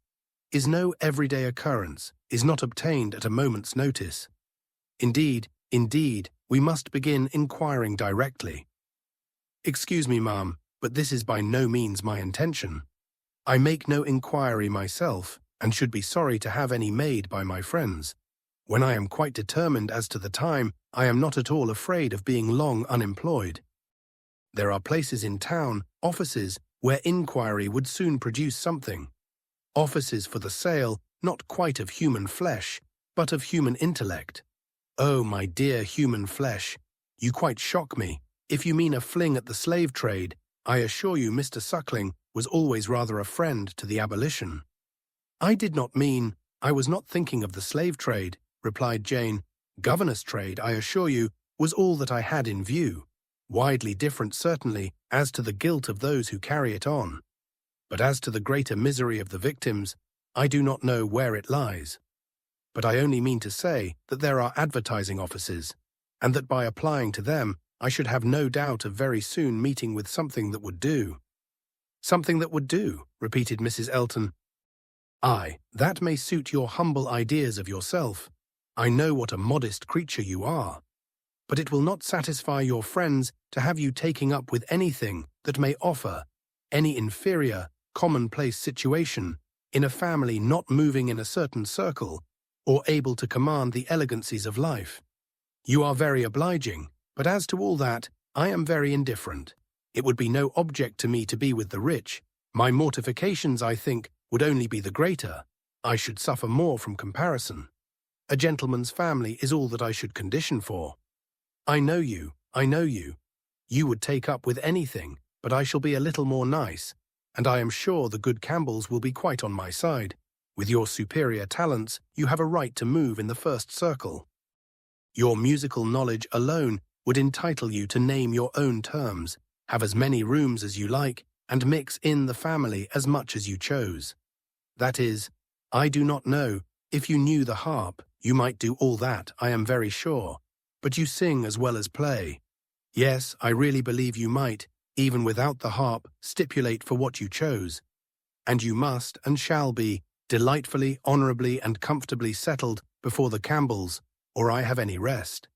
is no everyday occurrence, is not obtained at a moment's notice. Indeed, we must begin inquiring directly." "Excuse me, ma'am, but this is by no means my intention." I make no inquiry myself, and should be sorry to have any made by my friends. When I am quite determined as to the time, I am not at all afraid of being long unemployed. There are places in town, offices, where inquiry would soon produce something. Offices for the sale, not quite of human flesh, but of human intellect. Oh, my dear human flesh, you quite shock me. If you mean a fling at the slave trade, I assure you Mr. Suckling was always rather a friend to the abolition. I did not mean, I was not thinking of the slave trade, replied Jane. Governess trade, I assure you, was all that I had in view. Widely different, certainly, as to the guilt of those who carry it on. But as to the greater misery of the victims, I do not know where it lies. But I only mean to say that there are advertising offices, and that by applying to them, I should have no doubt of very soon meeting with something that would do. Something that would do, repeated Mrs. Elton. Aye, that may suit your humble ideas of yourself. I know what a modest creature you are. But it will not satisfy your friends to have you taking up with anything that may offer any inferior, commonplace situation in a family not moving in a certain circle or able to command the elegancies of life. You are very obliging, but as to all that, I am very indifferent. It would be no object to me to be with the rich. My mortifications, I think, would only be the greater. I should suffer more from comparison. A gentleman's family is all that I should condition for. I know you, I know you. You would take up with anything, but I shall be a little more nice, and I am sure the good Campbells will be quite on my side. With your superior talents, you have a right to move in the first circle. Your musical knowledge alone would entitle you to name your own terms, have as many rooms as you like, and mix in the family as much as you chose. That is, I do not know, if you knew the harp, you might do all that, I am very sure, but you sing as well as play. Yes, I really believe you might, even without the harp, stipulate for what you chose. And you must and shall be delightfully, honourably and comfortably settled before the Campbells, or I have any rest.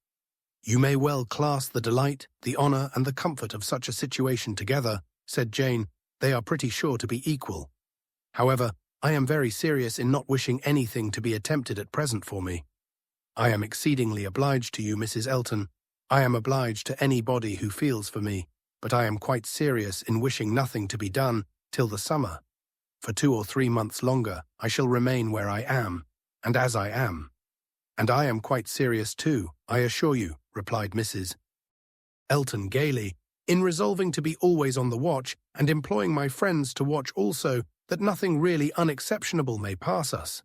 You may well class the delight, the honour and the comfort of such a situation together, said Jane. They are pretty sure to be equal. However, I am very serious in not wishing anything to be attempted at present for me. I am exceedingly obliged to you, Mrs. Elton. I am obliged to anybody who feels for me, but I am quite serious in wishing nothing to be done till the summer. For 2 or 3 months longer I shall remain where I am, and as I am. And I am quite serious too, I assure you, replied Mrs. Elton gaily, in resolving to be always on the watch, and employing my friends to watch also, that nothing really unexceptionable may pass us.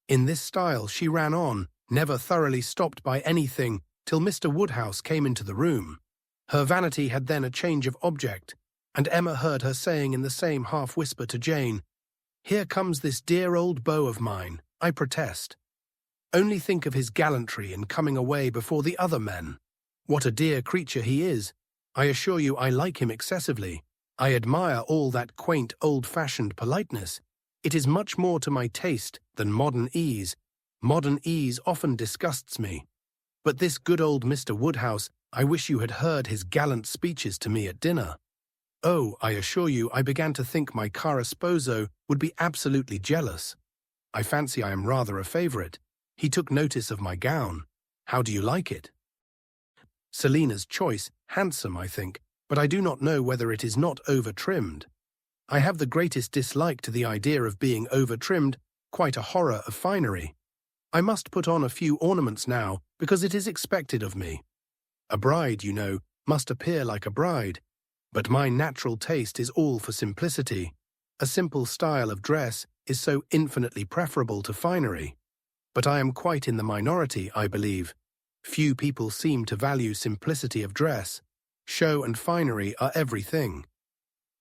In this style she ran on, never thoroughly stopped by anything, till Mr. Woodhouse came into the room. Her vanity had then a change of object, and Emma heard her saying in the same half-whisper to Jane, "Here comes this dear old beau of mine, I protest. Only think of his gallantry in coming away before the other men. What a dear creature he is. I assure you I like him excessively. I admire all that quaint, old-fashioned politeness. It is much more to my taste than modern ease. Modern ease often disgusts me. But this good old Mr. Woodhouse, I wish you had heard his gallant speeches to me at dinner. Oh, I assure you I began to think my cara sposo would be absolutely jealous. I fancy I am rather a favourite. He took notice of my gown. How do you like it? Selina's choice, handsome, I think, but I do not know whether it is not over-trimmed. I have the greatest dislike to the idea of being over-trimmed, quite a horror of finery. I must put on a few ornaments now, because it is expected of me. A bride, you know, must appear like a bride, but my natural taste is all for simplicity. A simple style of dress is so infinitely preferable to finery. But I am quite in the minority, I believe. Few people seem to value simplicity of dress. Show and finery are everything.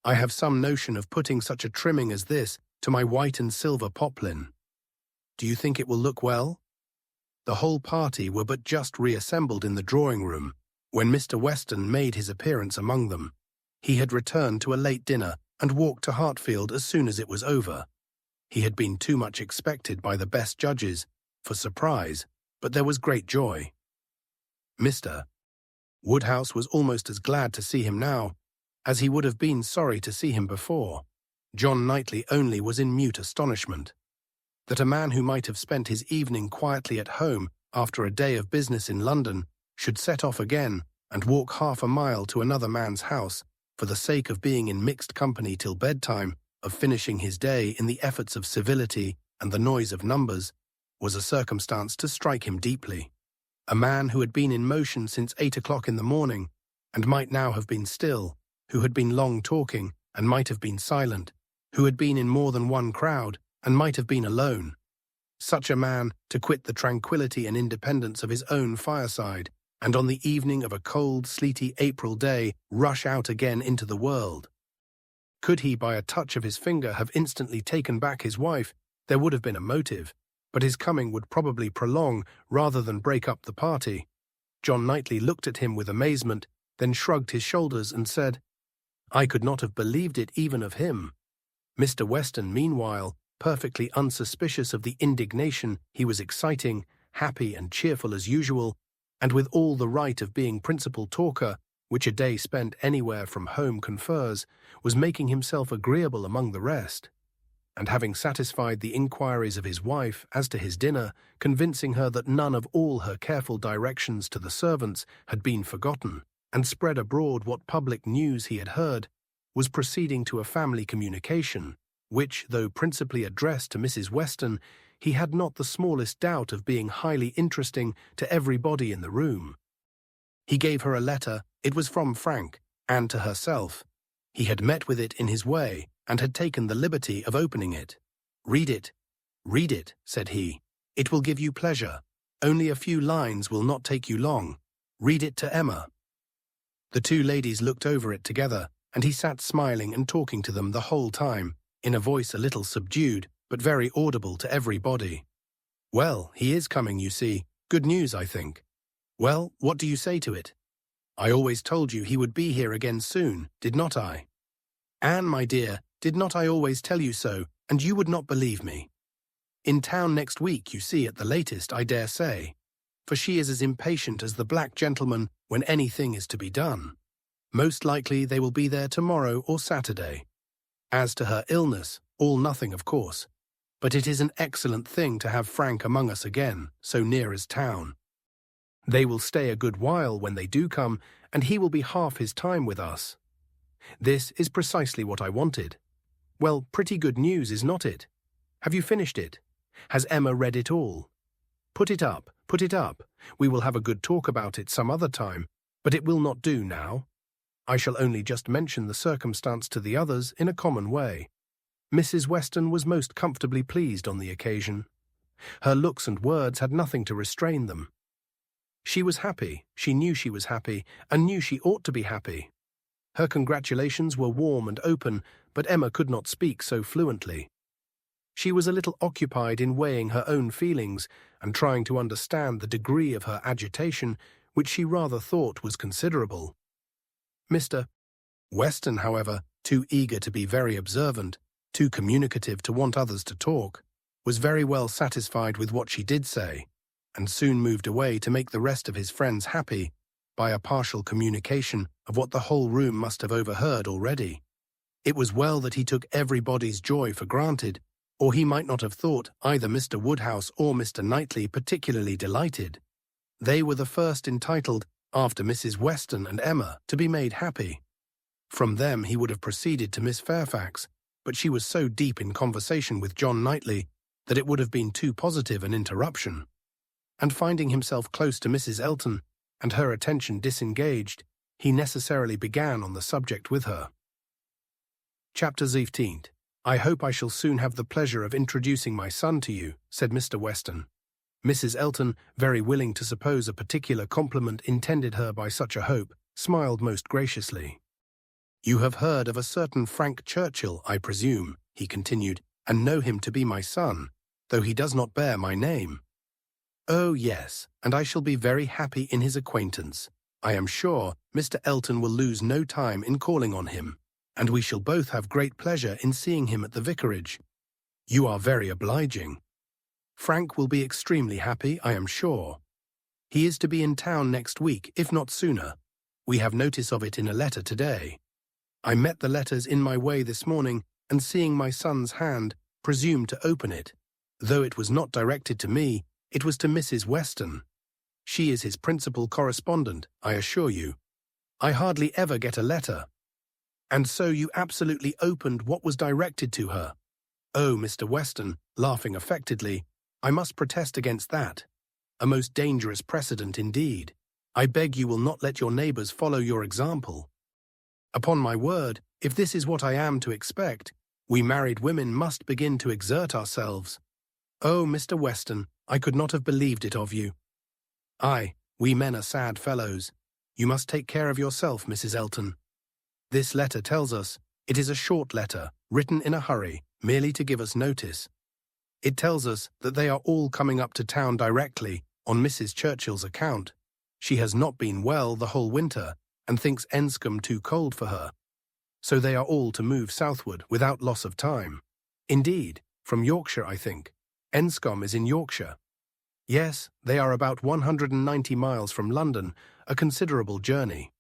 I have some notion of putting such a trimming as this to my white and silver poplin. Do you think it will look well? The whole party were but just reassembled in the drawing-room when Mr. Weston made his appearance among them. He had returned to a late dinner and walked to Hartfield as soon as it was over. He had been too much expected by the best judges for surprise, but there was great joy. Mr. Woodhouse was almost as glad to see him now as he would have been sorry to see him before. John Knightley only was in mute astonishment. That a man who might have spent his evening quietly at home after a day of business in London should set off again and walk half a mile to another man's house for the sake of being in mixed company till bedtime, of finishing his day in the efforts of civility and the noise of numbers, was a circumstance to strike him deeply. A man who had been in motion since 8 o'clock in the morning, and might now have been still, who had been long talking, and might have been silent, who had been in more than one crowd, and might have been alone. Such a man to quit the tranquillity and independence of his own fireside, and on the evening of a cold, sleety April day rush out again into the world. Could he by a touch of his finger have instantly taken back his wife, there would have been a motive, but his coming would probably prolong rather than break up the party. John Knightley looked at him with amazement, then shrugged his shoulders and said, "I could not have believed it even of him." Mr. Weston, meanwhile, perfectly unsuspicious of the indignation he was exciting, happy and cheerful as usual, and with all the right of being principal talker, which a day spent anywhere from home confers, was making himself agreeable among the rest. And having satisfied the inquiries of his wife as to his dinner, convincing her that none of all her careful directions to the servants had been forgotten, and spread abroad what public news he had heard, was proceeding to a family communication, which, though principally addressed to Mrs. Weston, he had not the smallest doubt of being highly interesting to everybody in the room. He gave her a letter. It was from Frank, and to herself. He had met with it in his way, and had taken the liberty of opening it. "Read it. Read it," said he. "It will give you pleasure. Only a few lines will not take you long. Read it to Emma." The two ladies looked over it together, and he sat smiling and talking to them the whole time, in a voice a little subdued, but very audible to everybody. "Well, he is coming, you see. Good news, I think. Well, what do you say to it? I always told you he would be here again soon, did not I? Anne, my dear, did not I always tell you so, and you would not believe me? In town next week, you see, at the latest, I dare say, for she is as impatient as the black gentleman when anything is to be done. Most likely they will be there tomorrow or Saturday. As to her illness, all nothing, of course, but it is an excellent thing to have Frank among us again, so near as town. They will stay a good while when they do come, and he will be half his time with us. This is precisely what I wanted. Well, pretty good news, is not it? Have you finished it? Has Emma read it all? Put it up, put it up. We will have a good talk about it some other time, but it will not do now. I shall only just mention the circumstance to the others in a common way. Mrs. Weston was most comfortably pleased on the occasion. Her looks and words had nothing to restrain them. She was happy, she knew she was happy, and knew she ought to be happy. Her congratulations were warm and open, but Emma could not speak so fluently. She was a little occupied in weighing her own feelings and trying to understand the degree of her agitation, which she rather thought was considerable. Mr. Weston, however, too eager to be very observant, too communicative to want others to talk, was very well satisfied with what she did say, and soon moved away to make the rest of his friends happy by a partial communication of what the whole room must have overheard already. It was well that he took everybody's joy for granted, or he might not have thought either Mr. Woodhouse or Mr. Knightley particularly delighted. They were the first entitled, after Mrs. Weston and Emma, to be made happy. From them he would have proceeded to Miss Fairfax, but she was so deep in conversation with John Knightley that it would have been too positive an interruption. And finding himself close to Mrs. Elton, and her attention disengaged, he necessarily began on the subject with her. Chapter 17. "I hope I shall soon have the pleasure of introducing my son to you," said Mr. Weston. Mrs. Elton, very willing to suppose a particular compliment intended her by such a hope, smiled most graciously. "You have heard of a certain Frank Churchill, I presume," he continued, "and know him to be my son, though he does not bear my name." "Oh, yes, and I shall be very happy in his acquaintance. I am sure Mr. Elton will lose no time in calling on him, and we shall both have great pleasure in seeing him at the vicarage. You are very obliging. Frank will be extremely happy, I am sure. He is to be in town next week, if not sooner. We have notice of it in a letter today. I met the letters in my way this morning, and seeing my son's hand, presumed to open it. Though it was not directed to me, it was to Mrs. Weston. She is his principal correspondent, I assure you. I hardly ever get a letter. And so you absolutely opened what was directed to her. Oh, Mr. Weston, laughing affectedly, I must protest against that. A most dangerous precedent indeed. I beg you will not let your neighbours follow your example. Upon my word, if this is what I am to expect, we married women must begin to exert ourselves. Oh, Mr. Weston, I could not have believed it of you. Aye, we men are sad fellows. You must take care of yourself, Mrs. Elton. This letter tells us, it is a short letter, written in a hurry, merely to give us notice. It tells us that they are all coming up to town directly, on Mrs. Churchill's account. She has not been well the whole winter, and thinks Enscombe too cold for her. So they are all to move southward without loss of time. Indeed, from Yorkshire, I think. Enscombe is in Yorkshire. Yes, they are about 190 miles from London, a considerable journey.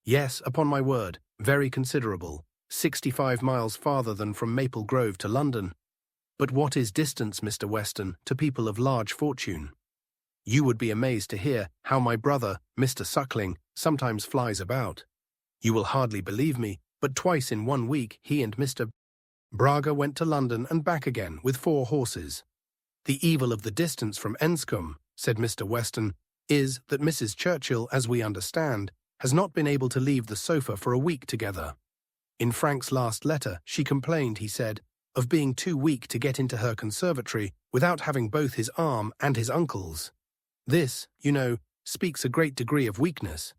Yes, upon my word, very considerable, 65 miles farther than from Maple Grove to London. But what is distance, Mr. Weston, to people of large fortune? You would be amazed to hear how my brother, Mr. Suckling, sometimes flies about. You will hardly believe me, but twice in 1 week he and Mr. Braga went to London and back again with 4 horses. The evil of the distance from Enscombe, said Mr. Weston, is that Mrs. Churchill, as we understand, has not been able to leave the sofa for a week together. In Frank's last letter, she complained, he said, of being too weak to get into her conservatory without having both his arm and his uncle's. This, you know, speaks a great degree of weakness.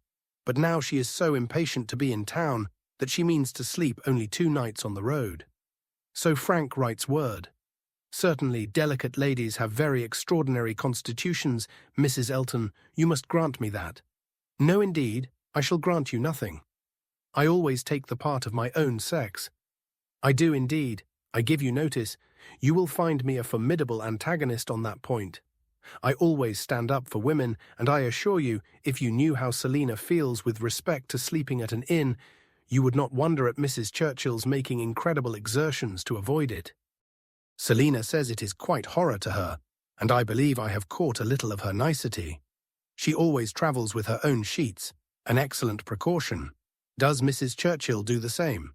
But now she is so impatient to be in town that she means to sleep only 2 nights on the road. So Frank writes word. Certainly delicate ladies have very extraordinary constitutions, Mrs. Elton, you must grant me that. No, indeed, I shall grant you nothing. I always take the part of my own sex. I do indeed, I give you notice, you will find me a formidable antagonist on that point. I always stand up for women, and I assure you, if you knew how Selina feels with respect to sleeping at an inn, you would not wonder at Mrs. Churchill's making incredible exertions to avoid it. Selina says it is quite horror to her, and I believe I have caught a little of her nicety. She always travels with her own sheets, an excellent precaution. Does Mrs. Churchill do the same?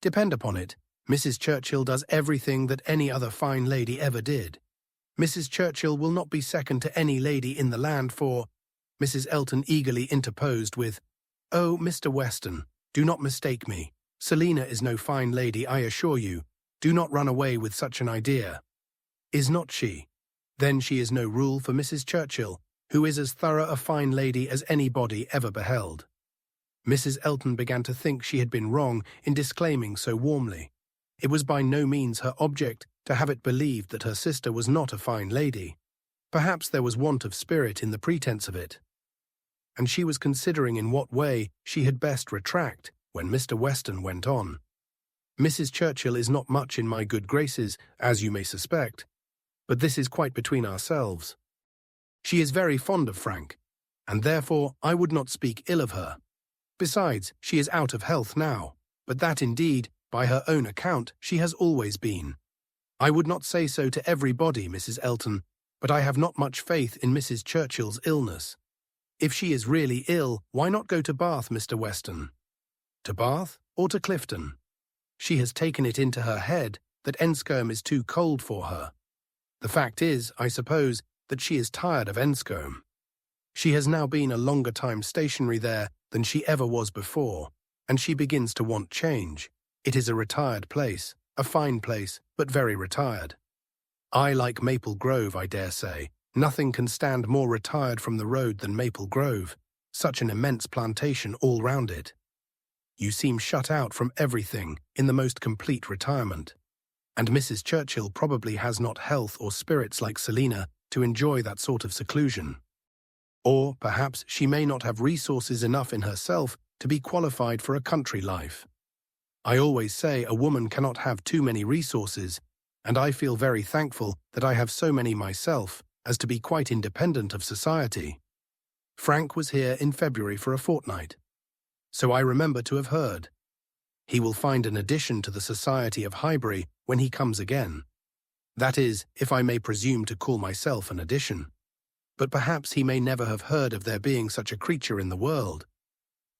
Depend upon it, Mrs. Churchill does everything that any other fine lady ever did. Mrs. Churchill will not be second to any lady in the land for— Mrs. Elton eagerly interposed with, "Oh, Mr. Weston, do not mistake me. Selina is no fine lady, I assure you. Do not run away with such an idea." Is not she? Then she is no rule for Mrs. Churchill, who is as thorough a fine lady as anybody ever beheld. Mrs. Elton began to think she had been wrong in disclaiming so warmly. It was by no means her object to have it believed that her sister was not a fine lady. Perhaps there was want of spirit in the pretence of it. And she was considering in what way she had best retract when Mr. Weston went on. Mrs. Churchill is not much in my good graces, as you may suspect, but this is quite between ourselves. She is very fond of Frank, and therefore I would not speak ill of her. Besides, she is out of health now, but that indeed, by her own account, she has always been. I would not say so to everybody, Mrs. Elton, but I have not much faith in Mrs. Churchill's illness. If she is really ill, why not go to Bath, Mr. Weston? To Bath or to Clifton? She has taken it into her head that Enscombe is too cold for her. The fact is, I suppose, that she is tired of Enscombe. She has now been a longer time stationary there than she ever was before, and she begins to want change. It is a retired place, a fine place, but very retired. I like Maple Grove, I dare say. Nothing can stand more retired from the road than Maple Grove, such an immense plantation all round it. You seem shut out from everything in the most complete retirement. And Mrs. Churchill probably has not health or spirits like Selina to enjoy that sort of seclusion. Or, perhaps, she may not have resources enough in herself to be qualified for a country life. I always say a woman cannot have too many resources, and I feel very thankful that I have so many myself as to be quite independent of society. Frank was here in February for a fortnight. So I remember to have heard. He will find an addition to the society of Highbury when he comes again. That is, if I may presume to call myself an addition. But perhaps he may never have heard of there being such a creature in the world.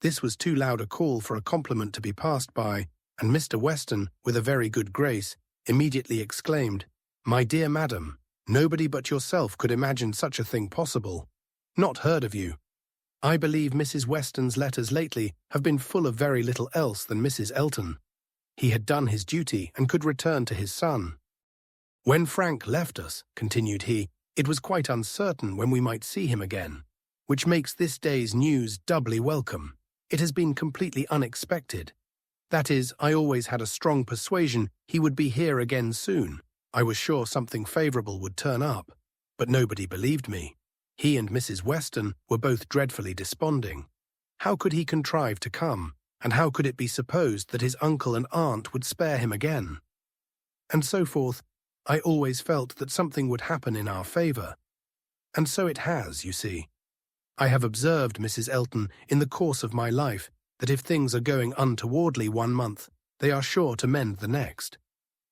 This was too loud a call for a compliment to be passed by, and Mr. Weston, with a very good grace, immediately exclaimed, "My dear madam, nobody but yourself could imagine such a thing possible. Not heard of you. I believe Mrs. Weston's letters lately have been full of very little else than Mrs. Elton." He had done his duty and could return to his son. "When Frank left us," continued he, "it was quite uncertain when we might see him again, which makes this day's news doubly welcome. It has been completely unexpected. That is, I always had a strong persuasion he would be here again soon. I was sure something favourable would turn up, but nobody believed me. He and Mrs. Weston were both dreadfully desponding. How could he contrive to come, and how could it be supposed that his uncle and aunt would spare him again? And so forth. I always felt that something would happen in our favour. And so it has, you see. I have observed, Mrs. Elton, in the course of my life, that if things are going untowardly one month, they are sure to mend the next.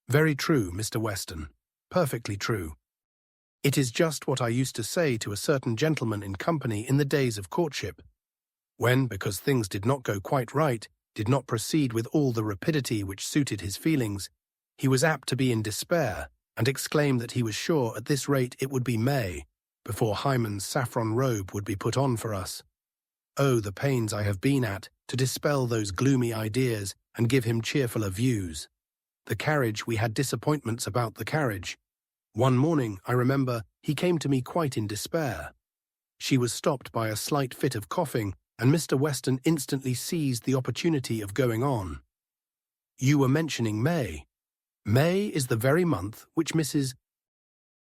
Very true, Mr. Weston. Perfectly true. It is just what I used to say to a certain gentleman in company in the days of courtship, when, because things did not go quite right, did not proceed with all the rapidity which suited his feelings, he was apt to be in despair, and exclaim that he was sure at this rate it would be May, before Hymen's saffron robe would be put on for us. Oh, the pains I have been at to dispel those gloomy ideas and give him cheerfuller views. The carriage, we had disappointments about the carriage. One morning, I remember, he came to me quite in despair. She was stopped by a slight fit of coughing, and Mr. Weston instantly seized the opportunity of going on. "You were mentioning May. May is the very month which Mrs.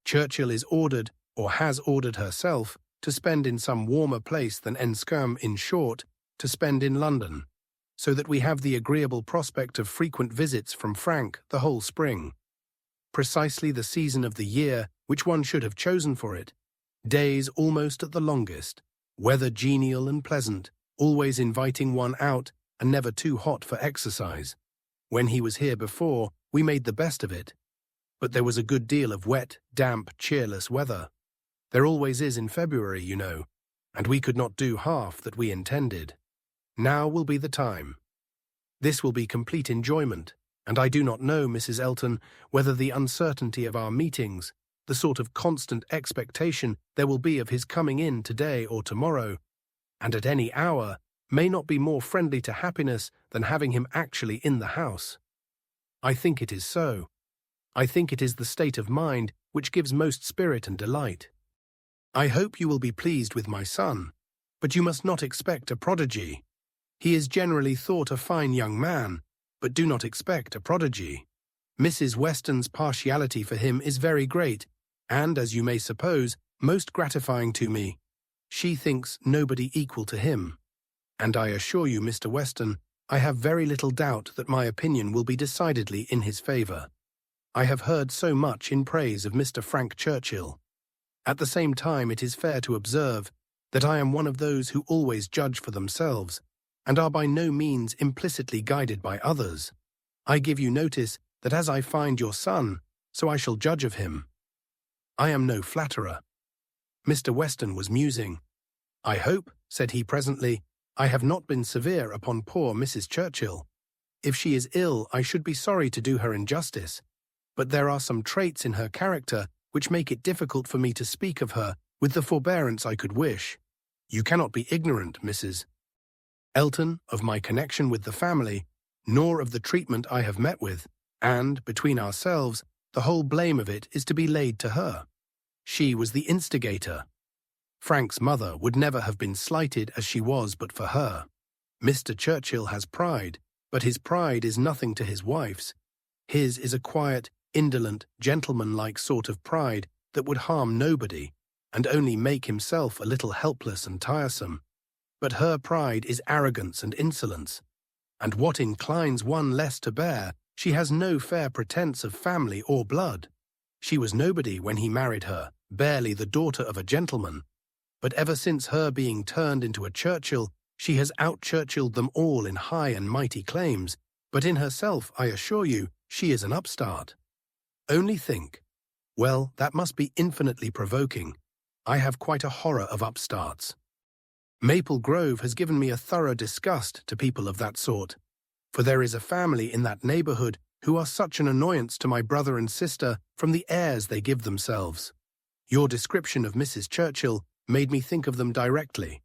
Churchill is ordered, or has ordered herself, to spend in some warmer place than Enscombe, in short, to spend in London, so that we have the agreeable prospect of frequent visits from Frank the whole spring. Precisely the season of the year which one should have chosen for it. Days almost at the longest, weather genial and pleasant, always inviting one out, and never too hot for exercise. When he was here before, we made the best of it. But there was a good deal of wet, damp, cheerless weather. There always is in February, you know, and we could not do half that we intended. Now will be the time. This will be complete enjoyment, and I do not know, Mrs. Elton, whether the uncertainty of our meetings, the sort of constant expectation there will be of his coming in today or tomorrow, and at any hour, may not be more friendly to happiness than having him actually in the house. I think it is so. I think it is the state of mind which gives most spirit and delight. I hope you will be pleased with my son, but you must not expect a prodigy. He is generally thought a fine young man, but do not expect a prodigy. Mrs. Weston's partiality for him is very great, and, as you may suppose, most gratifying to me. She thinks nobody equal to him. And I assure you, Mr. Weston, I have very little doubt that my opinion will be decidedly in his favour. I have heard so much in praise of Mr. Frank Churchill. At the same time, it is fair to observe that I am one of those who always judge for themselves, and are by no means implicitly guided by others. I give you notice that as I find your son, so I shall judge of him. I am no flatterer." Mr. Weston was musing. "I hope," said he presently, "I have not been severe upon poor Mrs. Churchill. If she is ill, I should be sorry to do her injustice, but there are some traits in her character which make it difficult for me to speak of her with the forbearance I could wish. You cannot be ignorant, Mrs. Elton, of my connection with the family, nor of the treatment I have met with, and, between ourselves, the whole blame of it is to be laid to her. She was the instigator. Frank's mother would never have been slighted as she was but for her. Mr. Churchill has pride, but his pride is nothing to his wife's. His is a quiet, indolent, gentlemanlike sort of pride that would harm nobody, and only make himself a little helpless and tiresome. But her pride is arrogance and insolence, and what inclines one less to bear, she has no fair pretence of family or blood. She was nobody when he married her, barely the daughter of a gentleman, but ever since her being turned into a Churchill, she has out-Churchilled them all in high and mighty claims, But in herself, I assure you, she is an upstart. Only think. Well, that must be infinitely provoking. I have quite a horror of upstarts. Maple Grove has given me a thorough disgust to people of that sort, for there is a family in that neighborhood who are such an annoyance to my brother and sister from the airs they give themselves. Your description of Mrs. Churchill made me think of them directly.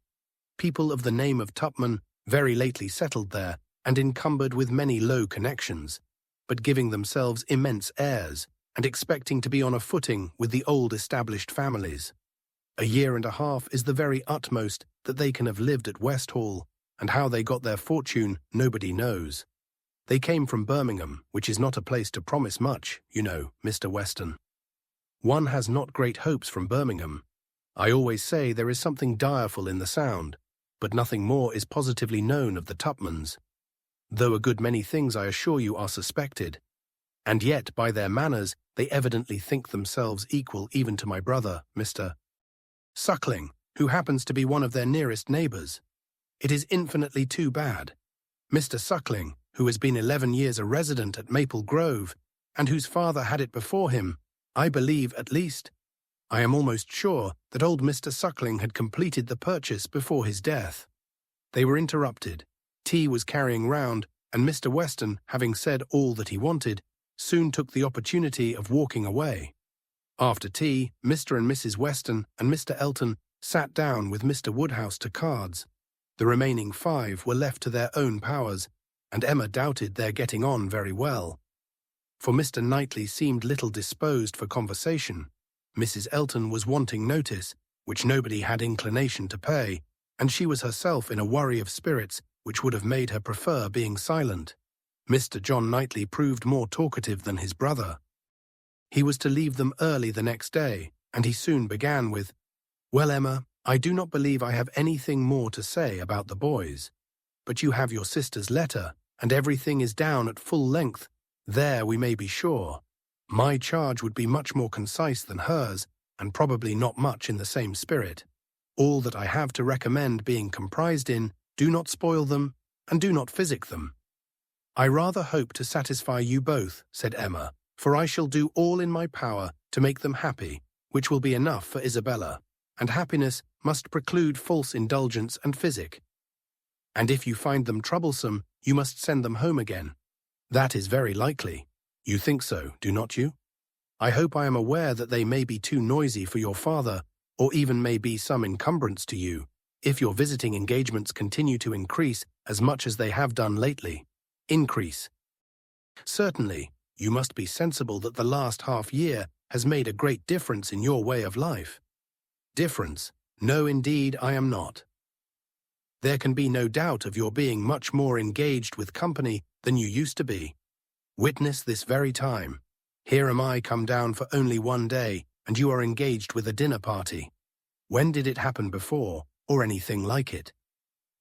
People of the name of Tupman, very lately settled there, and encumbered with many low connections, but giving themselves immense airs, and expecting to be on a footing with the old established families. A year and a half is the very utmost that they can have lived at West Hall, and how they got their fortune nobody knows. They came from Birmingham, which is not a place to promise much, you know, Mr. Weston. One has not great hopes from Birmingham. I always say there is something direful in the sound, but nothing more is positively known of the Tupmans, though a good many things I assure you are suspected, and yet by their manners they evidently think themselves equal even to my brother, Mr. Suckling, who happens to be one of their nearest neighbours. It is infinitely too bad. Mr. Suckling, who has been 11 years a resident at Maple Grove, and whose father had it before him, I believe at least. I am almost sure that old Mr. Suckling had completed the purchase before his death. They were interrupted. Tea was carrying round, and Mr. Weston, having said all that he wanted, soon took the opportunity of walking away. After tea, Mr. and Mrs. Weston and Mr. Elton sat down with Mr. Woodhouse to cards. The remaining 5 were left to their own powers, and Emma doubted their getting on very well. For Mr. Knightley seemed little disposed for conversation. Mrs. Elton was wanting notice, which nobody had inclination to pay, and she was herself in a worry of spirits which would have made her prefer being silent. Mr. John Knightley proved more talkative than his brother. He was to leave them early the next day, and he soon began with, "Well, Emma, I do not believe I have anything more to say about the boys. But you have your sister's letter, and everything is down at full length. There we may be sure. My charge would be much more concise than hers, and probably not much in the same spirit. All that I have to recommend being comprised in, do not spoil them, and do not physic them." "I rather hope to satisfy you both," said Emma, "for I shall do all in my power to make them happy, which will be enough for Isabella, and happiness must preclude false indulgence and physic. And if you find them troublesome, you must send them home again. That is very likely. You think so, do not you? I hope I am aware that they may be too noisy for your father, or even may be some encumbrance to you, if your visiting engagements continue to increase as much as they have done lately. Increase. Certainly, you must be sensible that the last half-year has made a great difference in your way of life. Difference? No, indeed, I am not. There can be no doubt of your being much more engaged with company than you used to be. Witness this very time. Here am I come down for only 1 day, and you are engaged with a dinner party. When did it happen before, or anything like it?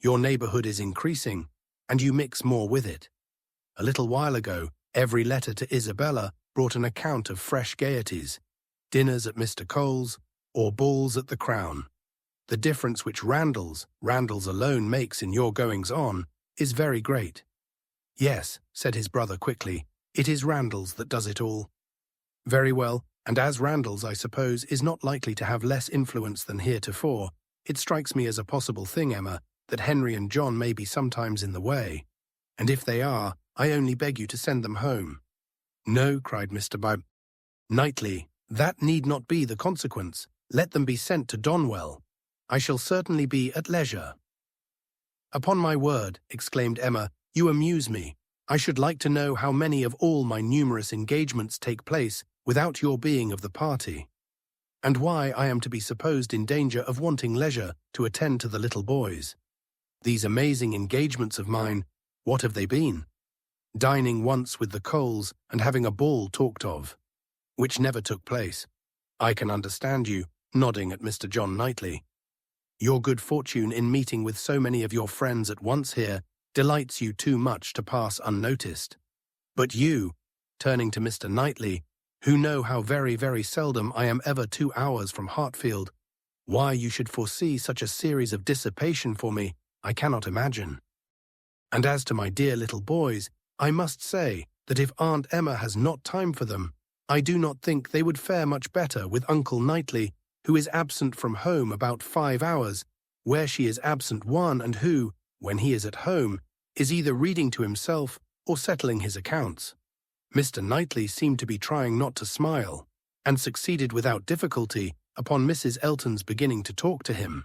Your neighborhood is increasing, and you mix more with it. A little while ago, every letter to Isabella brought an account of fresh gaieties, dinners at Mr. Cole's, or balls at the Crown. The difference which Randall's alone makes in your goings-on is very great. Yes, said his brother quickly, it is Randall's that does it all. Very well, and as Randall's, I suppose, is not likely to have less influence than heretofore, it strikes me as a possible thing, Emma, that Henry and John may be sometimes in the way. And if they are, I only beg you to send them home. No, cried Mr. Knightley, that need not be the consequence. Let them be sent to Donwell. I shall certainly be at leisure. Upon my word, exclaimed Emma, you amuse me. I should like to know how many of all my numerous engagements take place without your being of the party, and why I am to be supposed in danger of wanting leisure to attend to the little boys. These amazing engagements of mine, what have they been? Dining once with the Coles and having a ball talked of, which never took place. I can understand you, nodding at Mr. John Knightley. Your good fortune in meeting with so many of your friends at once here delights you too much to pass unnoticed. But you, turning to Mr. Knightley, who know how very, very seldom I am ever 2 hours from Hartfield, why you should foresee such a series of dissipation for me, I cannot imagine. And as to my dear little boys, I must say that if Aunt Emma has not time for them, I do not think they would fare much better with Uncle Knightley, who is absent from home about 5 hours, where she is absent 1, and who, when he is at home, is either reading to himself or settling his accounts. Mr. Knightley seemed to be trying not to smile, and succeeded without difficulty upon Mrs. Elton's beginning to talk to him.